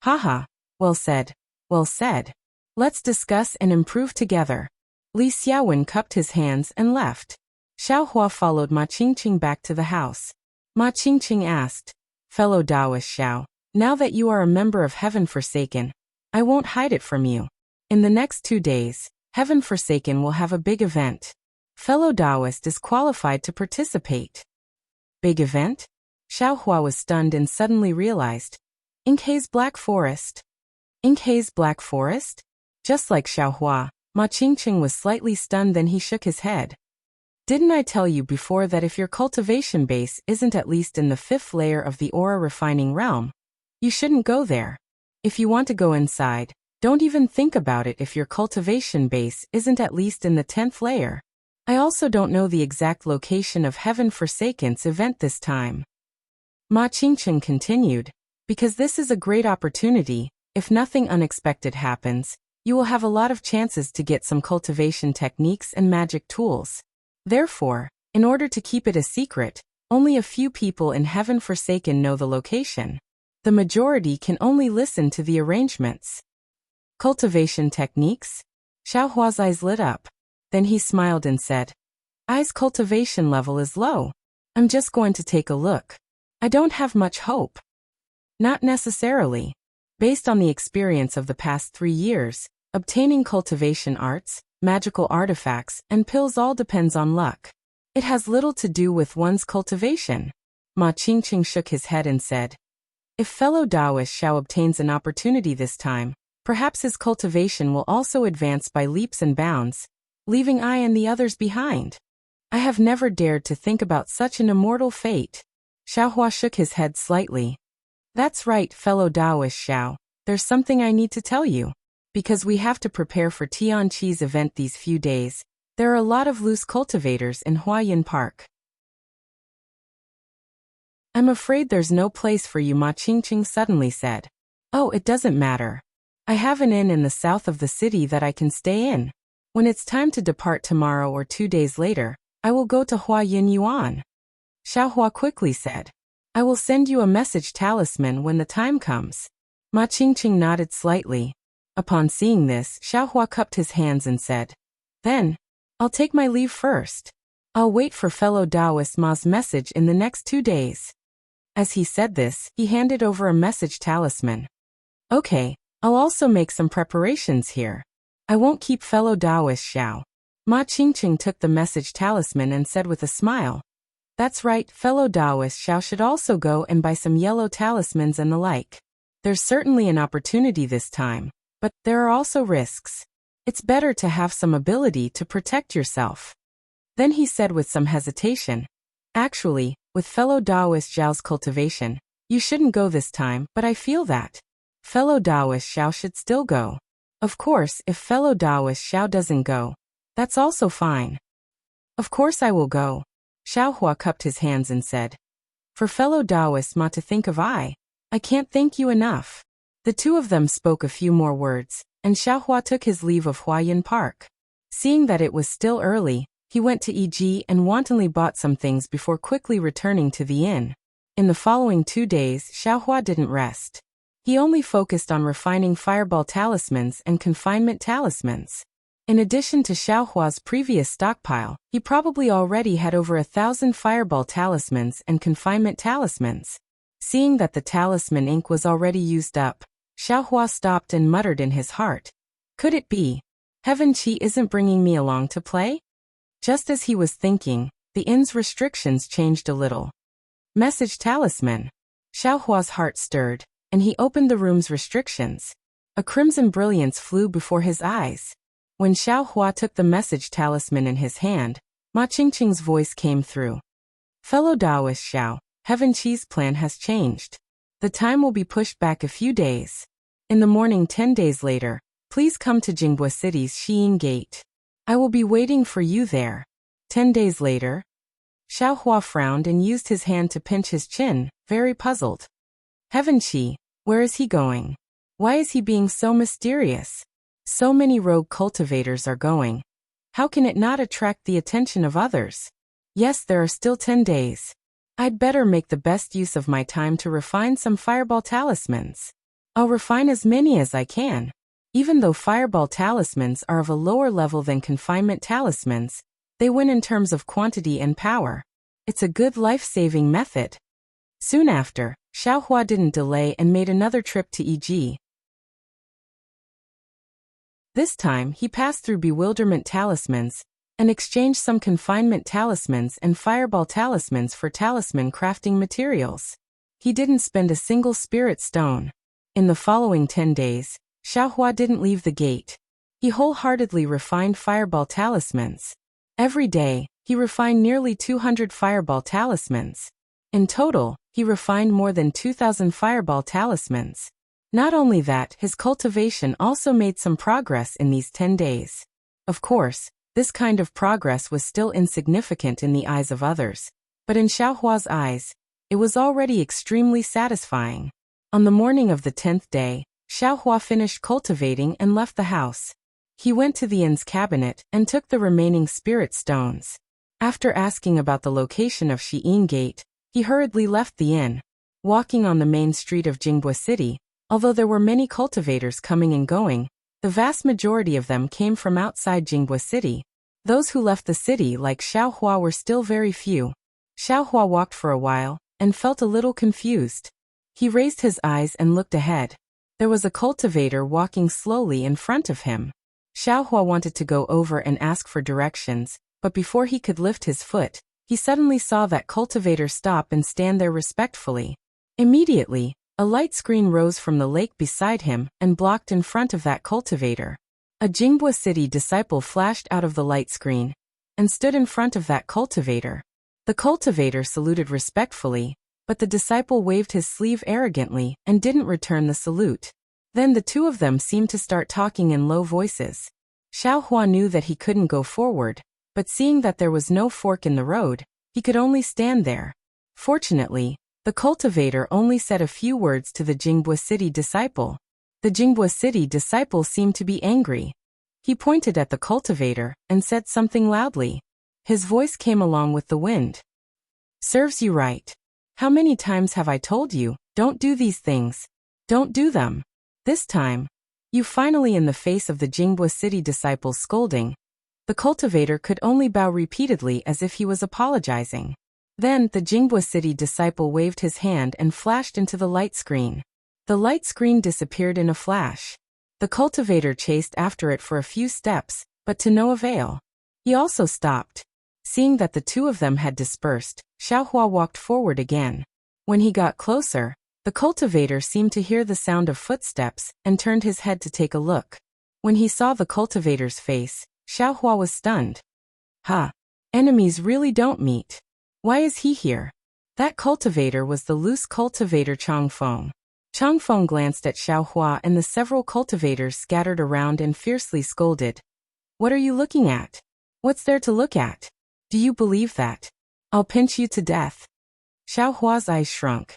Haha, well said, well said. Let's discuss and improve together. Li Xiaowen cupped his hands and left. Xiao Hua followed Ma Qingqing back to the house. Ma Qingqing asked, fellow Taoist Xiao, now that you are a member of Heaven Forsaken, I won't hide it from you. In the next 2 days, Heaven Forsaken will have a big event. Fellow Taoist is qualified to participate. Big event? Xiao Hua was stunned and suddenly realized. Inkhe's Black Forest. Inkhe's Black Forest? Just like Xiao Hua, Ma Qingqing was slightly stunned, then he shook his head. Didn't I tell you before that if your cultivation base isn't at least in the 5th layer of the aura refining realm, you shouldn't go there. If you want to go inside, don't even think about it if your cultivation base isn't at least in the 10th layer. I also don't know the exact location of Heaven Forsaken's event this time. Ma Qingqing continued, because this is a great opportunity. If nothing unexpected happens, you will have a lot of chances to get some cultivation techniques and magic tools. Therefore, in order to keep it a secret, only a few people in Heaven Forsaken know the location. The majority can only listen to the arrangements. Cultivation techniques? Xiaohua's eyes lit up. Then he smiled and said, I's cultivation level is low. I'm just going to take a look. I don't have much hope. Not necessarily. Based on the experience of the past 3 years, obtaining cultivation arts, magical artifacts, and pills all depends on luck. It has little to do with one's cultivation. Ma Qingqing shook his head and said, if fellow Taoist Xiao obtains an opportunity this time, perhaps his cultivation will also advance by leaps and bounds, leaving I and the others behind. I have never dared to think about such an immortal fate. Xiaohua shook his head slightly. That's right, fellow Taoist Xiao, there's something I need to tell you. Because we have to prepare for Tianqi's event these few days, there are a lot of loose cultivators in Huayan Park. I'm afraid there's no place for you, Ma Qingqing suddenly said. Oh, it doesn't matter. I have an inn in the south of the city that I can stay in. When it's time to depart tomorrow or 2 days later, I will go to Huayan Yuan. Xiaohua quickly said, I will send you a message talisman when the time comes. Ma Qingqing nodded slightly. Upon seeing this, Xiaohua cupped his hands and said, Then, I'll take my leave first. I'll wait for fellow Taoist Ma's message in the next 2 days. As he said this, he handed over a message talisman. Okay, I'll also make some preparations here. I won't keep fellow Taoist Xiao. Ma Qingqing took the message talisman and said with a smile, That's right, fellow Taoist Xiao should also go and buy some yellow talismans and the like. There's certainly an opportunity this time, but there are also risks. It's better to have some ability to protect yourself. Then he said with some hesitation, Actually, with fellow Taoist Xiao's cultivation, you shouldn't go this time, but I feel that fellow Taoist Xiao should still go. Of course, if fellow Taoist Xiao doesn't go, that's also fine. Of course I will go. Xiaohua cupped his hands and said, For fellow Taoist Ma to think of I can't thank you enough. The two of them spoke a few more words, and Xiaohua took his leave of Huayan Park. Seeing that it was still early, he went to Yi and wantonly bought some things before quickly returning to the inn. In the following 2 days, Xiaohua didn't rest. He only focused on refining fireball talismans and confinement talismans. In addition to Xiaohua's previous stockpile, he probably already had over 1,000 fireball talismans and confinement talismans. Seeing that the talisman ink was already used up, Xiaohua stopped and muttered in his heart. Could it be? Heaven Qi isn't bringing me along to play? Just as he was thinking, the inn's restrictions changed a little. Message talisman. Xiaohua's heart stirred, and he opened the room's restrictions. A crimson brilliance flew before his eyes. When Xiaohua took the message talisman in his hand, Ma Qingqing's voice came through. Fellow Taoist Xiao, Heaven Qi's plan has changed. The time will be pushed back a few days. In the morning 10 days later, please come to Jingbua City's Xiyin Gate. I will be waiting for you there. 10 days later. Xiaohua frowned and used his hand to pinch his chin, very puzzled. Heaven Qi, where is he going? Why is he being so mysterious? So many rogue cultivators are going. How can it not attract the attention of others? Yes, there are still 10 days. I'd better make the best use of my time to refine some fireball talismans. I'll refine as many as I can. Even though fireball talismans are of a lower level than confinement talismans, they win in terms of quantity and power. It's a good life-saving method. Soon after, Xiaohua didn't delay and made another trip to Yi. This time, he passed through bewilderment talismans and exchanged some confinement talismans and fireball talismans for talisman crafting materials. He didn't spend a single spirit stone. In the following 10 days, Xiaohua didn't leave the gate. He wholeheartedly refined fireball talismans. Every day, he refined nearly 200 fireball talismans. In total, he refined more than 2,000 fireball talismans. Not only that, his cultivation also made some progress in these 10 days. Of course, This kind of progress was still insignificant in the eyes of others, but in Xiaohua's eyes, it was already extremely satisfying. On the morning of the 10th day, Xiaohua finished cultivating and left the house. He went to the inn's cabinet and took the remaining spirit stones. After asking about the location of Xi'an Gate, he hurriedly left the inn. Walking on the main street of Jingbua City, although there were many cultivators coming and going, the vast majority of them came from outside Jingbua City. Those who left the city like Xiaohua were still very few. Xiaohua walked for a while and felt a little confused. He raised his eyes and looked ahead. There was a cultivator walking slowly in front of him. Xiaohua wanted to go over and ask for directions, but before he could lift his foot, he suddenly saw that cultivator stop and stand there respectfully. Immediately, a light screen rose from the lake beside him and blocked in front of that cultivator. A Jingbua City disciple flashed out of the light screen and stood in front of that cultivator. The cultivator saluted respectfully, but the disciple waved his sleeve arrogantly and didn't return the salute. Then the two of them seemed to start talking in low voices. Xiaohua knew that he couldn't go forward, but seeing that there was no fork in the road, he could only stand there. Fortunately, the cultivator only said a few words to the Jingbua City disciple. The Jingbua City disciple seemed to be angry. He pointed at the cultivator and said something loudly. His voice came along with the wind. "Serves you right. How many times have I told you, don't do these things? Don't do them. This time, you." Finally, in the face of the Jingbua City disciple's scolding, the cultivator could only bow repeatedly as if he was apologizing. Then the Jingbua City disciple waved his hand and flashed into the light screen. The light screen disappeared in a flash. The cultivator chased after it for a few steps, but to no avail. He also stopped. Seeing that the two of them had dispersed, Xiaohua walked forward again. When he got closer, the cultivator seemed to hear the sound of footsteps and turned his head to take a look. When he saw the cultivator's face, Xiaohua was stunned. "Ha! Enemies really don't meet. Why is he here?" That cultivator was the loose cultivator Changfeng. Changfeng glanced at Xiaohua and the several cultivators scattered around and fiercely scolded. "What are you looking at? What's there to look at? Do you believe that? I'll pinch you to death." Xiaohua's eyes shrunk.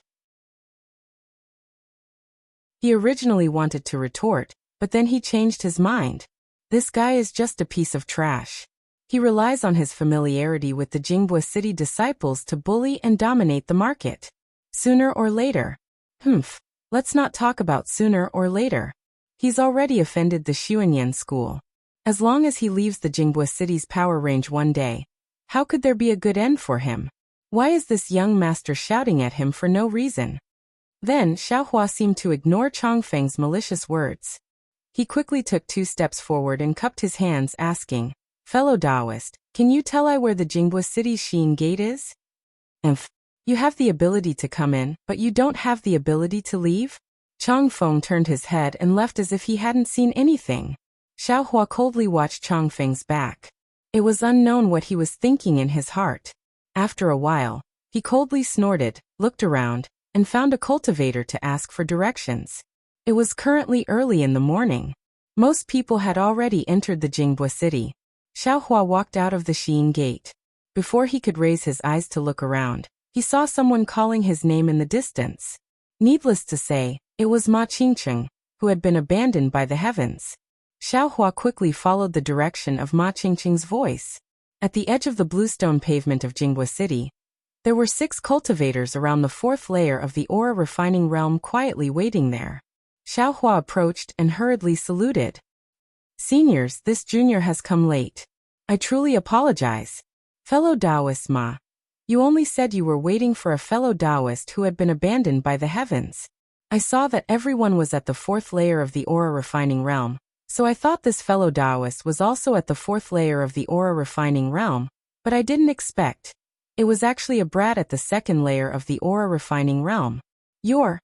He originally wanted to retort, but then he changed his mind. This guy is just a piece of trash. He relies on his familiarity with the Jingbua City disciples to bully and dominate the market. Sooner or later. Let's not talk about sooner or later. He's already offended the Xuanyan school. As long as he leaves the Jingbua City's power range one day, how could there be a good end for him? Why is this young master shouting at him for no reason? Then Xiaohua seemed to ignore Changfeng's malicious words. He quickly took 2 steps forward and cupped his hands, asking, "Fellow Taoist, can you tell I where the Jingbua City's Xi'an Gate is?" "You have the ability to come in, but you don't have the ability to leave?" Changfeng turned his head and left as if he hadn't seen anything. Xiaohua coldly watched Changfeng's back. It was unknown what he was thinking in his heart. After a while, he coldly snorted, looked around, and found a cultivator to ask for directions. It was currently early in the morning. Most people had already entered the Jingbua City. Xiaohua walked out of the Xi'an Gate. Before he could raise his eyes to look around, he saw someone calling his name in the distance. Needless to say, it was Ma Qingqing, who had been abandoned by the heavens. Xiaohua quickly followed the direction of Ma Qingqing's voice. At the edge of the bluestone pavement of Jingbua City, there were 6 cultivators around the 4th layer of the aura refining realm quietly waiting there. Xiaohua approached and hurriedly saluted. "Seniors, this junior has come late. I truly apologize. Fellow Taoist Ma, you only said you were waiting for a fellow Taoist who had been abandoned by the heavens. I saw that everyone was at the 4th layer of the aura refining realm, so I thought this fellow Taoist was also at the 4th layer of the aura refining realm, but I didn't expect. It was actually a brat at the 2nd layer of the aura refining realm. Your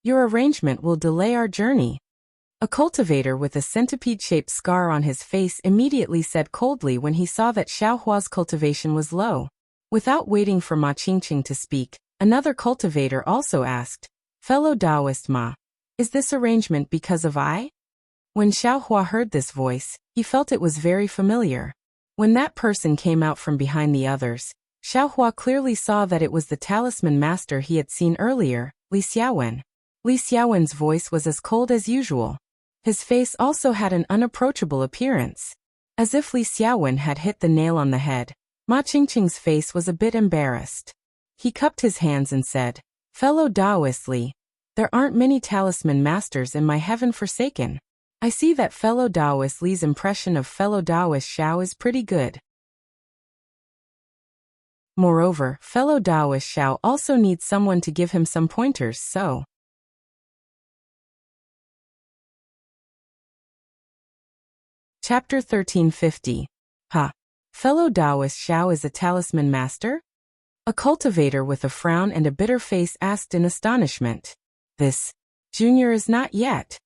arrangement will delay our journey." A cultivator with a centipede-shaped scar on his face immediately said coldly when he saw that Xiaohua's cultivation was low. Without waiting for Ma Qingqing to speak, another cultivator also asked, "Fellow Taoist Ma, is this arrangement because of I?" When Xiaohua heard this voice, he felt it was very familiar. When that person came out from behind the others, Xiaohua clearly saw that it was the talisman master he had seen earlier, Li Xiaowen. Li Xiaowen's voice was as cold as usual. His face also had an unapproachable appearance. As if Li Xiaowen had hit the nail on the head, Ma Qingqing's face was a bit embarrassed. He cupped his hands and said, "Fellow Taoist Li, there aren't many talisman masters in my heaven forsaken. I see that fellow Taoist Li's impression of fellow Taoist Xiao is pretty good. Moreover, fellow Taoist Xiao also needs someone to give him some pointers, so." Chapter 1350. Fellow Taoist Xiao is a talisman master? A cultivator with a frown and a bitter face asked in astonishment. This junior is not yet.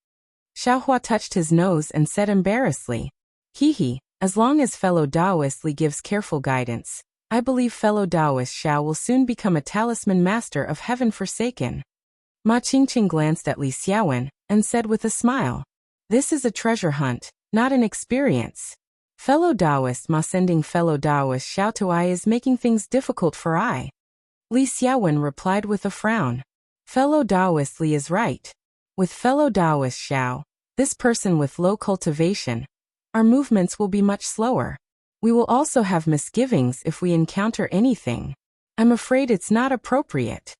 Xiaohua touched his nose and said embarrassedly, as long as fellow Taoist Li gives careful guidance, I believe fellow Taoist Xiao will soon become a talisman master of heaven forsaken. Ma Qingqing glanced at Li Xiaowen and said with a smile, "This is a treasure hunt, not an experience. Fellow Taoist Ma sending fellow Taoist Xiao to I is making things difficult for I." Li Xiaowen replied with a frown. Fellow Taoist Li is right. With fellow Taoist Xiao, this person with low cultivation, our movements will be much slower. We will also have misgivings if we encounter anything. I'm afraid it's not appropriate.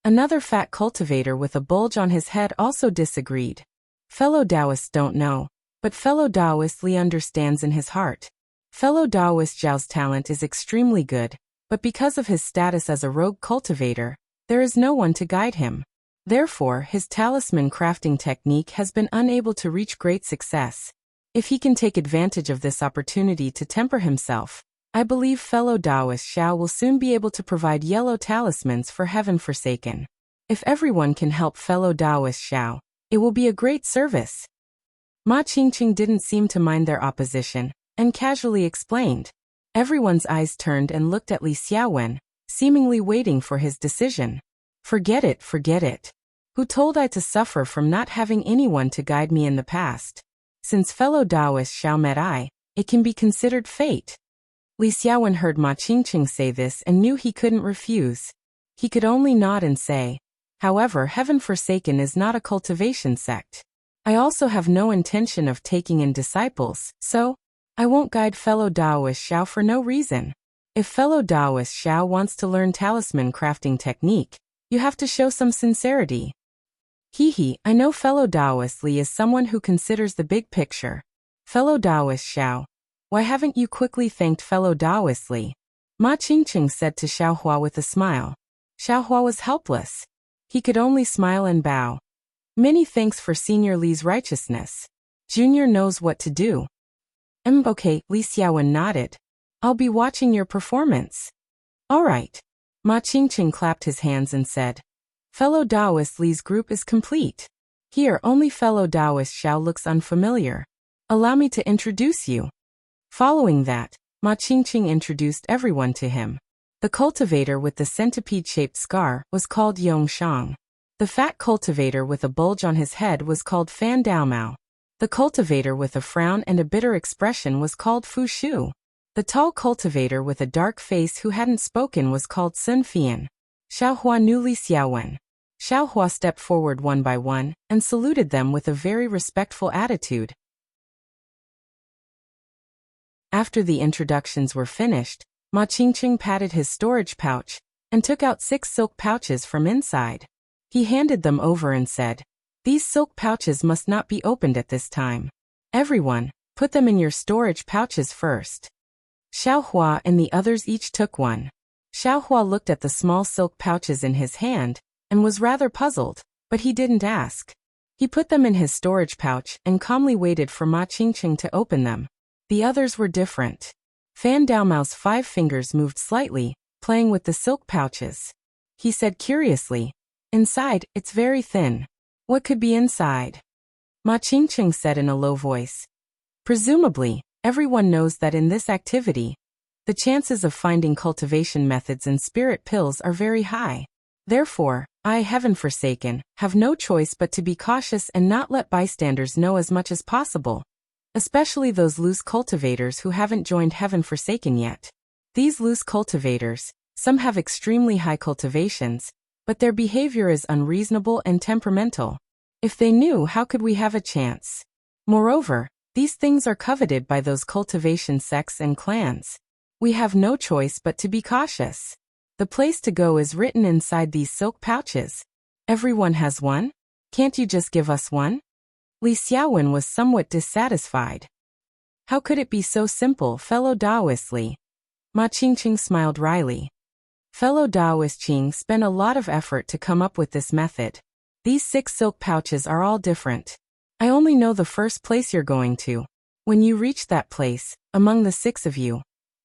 Another fat cultivator with a bulge on his head also disagreed. Fellow Taoists don't know, but fellow Taoist Li understands in his heart. Fellow Taoist Zhao's talent is extremely good, but because of his status as a rogue cultivator, there is no one to guide him. Therefore, his talisman crafting technique has been unable to reach great success. If he can take advantage of this opportunity to temper himself, I believe fellow Taoist Xiao will soon be able to provide yellow talismans for heaven forsaken. If everyone can help fellow Taoist Xiao, it will be a great service. Ma Qingqing didn't seem to mind their opposition, and casually explained. Everyone's eyes turned and looked at Li Xiaowen, seemingly waiting for his decision. Forget it. Who told I to suffer from not having anyone to guide me in the past? Since fellow Taoist Xiao met I, it can be considered fate. Li Xiaowen heard Ma Qingqing say this and knew he couldn't refuse. He could only nod and say, "However, heaven forsaken is not a cultivation sect. I also have no intention of taking in disciples, so I won't guide fellow Taoist Xiao for no reason. If fellow Taoist Xiao wants to learn talisman crafting technique, you have to show some sincerity." I know fellow Taoist Li is someone who considers the big picture. Fellow Taoist Xiao, why haven't you quickly thanked fellow Taoist Li? Ma Qingqing said to Xiaohua with a smile. Xiaohua was helpless. He could only smile and bow. Many thanks for Senior Li's righteousness. Junior knows what to do. Okay, Li Xiaowen nodded. I'll be watching your performance. All right. Ma Qingqing clapped his hands and said, "Fellow Taoist Li's group is complete. Here only fellow Taoist Xiao looks unfamiliar. Allow me to introduce you." Following that, Ma Qingqing introduced everyone to him. The cultivator with the centipede-shaped scar was called Yongshang. The fat cultivator with a bulge on his head was called Fan Daomao. The cultivator with a frown and a bitter expression was called Fu Shu. The tall cultivator with a dark face who hadn't spoken was called Sun Fian. Xiaohua knew Li Xiaowen. Xiaohua stepped forward one by one and saluted them with a very respectful attitude. After the introductions were finished, Ma Qingqing patted his storage pouch and took out 6 silk pouches from inside. He handed them over and said, "These silk pouches must not be opened at this time. Everyone, put them in your storage pouches first." Xiaohua and the others each took one. Xiaohua looked at the small silk pouches in his hand and was rather puzzled, but he didn't ask. He put them in his storage pouch and calmly waited for Ma Qingqing to open them. The others were different. Fan Daomao's 5 fingers moved slightly, playing with the silk pouches. He said curiously, "Inside, it's very thin. What could be inside?" Ma Qingqing said in a low voice. "Presumably, everyone knows that in this activity, the chances of finding cultivation methods and spirit pills are very high. Therefore, I, heaven forsaken, have no choice but to be cautious and not let bystanders know as much as possible. especially those loose cultivators who haven't joined Heaven Forsaken yet. These loose cultivators, some have extremely high cultivations, but their behavior is unreasonable and temperamental. If they knew, how could we have a chance? Moreover, these things are coveted by those cultivation sects and clans. We have no choice but to be cautious. The place to go is written inside these silk pouches. Everyone has one? Can't you just give us one? Li Xiaowen was somewhat dissatisfied. How could it be so simple, fellow Taoist Li? Ma Qingqing smiled wryly. Fellow Taoist Qing spent a lot of effort to come up with this method. These 6 silk pouches are all different. I only know the first place you're going to. When you reach that place, among the 6 of you,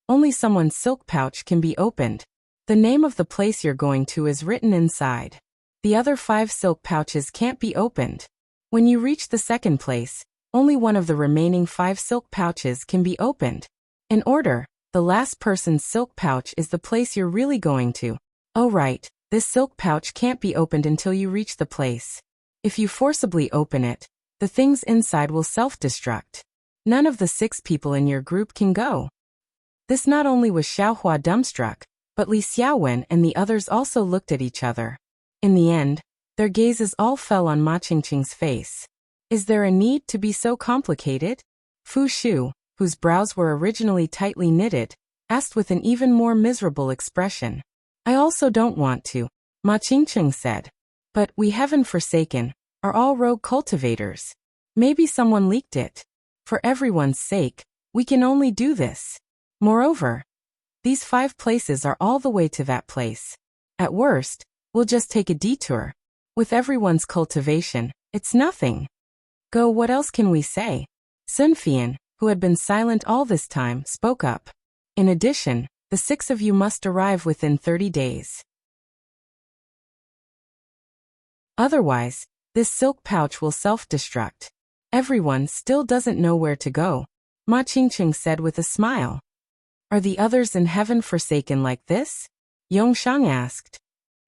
only someone's silk pouch can be opened. The name of the place you're going to is written inside. The other 5 silk pouches can't be opened. When you reach the second place, only one of the remaining 5 silk pouches can be opened. In order, the last person's silk pouch is the place you're really going to. Oh right, this silk pouch can't be opened until you reach the place. If you forcibly open it, the things inside will self-destruct. None of the 6 people in your group can go. This not only was Xiaohua dumbstruck, but Li Xiaowen and the others also looked at each other. In the end, their gazes all fell on Ma Qingqing's face. Is there a need to be so complicated? Fu Shu, whose brows were originally tightly knitted, asked with an even more miserable expression. I also don't want to, Ma Qingqing said. But we Heaven Forsaken are all rogue cultivators. Maybe someone leaked it. For everyone's sake, we can only do this. Moreover, these 5 places are all the way to that place. At worst, we'll just take a detour. With everyone's cultivation, it's nothing. Go, what else can we say? Sun Fian, who had been silent all this time, spoke up. In addition, the 6 of you must arrive within 30 days. Otherwise, this silk pouch will self-destruct. Everyone still doesn't know where to go, Ma Qingqing said with a smile. Are the others in Heaven Forsaken like this? Yongshang asked.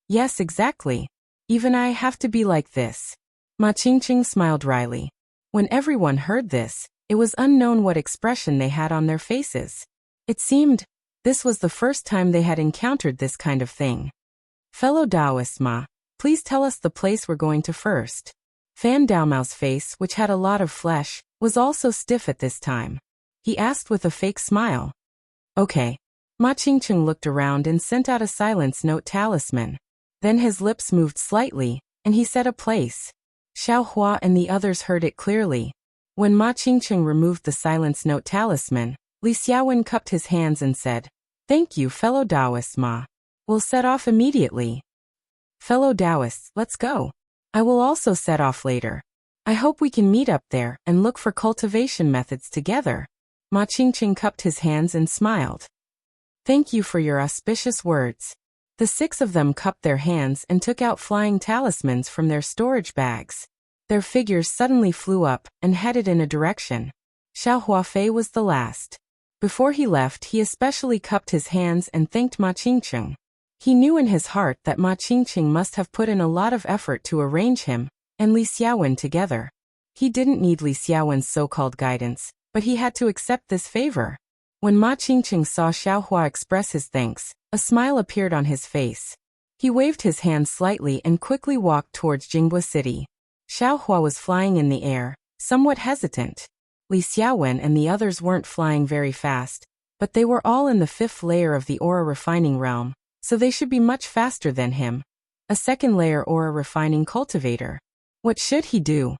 Yes, exactly. Even I have to be like this. Ma Qingqing smiled wryly. When everyone heard this, it was unknown what expression they had on their faces. It seemed this was the first time they had encountered this kind of thing. Fellow Taoist Ma, please tell us the place we're going to first. Fan Daomao's face, which had a lot of flesh, was also stiff at this time. He asked with a fake smile. Okay. Ma Qingqing looked around and sent out a silence note talisman. Then his lips moved slightly, and he said a place. Xiao Hua and the others heard it clearly. When Ma Qingqing removed the silence note talisman, Li Xiaowen cupped his hands and said, Thank you, fellow Taoists Ma. We'll set off immediately. Fellow Taoists, let's go. I will also set off later. I hope we can meet up there and look for cultivation methods together. Ma Qingqing cupped his hands and smiled. Thank you for your auspicious words. The 6 of them cupped their hands and took out flying talismans from their storage bags. Their figures suddenly flew up and headed in a direction. Xiao Huafei was the last. Before he left, he especially cupped his hands and thanked Ma Qingqing. He knew in his heart that Ma Qingqing must have put in a lot of effort to arrange him and Li Xiaowen together. He didn't need Li Xiaowen's so-called guidance, but he had to accept this favor. When Ma Qingqing saw Xiao Hua express his thanks, a smile appeared on his face. He waved his hand slightly and quickly walked towards Jinghua City. Xiao Hua was flying in the air, somewhat hesitant. Li Xiaowen and the others weren't flying very fast, but they were all in the 5th layer of the aura refining realm, so they should be much faster than him. A 2nd layer aura refining cultivator. What should he do?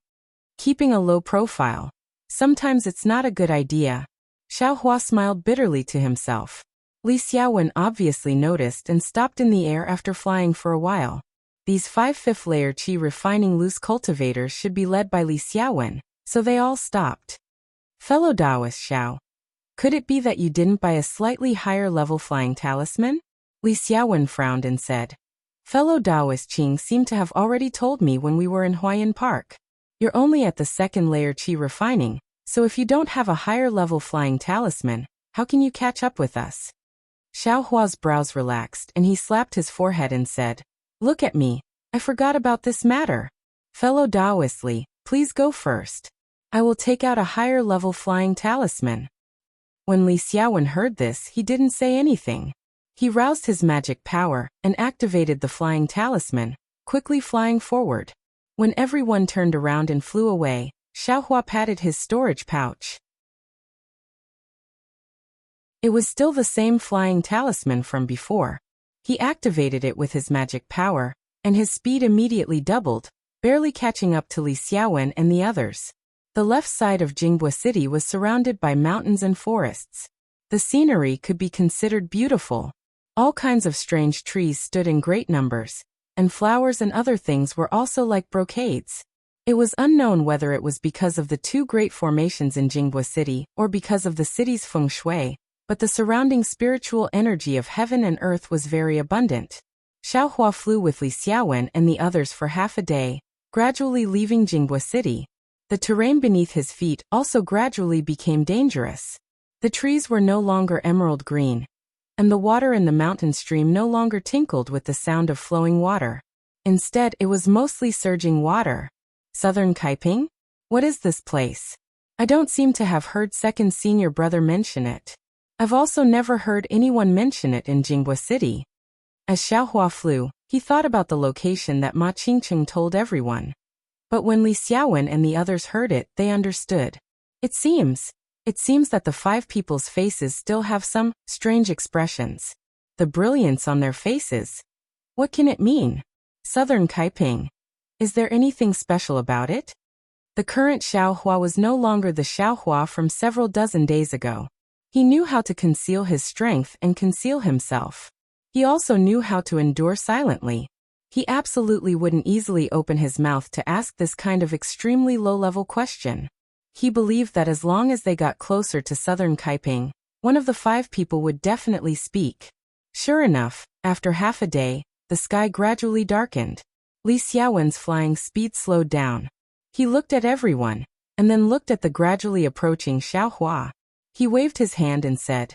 Keeping a low profile. Sometimes it's not a good idea. Xiao Hua smiled bitterly to himself. Li Xiaowen obviously noticed and stopped in the air after flying for a while. These 5 5th layer qi refining loose cultivators should be led by Li Xiaowen, so they all stopped. Fellow Taoist Xiao, could it be that you didn't buy a slightly higher level flying talisman? Li Xiaowen frowned and said. Fellow Taoist Qing seemed to have already told me when we were in Huayan Park. You're only at the 2nd layer qi refining, so if you don't have a higher level flying talisman, how can you catch up with us? Xiao Hua's brows relaxed and he slapped his forehead and said, Look at me, I forgot about this matter. Fellow Taoist Li, please go first. I will take out a higher-level flying talisman. When Li Xiaowen heard this, he didn't say anything. He roused his magic power and activated the flying talisman, quickly flying forward. When everyone turned around and flew away, Xiaohua patted his storage pouch. It was still the same flying talisman from before. He activated it with his magic power, and his speed immediately doubled, barely catching up to Li Xiaowen and the others. The left side of Jingbua City was surrounded by mountains and forests. The scenery could be considered beautiful. All kinds of strange trees stood in great numbers, and flowers and other things were also like brocades. It was unknown whether it was because of the two great formations in Jingbua City or because of the city's feng shui, but the surrounding spiritual energy of heaven and earth was very abundant. Xiaohua flew with Li Xiaowen and the others for half a day, gradually leaving Jingbua City. The terrain beneath his feet also gradually became dangerous. The trees were no longer emerald green, and the water in the mountain stream no longer tinkled with the sound of flowing water. Instead, it was mostly surging water. Southern Kaiping? What is this place? I don't seem to have heard second senior brother mention it. I've also never heard anyone mention it in Jingbua City. As Xiaohua flew, he thought about the location that Ma Qingqing told everyone. But when Li Xiaowen and the others heard it, they understood. It seems that the five people's faces still have some strange expressions. The brilliance on their faces. What can it mean? Southern Kaiping. Is there anything special about it? The current Xiaohua was no longer the Xiaohua from several dozen days ago. He knew how to conceal his strength and conceal himself. He also knew how to endure silently. He absolutely wouldn't easily open his mouth to ask this kind of extremely low-level question. He believed that as long as they got closer to Southern Kaiping, one of the five people would definitely speak. Sure enough, after half a day, the sky gradually darkened. Li Xiaowen's flying speed slowed down. He looked at everyone, and then looked at the gradually approaching Xiaohua. He waved his hand and said,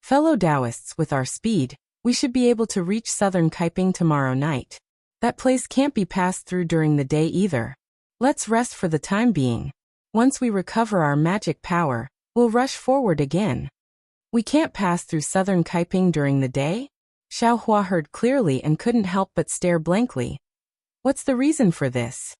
"Fellow Taoists, with our speed, we should be able to reach Southern Kaiping tomorrow night. That place can't be passed through during the day either. Let's rest for the time being. Once we recover our magic power, we'll rush forward again." We can't pass through Southern Kaiping during the day? Xiaohua heard clearly and couldn't help but stare blankly. What's the reason for this?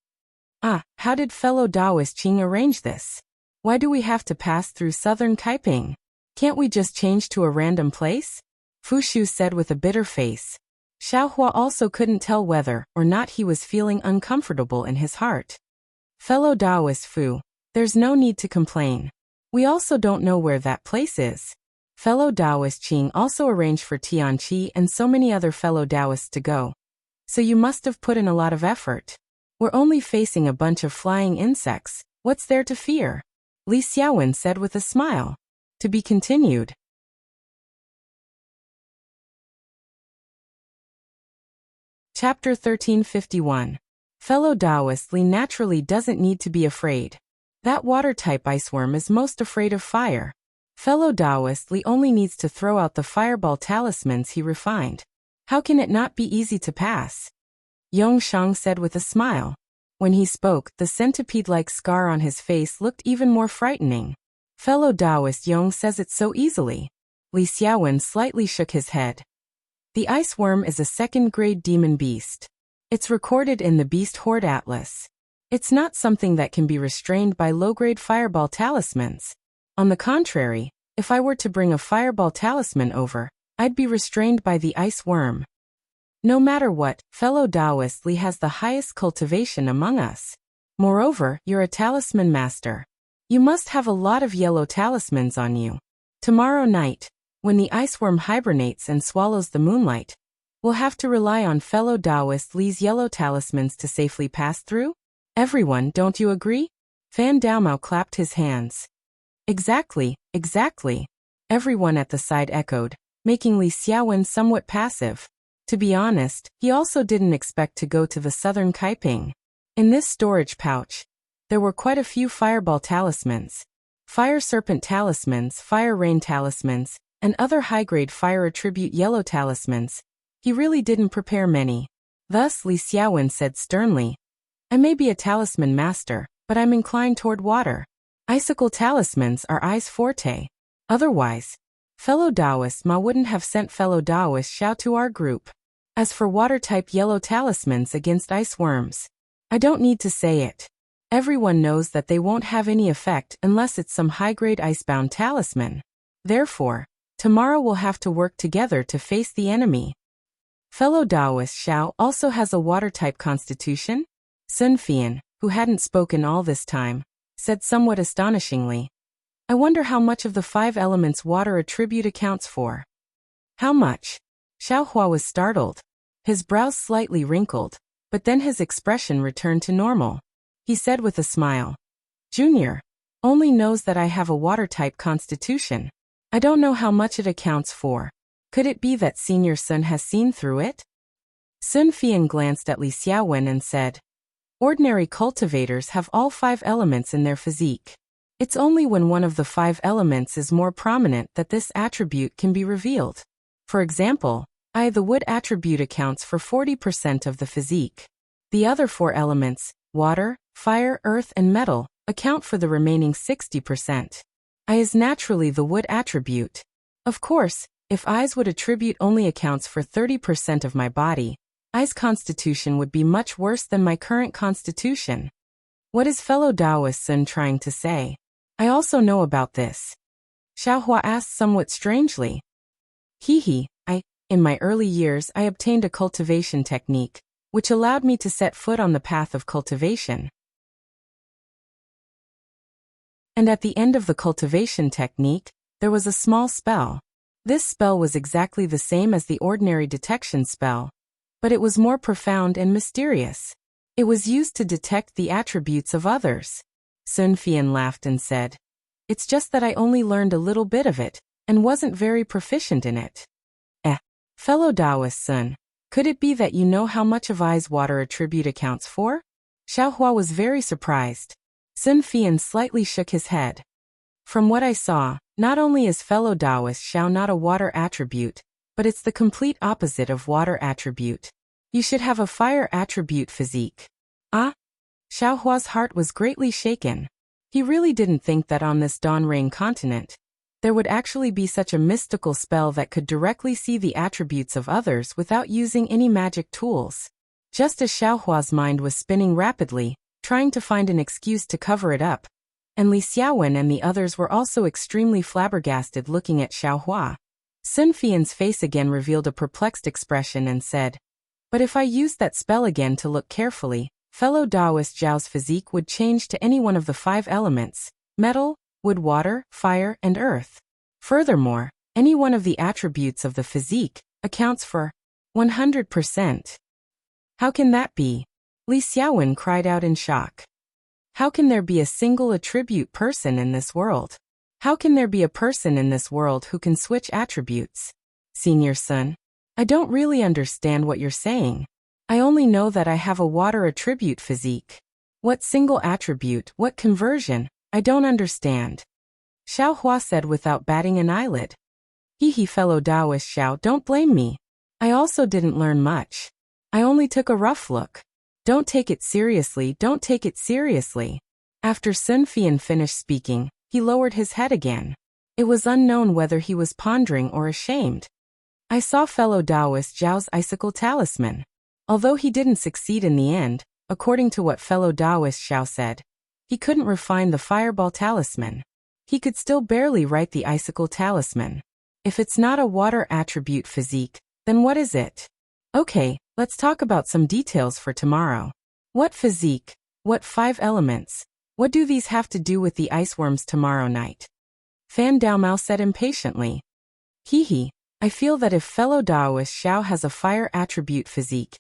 How did fellow Taoist Qing arrange this? Why do we have to pass through Southern Kaiping? Can't we just change to a random place? Fu Shu said with a bitter face. Xiaohua also couldn't tell whether or not he was feeling uncomfortable in his heart. Fellow Taoist Fu, there's no need to complain. We also don't know where that place is. Fellow Taoist Qing also arranged for Tianqi and so many other fellow Taoists to go. So you must have put in a lot of effort. We're only facing a bunch of flying insects. What's there to fear? Li Xiaowen said with a smile. To be continued. Chapter 1351. Fellow Taoist Li naturally doesn't need to be afraid. That water-type iceworm is most afraid of fire. Fellow Taoist Li only needs to throw out the fireball talismans he refined. How can it not be easy to pass? Yong Shang said with a smile. When he spoke, the centipede-like scar on his face looked even more frightening. Fellow Taoist Yong says it so easily. Li Xiaowen slightly shook his head. The ice worm is a second-grade demon beast. It's recorded in the Beast Horde Atlas. It's not something that can be restrained by low-grade fireball talismans. On the contrary, if I were to bring a fireball talisman over, I'd be restrained by the ice worm. No matter what, fellow Taoist Li has the highest cultivation among us. Moreover, you're a talisman master. You must have a lot of yellow talismans on you. Tomorrow night, when the iceworm hibernates and swallows the moonlight, we'll have to rely on fellow Taoist Li's yellow talismans to safely pass through? Everyone, don't you agree? Fan Daomao clapped his hands. Exactly, exactly. Everyone at the side echoed, making Li Xiaowen somewhat passive. To be honest, he also didn't expect to go to the Southern Kaiping. In this storage pouch, there were quite a few fireball talismans. Fire serpent talismans, fire rain talismans, and other high-grade fire attribute yellow talismans. He really didn't prepare many. Thus Li Xiaowen said sternly, I may be a talisman master, but I'm inclined toward water. Icicle talismans are I's forte. Otherwise, fellow Taoist Ma wouldn't have sent fellow Taoist Xiao to our group. As for water-type yellow talismans against ice worms, I don't need to say it. Everyone knows that they won't have any effect unless it's some high-grade icebound talisman. Therefore, tomorrow we'll have to work together to face the enemy. Fellow Taoist Xiao also has a water-type constitution? Sun Fian, who hadn't spoken all this time, said somewhat astonishingly. I wonder how much of the 5 elements water attribute accounts for. How much? Xiao Hua was startled. His brows slightly wrinkled, but then his expression returned to normal. He said with a smile, Junior only knows that I have a water-type constitution. I don't know how much it accounts for. Could it be that Senior Sun has seen through it? Sun Fian glanced at Li Xiaowen and said, Ordinary cultivators have all 5 elements in their physique. It's only when one of the 5 elements is more prominent that this attribute can be revealed. For example, the wood attribute accounts for 40% of the physique. The other 4 elements, water, fire, earth, and metal, account for the remaining 60%. I is naturally the wood attribute. Of course, if I's wood attribute only accounts for 30% of my body, I's constitution would be much worse than my current constitution. What is fellow Taoist Sun trying to say? I also know about this. Xiao Hua asked somewhat strangely. In my early years I obtained a cultivation technique, which allowed me to set foot on the path of cultivation. And at the end of the cultivation technique, there was a small spell. This spell was exactly the same as the ordinary detection spell, but it was more profound and mysterious. It was used to detect the attributes of others. Sun Fian laughed and said, It's just that I only learned a little bit of it, and wasn't very proficient in it. Fellow Taoist Sun, could it be that you know how much of I's water attribute accounts for? Xiao Hua was very surprised. Sun Fian slightly shook his head. From what I saw, not only is fellow Taoist Xiao not a water attribute, but it's the complete opposite of water attribute. You should have a fire attribute physique. Xiao Hua's heart was greatly shaken. He really didn't think that on this Dawn-Rain continent, there would actually be such a mystical spell that could directly see the attributes of others without using any magic tools. Just as Xiao Hua's mind was spinning rapidly, trying to find an excuse to cover it up, and Li Xiaowen and the others were also extremely flabbergasted looking at Xiao Hua. Sun Fian's face again revealed a perplexed expression and said, But if I used that spell again to look carefully, fellow Taoist Zhao's physique would change to any one of the 5 elements, metal, wood, water, fire, and earth. Furthermore, any one of the attributes of the physique accounts for 100%. How can that be? Li Xiaowen cried out in shock. How can there be a single attribute person in this world? How can there be a person in this world who can switch attributes? Senior Sun, I don't really understand what you're saying. I only know that I have a water attribute physique. What single attribute, what conversion? I don't understand. Xiao Hua said without batting an eyelid. Fellow Taoist Xiao, don't blame me. I also didn't learn much. I only took a rough look. Don't take it seriously, don't take it seriously. After Sun Fian finished speaking, he lowered his head again. It was unknown whether he was pondering or ashamed. I saw fellow Taoist Zhao's icicle talisman. Although he didn't succeed in the end, according to what fellow Taoist Xiao said, he couldn't refine the fireball talisman. He could still barely write the icicle talisman. If it's not a water attribute physique, then what is it? Okay, let's talk about some details for tomorrow. What physique? What 5 elements? What do these have to do with the iceworms tomorrow night? Fan Daomao said impatiently. I feel that if fellow Taoist Xiao has a fire attribute physique,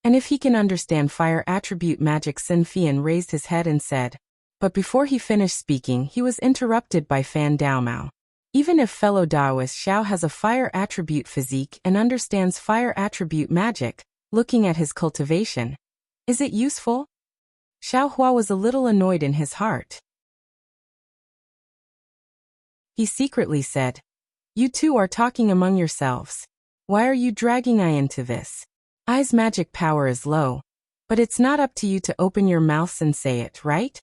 and if he can understand fire attribute magic, Sun Fian raised his head and said. But before he finished speaking, he was interrupted by Fan Daomao. Even if fellow Taoist Xiao has a fire attribute physique and understands fire attribute magic, looking at his cultivation, is it useful? Xiao Hua was a little annoyed in his heart. He secretly said, You two are talking among yourselves. Why are you dragging I into this? I's magic power is low, but it's not up to you to open your mouths and say it, right?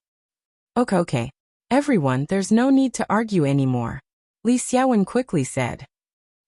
Okay. Everyone, there's no need to argue anymore, Li Xiaowen quickly said.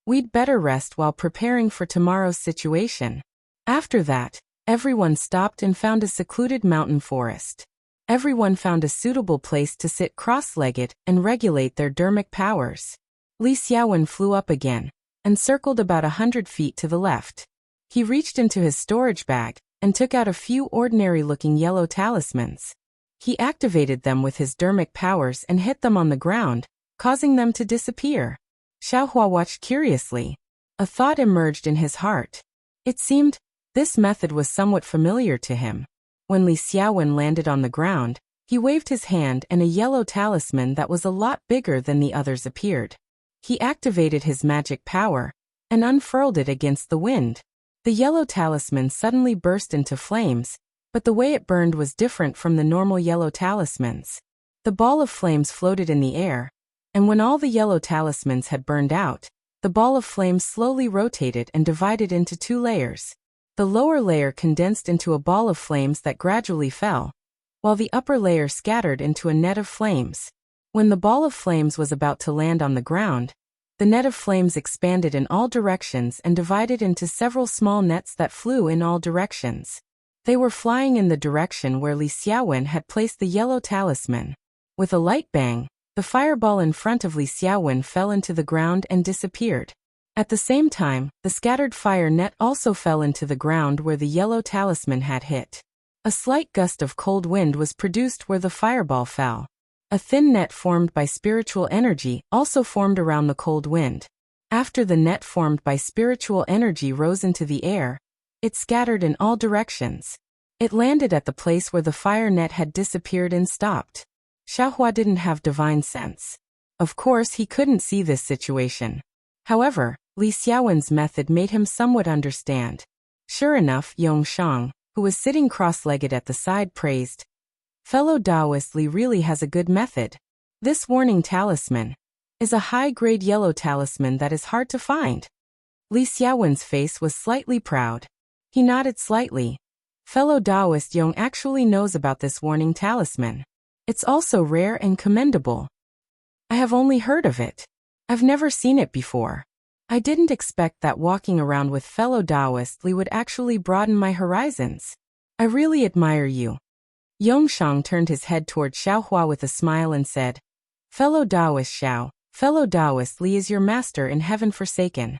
We'd better rest while preparing for tomorrow's situation. After that, everyone stopped and found a secluded mountain forest. Everyone found a suitable place to sit cross-legged and regulate their dermic powers. Li Xiaowen flew up again and circled about 100 feet to the left. He reached into his storage bag and took out a few ordinary-looking yellow talismans. He activated them with his dermic powers and hit them on the ground, causing them to disappear. Xiaohua watched curiously. A thought emerged in his heart. It seemed this method was somewhat familiar to him. When Li Xiaowen landed on the ground, he waved his hand and a yellow talisman that was a lot bigger than the others appeared. He activated his magic power and unfurled it against the wind. The yellow talisman suddenly burst into flames, but the way it burned was different from the normal yellow talismans. The ball of flames floated in the air, and when all the yellow talismans had burned out, the ball of flames slowly rotated and divided into 2 layers. The lower layer condensed into a ball of flames that gradually fell, while the upper layer scattered into a net of flames. When the ball of flames was about to land on the ground, the net of flames expanded in all directions and divided into several small nets that flew in all directions. They were flying in the direction where Li Xiaowen had placed the yellow talisman. With a light bang, the fireball in front of Li Xiaowen fell into the ground and disappeared. At the same time, the scattered fire net also fell into the ground where the yellow talisman had hit. A slight gust of cold wind was produced where the fireball fell. A thin net formed by spiritual energy also formed around the cold wind. After the net formed by spiritual energy rose into the air, it scattered in all directions. It landed at the place where the fire net had disappeared and stopped. Xiaohua didn't have divine sense. Of course, he couldn't see this situation. However, Li Xiaowen's method made him somewhat understand. Sure enough, Yongshang, who was sitting cross-legged at the side, praised, "Fellow Taoist Li really has a good method. This warning talisman is a high-grade yellow talisman that is hard to find." Li Xiaowen's face was slightly proud. He nodded slightly. Fellow Taoist Yong actually knows about this warning talisman. It's also rare and commendable. I have only heard of it. I've never seen it before. I didn't expect that walking around with fellow Taoist Li would actually broaden my horizons. I really admire you. Yongshang turned his head toward Xiaohua with a smile and said, "Fellow Taoist Xiao, fellow Taoist Li is your master in heaven forsaken.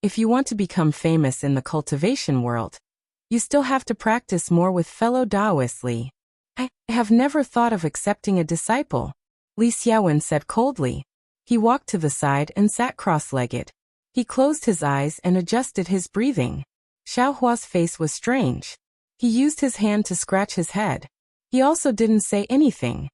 If you want to become famous in the cultivation world, you still have to practice more with fellow Taoist Li. I have never thought of accepting a disciple," Li Xiaowen said coldly. He walked to the side and sat cross-legged. He closed his eyes and adjusted his breathing. Xiaohua's face was strange. He used his hand to scratch his head. He also didn't say anything.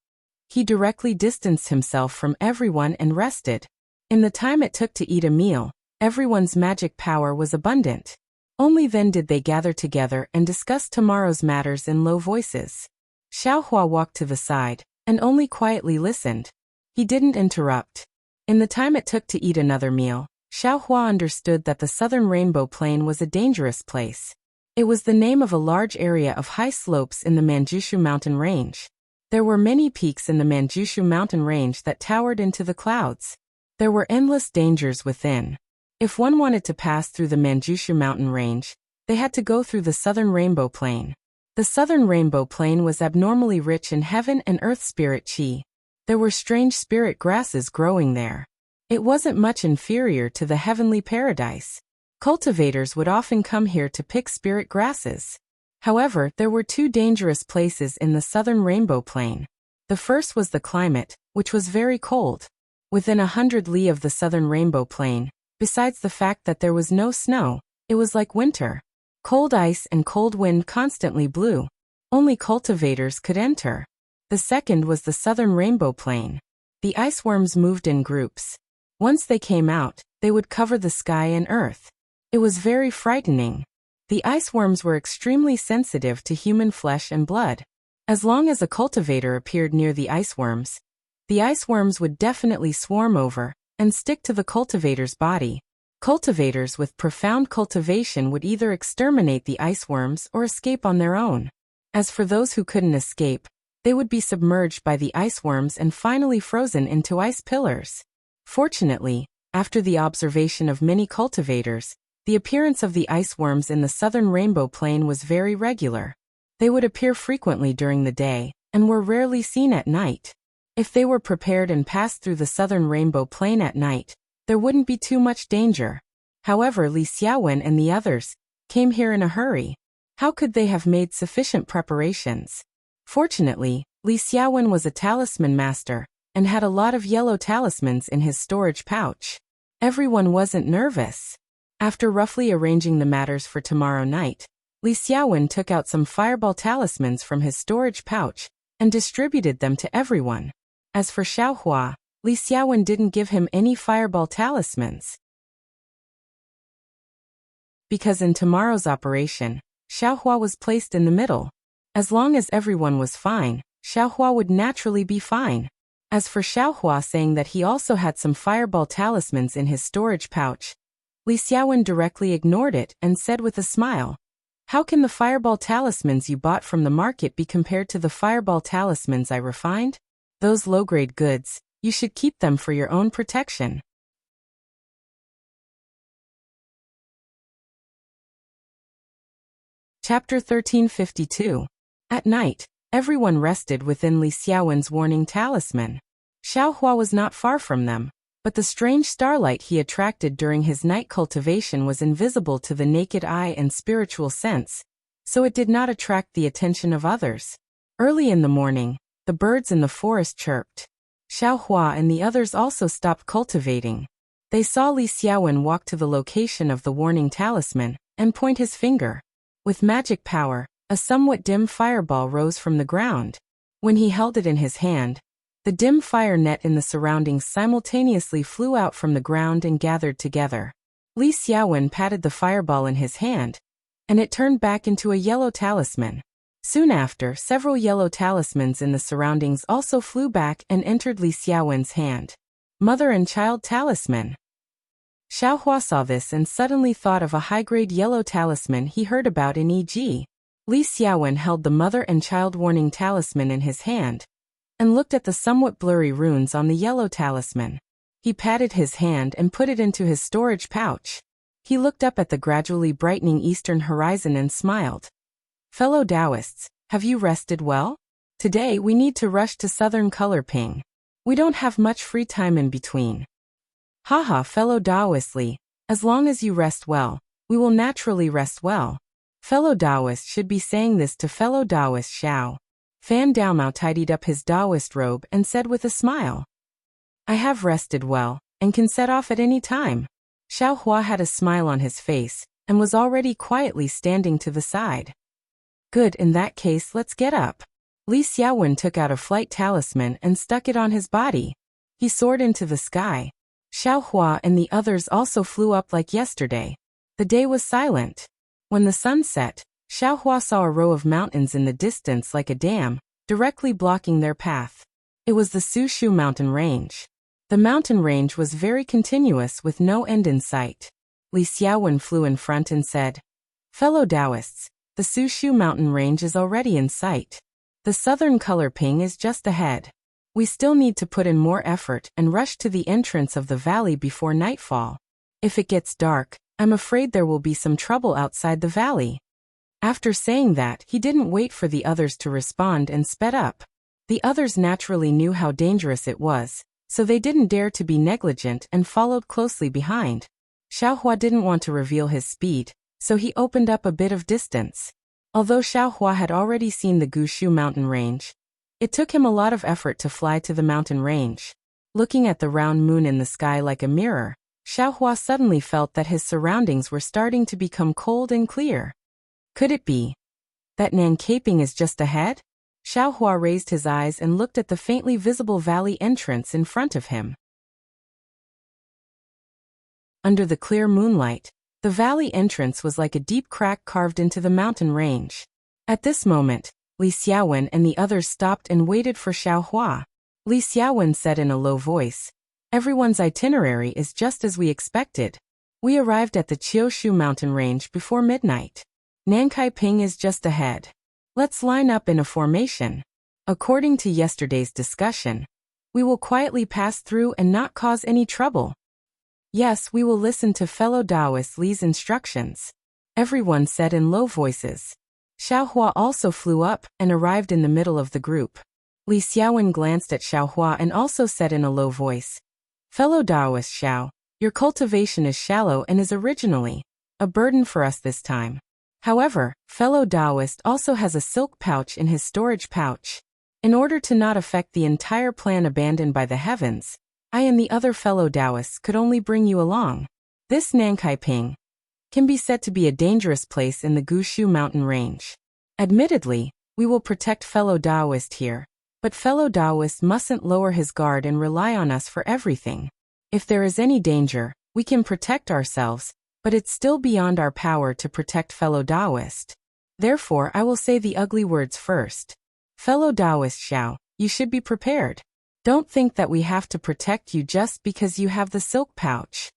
He directly distanced himself from everyone and rested. In the time it took to eat a meal, everyone's magic power was abundant. Only then did they gather together and discuss tomorrow's matters in low voices. Xiaohua walked to the side and only quietly listened. He didn't interrupt. In the time it took to eat another meal, Xiaohua understood that the southern Rainbow Plain was a dangerous place. It was the name of a large area of high slopes in the Manjushu mountain range. There were many peaks in the Manjushu mountain range that towered into the clouds. There were endless dangers within. If one wanted to pass through the Manjushu mountain range, they had to go through the southern Rainbow Plain. The southern Rainbow Plain was abnormally rich in heaven and earth spirit qi. There were strange spirit grasses growing there. It wasn't much inferior to the heavenly paradise. Cultivators would often come here to pick spirit grasses. However, there were 2 dangerous places in the southern Rainbow Plain. The first was the climate, which was very cold. Within 100 li of the southern Rainbow Plain, besides the fact that there was no snow, it was like winter. Cold ice and cold wind constantly blew. Only cultivators could enter. The second was the southern Rainbow Plain. The iceworms moved in groups. Once they came out, they would cover the sky and earth. It was very frightening. The iceworms were extremely sensitive to human flesh and blood. As long as a cultivator appeared near the iceworms would definitely swarm over and stick to the cultivator's body. Cultivators with profound cultivation would either exterminate the iceworms or escape on their own. As for those who couldn't escape, they would be submerged by the ice worms and finally frozen into ice pillars. Fortunately, after the observation of many cultivators, the appearance of the ice worms in the southern rainbow plain was very regular. They would appear frequently during the day, and were rarely seen at night. If they were prepared and passed through the southern rainbow plain at night, there wouldn't be too much danger. However, Li Xiaowen and the others came here in a hurry. How could they have made sufficient preparations? Fortunately, Li Xiaowen was a talisman master, and had a lot of yellow talismans in his storage pouch. Everyone wasn't nervous. After roughly arranging the matters for tomorrow night, Li Xiaowen took out some fireball talismans from his storage pouch and distributed them to everyone. As for Xiaohua, Li Xiaowen didn't give him any fireball talismans, because in tomorrow's operation, Xiaohua was placed in the middle. As long as everyone was fine, Xiaohua would naturally be fine. As for Xiaohua saying that he also had some fireball talismans in his storage pouch, Li Xiaowen directly ignored it and said with a smile, "How can the fireball talismans you bought from the market be compared to the fireball talismans I refined? Those low-grade goods, you should keep them for your own protection." Chapter 1352. At night, everyone rested within Li Xiaowen's warning talisman. Xiaohua was not far from them, but the strange starlight he attracted during his night cultivation was invisible to the naked eye and spiritual sense, so it did not attract the attention of others. Early in the morning, the birds in the forest chirped. Xiaohua and the others also stopped cultivating. They saw Li Xiaowen walk to the location of the warning talisman and point his finger. With magic power, a somewhat dim fireball rose from the ground. When he held it in his hand, the dim fire net in the surroundings simultaneously flew out from the ground and gathered together. Li Xiaowen patted the fireball in his hand, and it turned back into a yellow talisman. Soon after, several yellow talismans in the surroundings also flew back and entered Li Xiaowen's hand. Mother and child talisman. Xiaohua saw this and suddenly thought of a high-grade yellow talisman he heard about in E.G. Li Xiaowen held the mother and child warning talisman in his hand and looked at the somewhat blurry runes on the yellow talisman. He patted his hand and put it into his storage pouch. He looked up at the gradually brightening eastern horizon and smiled. "Fellow Taoists, have you rested well? Today we need to rush to southern color ping. We don't have much free time in between." "Haha, fellow Taoist Li, as long as you rest well, we will naturally rest well." Fellow Taoist should be saying this to fellow Taoist Xiao. Fan Daomao tidied up his Taoist robe and said with a smile, "I have rested well, and can set off at any time." Xiaohua had a smile on his face, and was already quietly standing to the side. "Good, in that case let's get up." Li Xiaowen took out a flight talisman and stuck it on his body. He soared into the sky. Xiaohua and the others also flew up like yesterday. The day was silent. When the sun set, Xiaohua saw a row of mountains in the distance like a dam, directly blocking their path. It was the Sushu mountain range. The mountain range was very continuous with no end in sight. Li Xiaowen flew in front and said, "Fellow Taoists, the Sushu mountain range is already in sight. The southern color ping is just ahead. We still need to put in more effort and rush to the entrance of the valley before nightfall. If it gets dark, I'm afraid there will be some trouble outside the valley." After saying that, he didn't wait for the others to respond and sped up. The others naturally knew how dangerous it was, so they didn't dare to be negligent and followed closely behind. Xiaohua didn't want to reveal his speed, so he opened up a bit of distance. Although Xiaohua had already seen the Gushu mountain range, it took him a lot of effort to fly to the mountain range. Looking at the round moon in the sky like a mirror, Xiaohua suddenly felt that his surroundings were starting to become cold and clear. Could it be that Nankaping is just ahead? Xiaohua raised his eyes and looked at the faintly visible valley entrance in front of him. Under the clear moonlight, the valley entrance was like a deep crack carved into the mountain range. At this moment, Li Xiaowen and the others stopped and waited for Xiaohua. Li Xiaowen said in a low voice, "Everyone's itinerary is just as we expected. We arrived at the Qiushu mountain range before midnight. Nankaping is just ahead." Let's line up in a formation. According to yesterday's discussion, we will quietly pass through and not cause any trouble. Yes, we will listen to fellow Taoist Li's instructions, everyone said in low voices. Xiaohua also flew up and arrived in the middle of the group. Li Xiaowen glanced at Xiaohua and also said in a low voice, "Fellow Taoist Xiao, your cultivation is shallow and is originally a burden for us this time. However, fellow Taoist also has a silk pouch in his storage pouch. In order to not affect the entire plan abandoned by the heavens, I and the other fellow Taoists could only bring you along. This Nankai Ping can be said to be a dangerous place in the Gushu mountain range. Admittedly, we will protect fellow Taoist here, but fellow Taoist mustn't lower his guard and rely on us for everything. If there is any danger, we can protect ourselves, but it's still beyond our power to protect fellow Taoist. Therefore, I will say the ugly words first. Fellow Taoist Xiao, you should be prepared. Don't think that we have to protect you just because you have the silk pouch."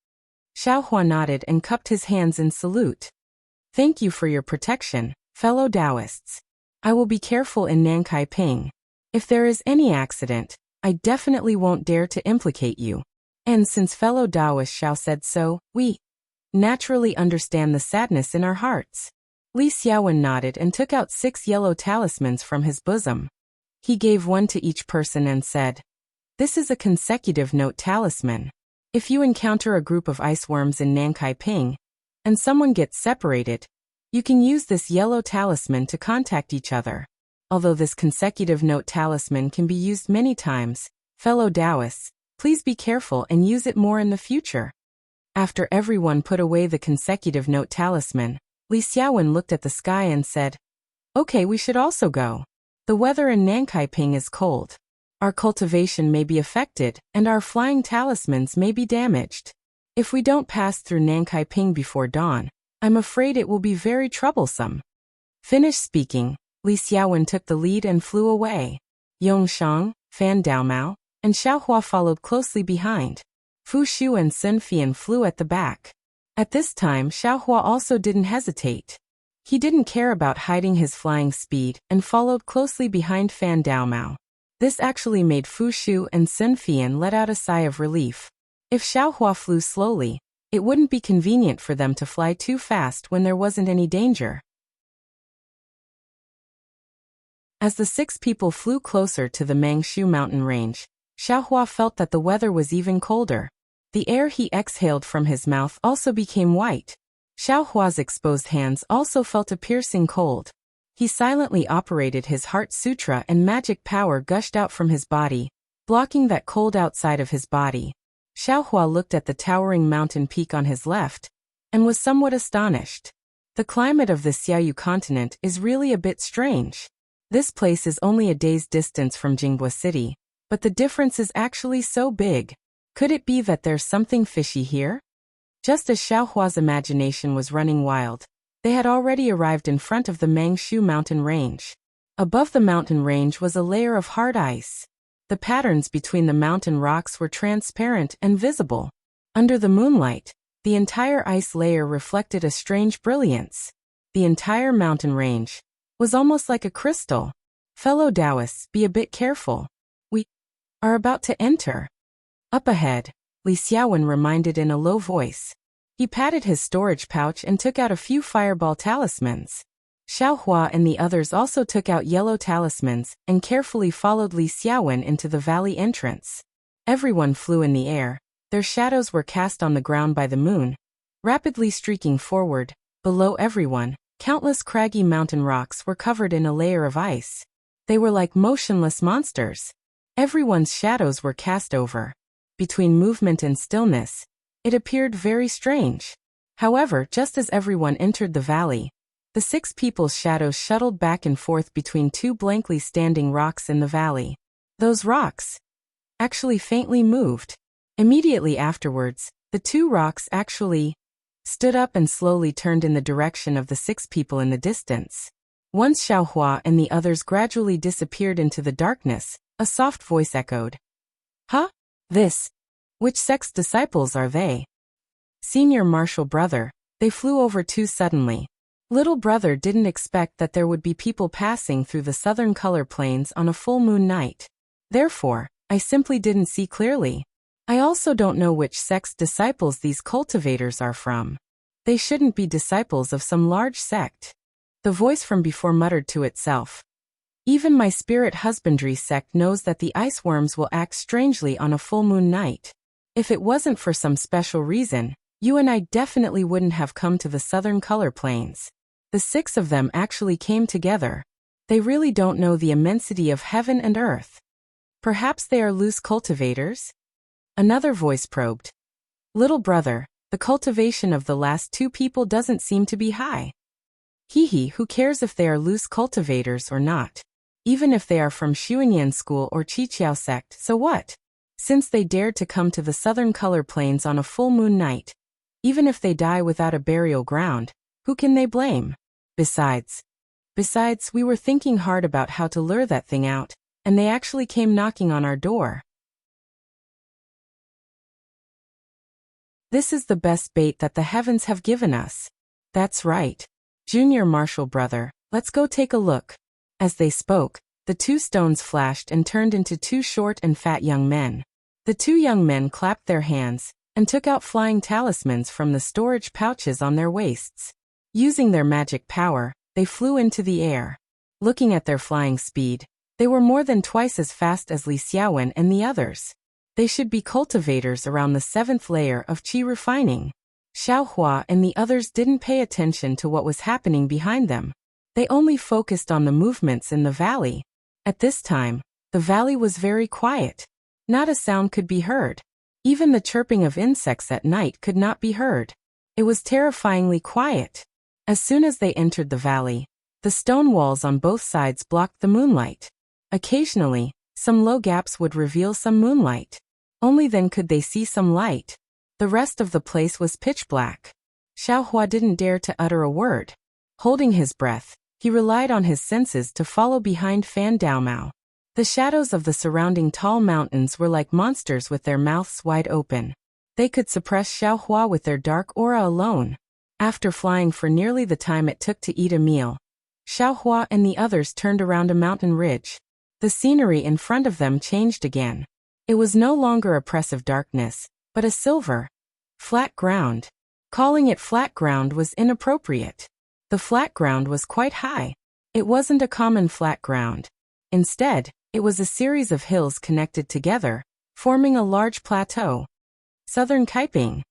Xiaohua nodded and cupped his hands in salute. "Thank you for your protection, fellow Taoists. I will be careful in Nankai Ping. If there is any accident, I definitely won't dare to implicate you. And since fellow Taoist Xiao said so, we naturally understand the sadness in our hearts." Li Xiaowen nodded and took out 6 yellow talismans from his bosom. He gave one to each person and said, "This is a consecutive note talisman. If you encounter a group of ice worms in Nankai Ping, and someone gets separated, you can use this yellow talisman to contact each other. Although this consecutive note talisman can be used many times, fellow Taoists, please be careful and use it more in the future." After everyone put away the consecutive note talisman, Li Xiaowen looked at the sky and said, "Okay, we should also go. The weather in Nankai Ping is cold. Our cultivation may be affected, and our flying talismans may be damaged. If we don't pass through Nankai Ping before dawn, I'm afraid it will be very troublesome." Finished speaking, Li Xiaowen took the lead and flew away. Yongshang, Fan Daomao, and Xiaohua followed closely behind. Fu Shu and Sun Fian flew at the back. At this time, Xiaohua also didn't hesitate. He didn't care about hiding his flying speed and followed closely behind Fan Daomao. This actually made Fu Shu and Sun Fian let out a sigh of relief. If Xiaohua flew slowly, it wouldn't be convenient for them to fly too fast when there wasn't any danger. As the 6 people flew closer to the Mangshu mountain range, Xiaohua felt that the weather was even colder. The air he exhaled from his mouth also became white. Xiaohua's exposed hands also felt a piercing cold. He silently operated his heart sutra and magic power gushed out from his body, blocking that cold outside of his body. Xiaohua looked at the towering mountain peak on his left, and was somewhat astonished. The climate of the Xiaoyu continent is really a bit strange. This place is only a day's distance from Jinghua City, but the difference is actually so big. Could it be that there's something fishy here? Just as Xiaohua's imagination was running wild, they had already arrived in front of the Mangshu mountain range. Above the mountain range was a layer of hard ice. The patterns between the mountain rocks were transparent and visible. Under the moonlight, the entire ice layer reflected a strange brilliance. The entire mountain range was almost like a crystal. Fellow Taoists, be a bit careful. We are about to enter. Up ahead, Li Xiaowen reminded in a low voice. He patted his storage pouch and took out a few fireball talismans. Xiaohua and the others also took out yellow talismans and carefully followed Li Xiaowen into the valley entrance. Everyone flew in the air. Their shadows were cast on the ground by the moon, rapidly streaking forward. Below everyone, countless craggy mountain rocks were covered in a layer of ice. They were like motionless monsters. Everyone's shadows were cast over. Between movement and stillness, it appeared very strange. However, just as everyone entered the valley, the 6 people's shadows shuttled back and forth between 2 blankly standing rocks in the valley. Those rocks actually faintly moved. Immediately afterwards, the 2 rocks actually stood up and slowly turned in the direction of the 6 people in the distance. Once Xiaohua and the others gradually disappeared into the darkness, a soft voice echoed. "Huh? Which sect's disciples are they?" "Senior Marshal Brother." They flew over too suddenly. Little brother didn't expect that there would be people passing through the southern color plains on a full moon night. Therefore, I simply didn't see clearly. I also don't know which sect's disciples these cultivators are from. They shouldn't be disciples of some large sect. The voice from before muttered to itself. Even my spirit husbandry sect knows that the ice worms will act strangely on a full moon night. If it wasn't for some special reason, you and I definitely wouldn't have come to the southern color plains. The 6 of them actually came together. They really don't know the immensity of heaven and earth. Perhaps they are loose cultivators? Another voice probed. Little brother, the cultivation of the last 2 people doesn't seem to be high. Hee, who cares if they are loose cultivators or not? Even if they are from Xuanyan school or Qiqiao sect, so what? Since they dared to come to the southern color plains on a full moon night, even if they die without a burial ground, who can they blame? Besides, we were thinking hard about how to lure that thing out, and they actually came knocking on our door. This is the best bait that the heavens have given us. That's right. Junior Marshall brother, let's go take a look. As they spoke, the 2 stones flashed and turned into 2 short and fat young men. The 2 young men clapped their hands and took out flying talismans from the storage pouches on their waists. Using their magic power, they flew into the air. Looking at their flying speed, they were more than twice as fast as Li Xiaowen and the others. They should be cultivators around the 7th layer of qi refining. Xiao Hua and the others didn't pay attention to what was happening behind them. They only focused on the movements in the valley. At this time, the valley was very quiet. Not a sound could be heard. Even the chirping of insects at night could not be heard. It was terrifyingly quiet. As soon as they entered the valley, the stone walls on both sides blocked the moonlight. Occasionally, some low gaps would reveal some moonlight. Only then could they see some light. The rest of the place was pitch black. Xiao Hua didn't dare to utter a word. Holding his breath, he relied on his senses to follow behind Fan Daomao. The shadows of the surrounding tall mountains were like monsters with their mouths wide open. They could suppress Xiao Hua with their dark aura alone. After flying for nearly the time it took to eat a meal, Xiao Hua and the others turned around a mountain ridge. The scenery in front of them changed again. It was no longer oppressive darkness, but a silver, flat ground. Calling it flat ground was inappropriate. The flat ground was quite high. It wasn't a common flat ground. Instead, it was a series of hills connected together, forming a large plateau. Southern Kaiping.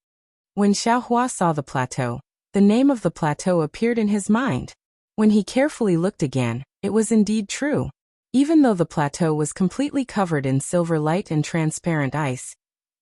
When Xiao Hua saw the plateau, the name of the plateau appeared in his mind. When he carefully looked again, it was indeed true. Even though the plateau was completely covered in silver light and transparent ice,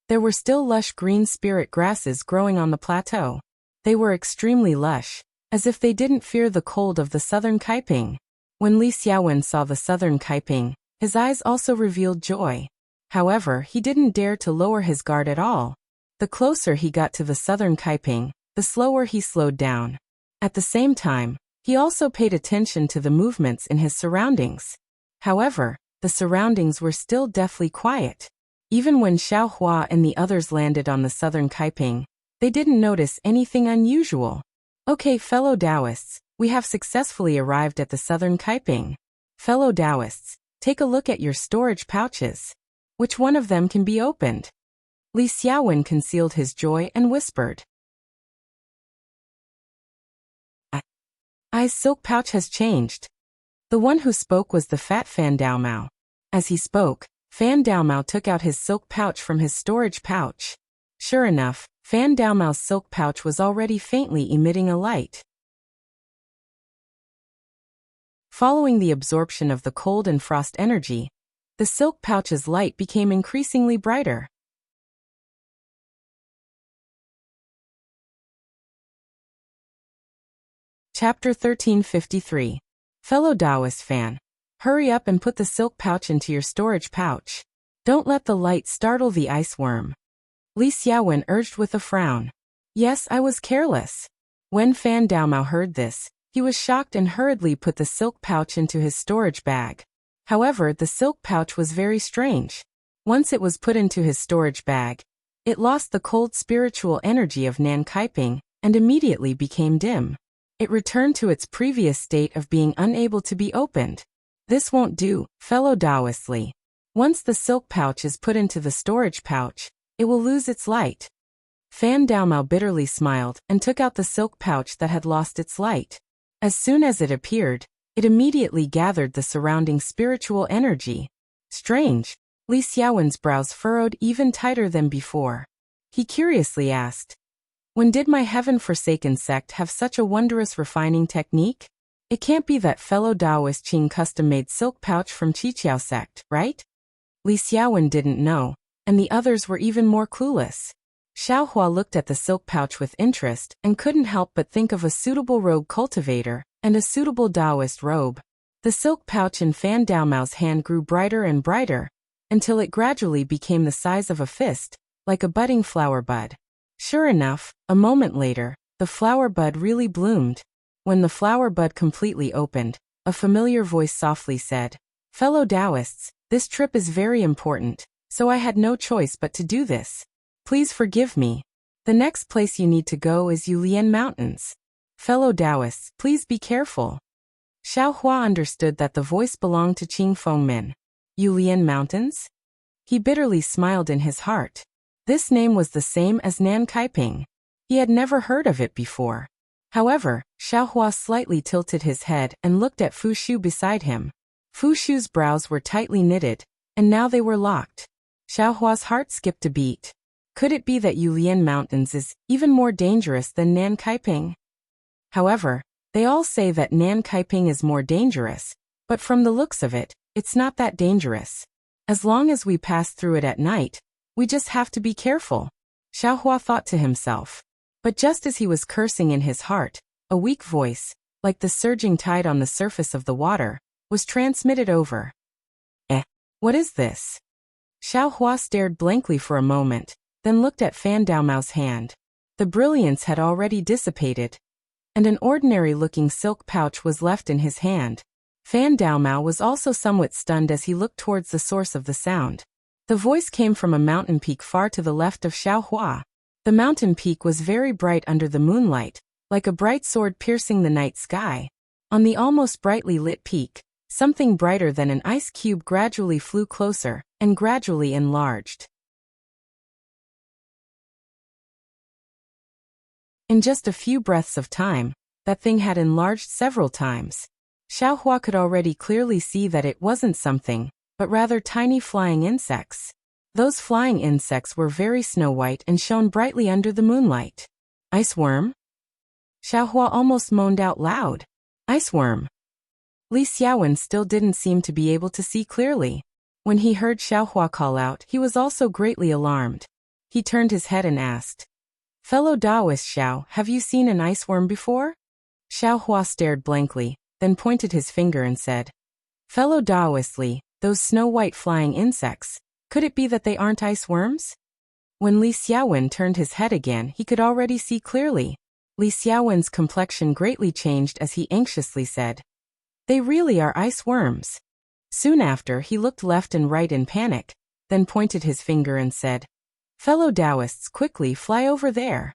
there were still lush green spirit grasses growing on the plateau. They were extremely lush, as if they didn't fear the cold of the southern Kaiping. When Li Xiaowen saw the southern Kaiping, his eyes also revealed joy. However, he didn't dare to lower his guard at all. The closer he got to the southern Kaiping, the slower he slowed down. At the same time, he also paid attention to the movements in his surroundings. However, the surroundings were still deathly quiet. Even when Xiao Hua and the others landed on the southern Kaiping, they didn't notice anything unusual. Okay, fellow Taoists, we have successfully arrived at the southern Kaiping. Fellow Taoists, take a look at your storage pouches. Which one of them can be opened? Li Xiaowen concealed his joy and whispered. I's silk pouch has changed. The one who spoke was the fat Fan Daomao. As he spoke, Fan Daomao took out his silk pouch from his storage pouch. Sure enough, Fan Daomao's silk pouch was already faintly emitting a light. Following the absorption of the cold and frost energy, the silk pouch's light became increasingly brighter. Chapter 1353. Fellow Taoist fan, hurry up and put the silk pouch into your storage pouch. Don't let the light startle the ice worm. Li Xiaowen urged with a frown. Yes, I was careless. When Fan Daomao heard this, he was shocked and hurriedly put the silk pouch into his storage bag. However, the silk pouch was very strange. Once it was put into his storage bag, it lost the cold spiritual energy of Nan Kaiping and immediately became dim. It returned to its previous state of being unable to be opened. This won't do, fellow Taoists. Once the silk pouch is put into the storage pouch, it will lose its light. Fan Daomao bitterly smiled and took out the silk pouch that had lost its light. As soon as it appeared, it immediately gathered the surrounding spiritual energy. Strange. Li Xiaowen's brows furrowed even tighter than before. He curiously asked, "When did my heaven-forsaken sect have such a wondrous refining technique? It can't be that fellow Taoist Qing custom-made silk pouch from Qiqiao sect, right?" Li Xiaowen didn't know, and the others were even more clueless. Xiaohua looked at the silk pouch with interest and couldn't help but think of a suitable rogue cultivator and a suitable Taoist robe. The silk pouch in Fan Daomao's hand grew brighter and brighter, until it gradually became the size of a fist, like a budding flower bud. Sure enough, a moment later, the flower bud really bloomed. When the flower bud completely opened, a familiar voice softly said, "Fellow Taoists, this trip is very important, so I had no choice but to do this. Please forgive me. The next place you need to go is Yulian Mountains. Fellow Taoists, please be careful." Xiaohua understood that the voice belonged to Qing Fengmin. Yulian Mountains? He bitterly smiled in his heart. This name was the same as Nan Kaiping. He had never heard of it before. However, Xiaohua slightly tilted his head and looked at Fu Shu beside him. Fu Shu's brows were tightly knitted, and now they were locked. Xiaohua's heart skipped a beat. Could it be that Yulian Mountains is even more dangerous than Nan Kaiping? However, they all say that Nan Kaiping is more dangerous, but from the looks of it, it's not that dangerous. As long as we pass through it at night, we just have to be careful, Xiaohua thought to himself. But just as he was cursing in his heart, a weak voice, like the surging tide on the surface of the water, was transmitted over. What is this? Xiaohua stared blankly for a moment, then looked at Fan Daomao's hand. The brilliance had already dissipated, and an ordinary-looking silk pouch was left in his hand. Fan Daomao was also somewhat stunned as he looked towards the source of the sound. The voice came from a mountain peak far to the left of Xiaohua. The mountain peak was very bright under the moonlight, like a bright sword piercing the night sky. On the almost brightly lit peak, something brighter than an ice cube gradually flew closer, and gradually enlarged. In just a few breaths of time, that thing had enlarged several times. Xiaohua could already clearly see that it wasn't something, but rather tiny flying insects. Those flying insects were very snow-white and shone brightly under the moonlight. Ice worm? Xiaohua almost moaned out loud. Ice worm. Li Xiaowen still didn't seem to be able to see clearly. When he heard Xiaohua call out, he was also greatly alarmed. He turned his head and asked, "Fellow Taoist Xiao, have you seen an ice worm before?" Xiaohua stared blankly, then pointed his finger and said, "Fellow Taoist Li, those snow-white flying insects, could it be that they aren't ice worms?" When Li Xiaowen turned his head again, he could already see clearly. Li Xiaowen's complexion greatly changed as he anxiously said, "They really are ice worms." Soon after, he looked left and right in panic, then pointed his finger and said, "Fellow Taoists, quickly fly over there."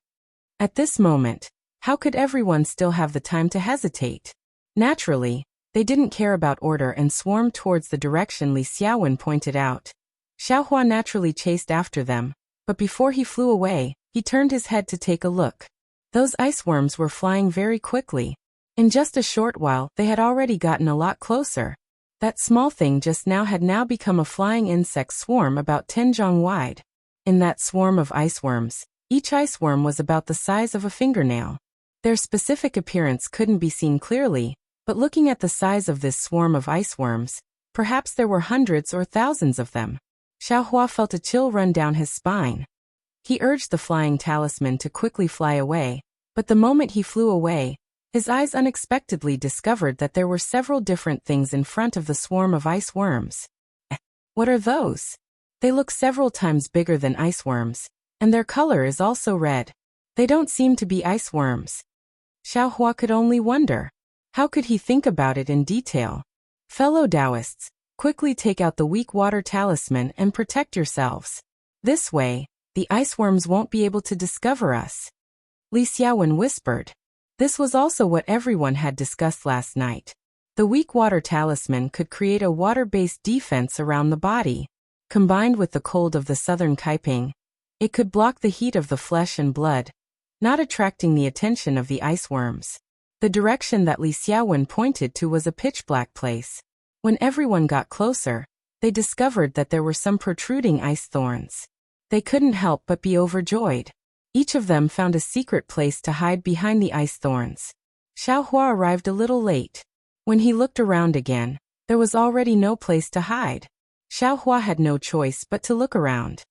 At this moment, how could everyone still have the time to hesitate? Naturally, they didn't care about order and swarmed towards the direction Li Xiaowen pointed out. Xiaohua naturally chased after them, but before he flew away, he turned his head to take a look. Those ice worms were flying very quickly. In just a short while, they had already gotten a lot closer. That small thing just now had now become a flying insect swarm about 10 zhang wide. In that swarm of ice worms, each ice worm was about the size of a fingernail. Their specific appearance couldn't be seen clearly, but looking at the size of this swarm of ice worms, perhaps there were hundreds or thousands of them. Xiaohua felt a chill run down his spine. He urged the flying talisman to quickly fly away, but the moment he flew away, his eyes unexpectedly discovered that there were several different things in front of the swarm of ice worms. What are those? They look several times bigger than ice worms, and their color is also red. They don't seem to be ice worms. Xiaohua could only wonder. How could he think about it in detail? Fellow Taoists, quickly take out the weak water talisman and protect yourselves. This way, the ice worms won't be able to discover us. Li Xiaowen whispered. This was also what everyone had discussed last night. The weak water talisman could create a water-based defense around the body. Combined with the cold of the southern Kaiping, it could block the heat of the flesh and blood, not attracting the attention of the ice worms. The direction that Li Xiaowen pointed to was a pitch-black place. When everyone got closer, they discovered that there were some protruding ice thorns. They couldn't help but be overjoyed. Each of them found a secret place to hide behind the ice thorns. Xiaohua arrived a little late. When he looked around again, there was already no place to hide. Xiaohua had no choice but to look around.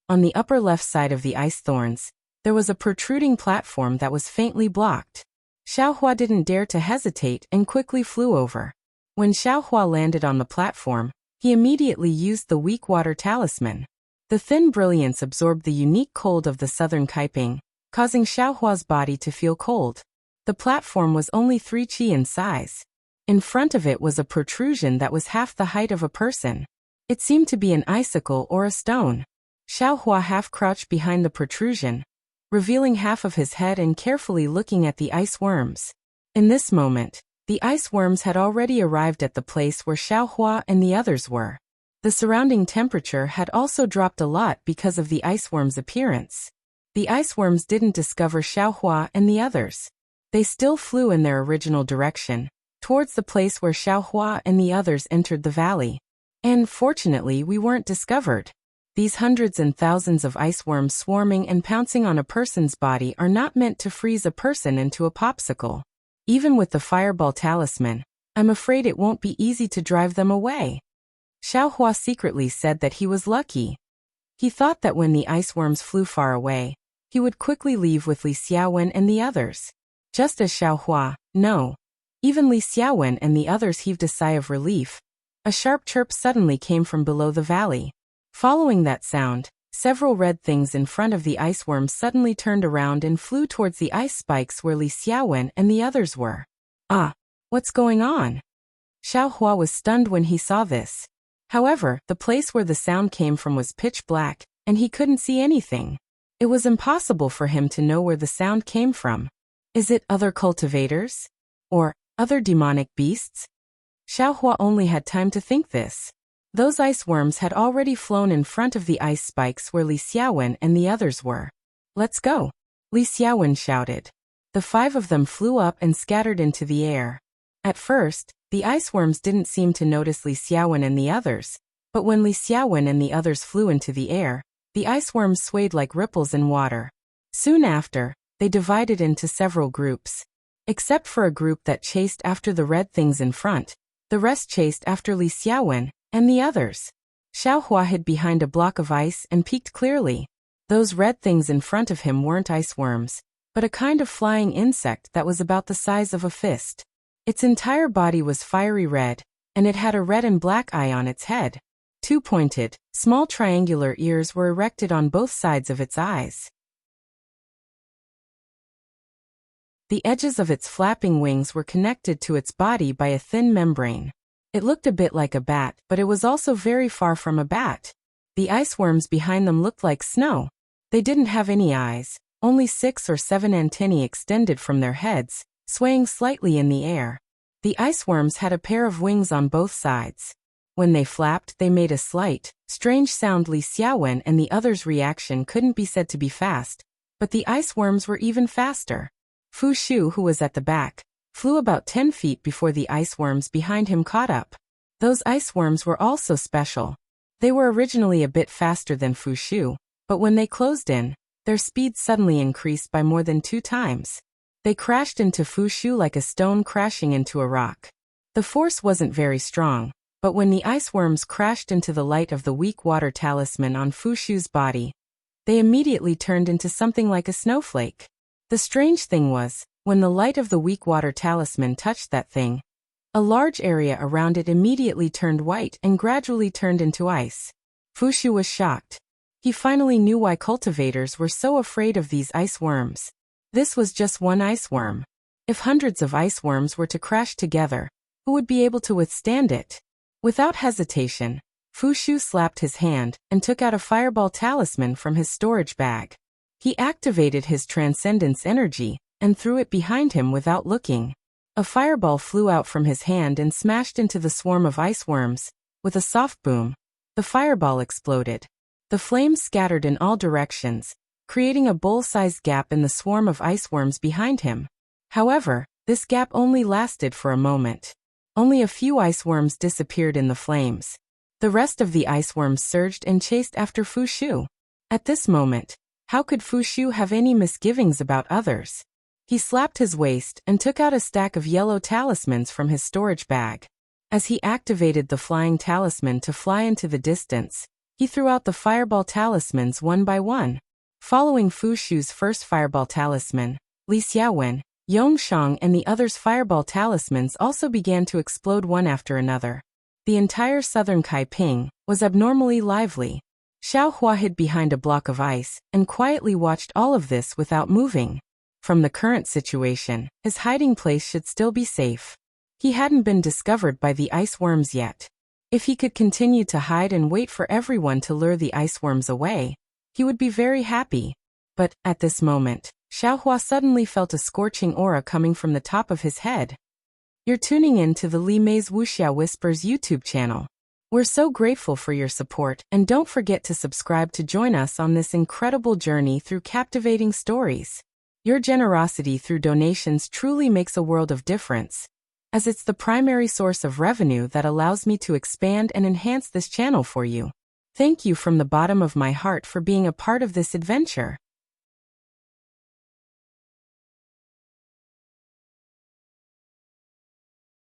On the upper left side of the ice thorns, there was a protruding platform that was faintly blocked. Xiaohua didn't dare to hesitate and quickly flew over. When Xiaohua landed on the platform, he immediately used the weak water talisman. The thin brilliance absorbed the unique cold of the southern Kaiping, causing Xiaohua's body to feel cold. The platform was only 3 qi in size. In front of it was a protrusion that was half the height of a person. It seemed to be an icicle or a stone. Xiaohua half-crouched behind the protrusion, revealing half of his head and carefully looking at the ice worms. In this moment, the ice worms had already arrived at the place where Xiaohua and the others were. The surrounding temperature had also dropped a lot because of the ice worms' appearance. The ice worms didn't discover Xiaohua and the others. They still flew in their original direction, towards the place where Xiaohua and the others entered the valley. And fortunately, we weren't discovered. These hundreds and thousands of ice worms swarming and pouncing on a person's body are not meant to freeze a person into a popsicle. Even with the fireball talisman, I'm afraid it won't be easy to drive them away. Xiaohua secretly said that he was lucky. He thought that when the ice worms flew far away, he would quickly leave with Li Xiaowen and the others. Just as Xiaohua, no. Even Li Xiaowen and the others heaved a sigh of relief. A sharp chirp suddenly came from below the valley. Following that sound, several red things in front of the ice worms suddenly turned around and flew towards the ice spikes where Li Xiaowen and the others were. Ah, what's going on? Xiaohua was stunned when he saw this. However, the place where the sound came from was pitch black, and he couldn't see anything. It was impossible for him to know where the sound came from. Is it other cultivators? Or other demonic beasts? Xiaohua only had time to think this. Those ice worms had already flown in front of the ice spikes where Li Xiaowen and the others were. Let's go, Li Xiaowen shouted. The 5 of them flew up and scattered into the air. At first, the ice worms didn't seem to notice Li Xiaowen and the others, but when Li Xiaowen and the others flew into the air, the ice worms swayed like ripples in water. Soon after, they divided into several groups. Except for a group that chased after the red things in front, the rest chased after Li Xiaowen and the others. Xiaohua hid behind a block of ice and peeked clearly. Those red things in front of him weren't ice worms, but a kind of flying insect that was about the size of a fist. Its entire body was fiery red, and it had a red and black eye on its head. 2 pointed, small triangular ears were erected on both sides of its eyes. The edges of its flapping wings were connected to its body by a thin membrane. It looked a bit like a bat, but it was also very far from a bat. The ice worms behind them looked like snow. They didn't have any eyes, only 6 or 7 antennae extended from their heads, swaying slightly in the air. The ice worms had a pair of wings on both sides. When they flapped, they made a slight, strange sound. Li Xiaowen and the others' reaction couldn't be said to be fast, but the ice worms were even faster. Fu Shu, who was at the back, flew about 10 feet before the ice worms behind him caught up. Those ice worms were also special. They were originally a bit faster than Fu Shu, but when they closed in, their speed suddenly increased by more than 2 times. They crashed into Fu Shu like a stone crashing into a rock. The force wasn't very strong, but when the ice worms crashed into the light of the weak water talisman on Fu Shu's body, they immediately turned into something like a snowflake. The strange thing was, when the light of the weak water talisman touched that thing, a large area around it immediately turned white and gradually turned into ice. Fu Shu was shocked. He finally knew why cultivators were so afraid of these ice worms. This was just one ice worm. If hundreds of ice worms were to crash together, who would be able to withstand it? Without hesitation, Fu Shu slapped his hand and took out a fireball talisman from his storage bag. He activated his transcendence energy and threw it behind him without looking. A fireball flew out from his hand and smashed into the swarm of ice worms. With a soft boom, the fireball exploded. The flames scattered in all directions, creating a bowl-sized gap in the swarm of ice worms behind him. However, this gap only lasted for a moment. Only a few ice worms disappeared in the flames. The rest of the ice worms surged and chased after Fu Shu. At this moment, how could Fu Shu have any misgivings about others? He slapped his waist and took out a stack of yellow talismans from his storage bag. As he activated the flying talisman to fly into the distance, he threw out the fireball talismans one by one. Following Fu Shu's first fireball talisman, Li Xiaowen, Yongshang and the others' fireball talismans also began to explode one after another. The entire southern Kaiping was abnormally lively. Xiao Hua hid behind a block of ice and quietly watched all of this without moving. From the current situation, his hiding place should still be safe. He hadn't been discovered by the ice worms yet. If he could continue to hide and wait for everyone to lure the ice worms away, he would be very happy. But, at this moment, Xiao Hua suddenly felt a scorching aura coming from the top of his head. You're tuning in to the Li Mei's Wuxia Whispers YouTube channel. We're so grateful for your support, and don't forget to subscribe to join us on this incredible journey through captivating stories. Your generosity through donations truly makes a world of difference, as it's the primary source of revenue that allows me to expand and enhance this channel for you. Thank you from the bottom of my heart for being a part of this adventure.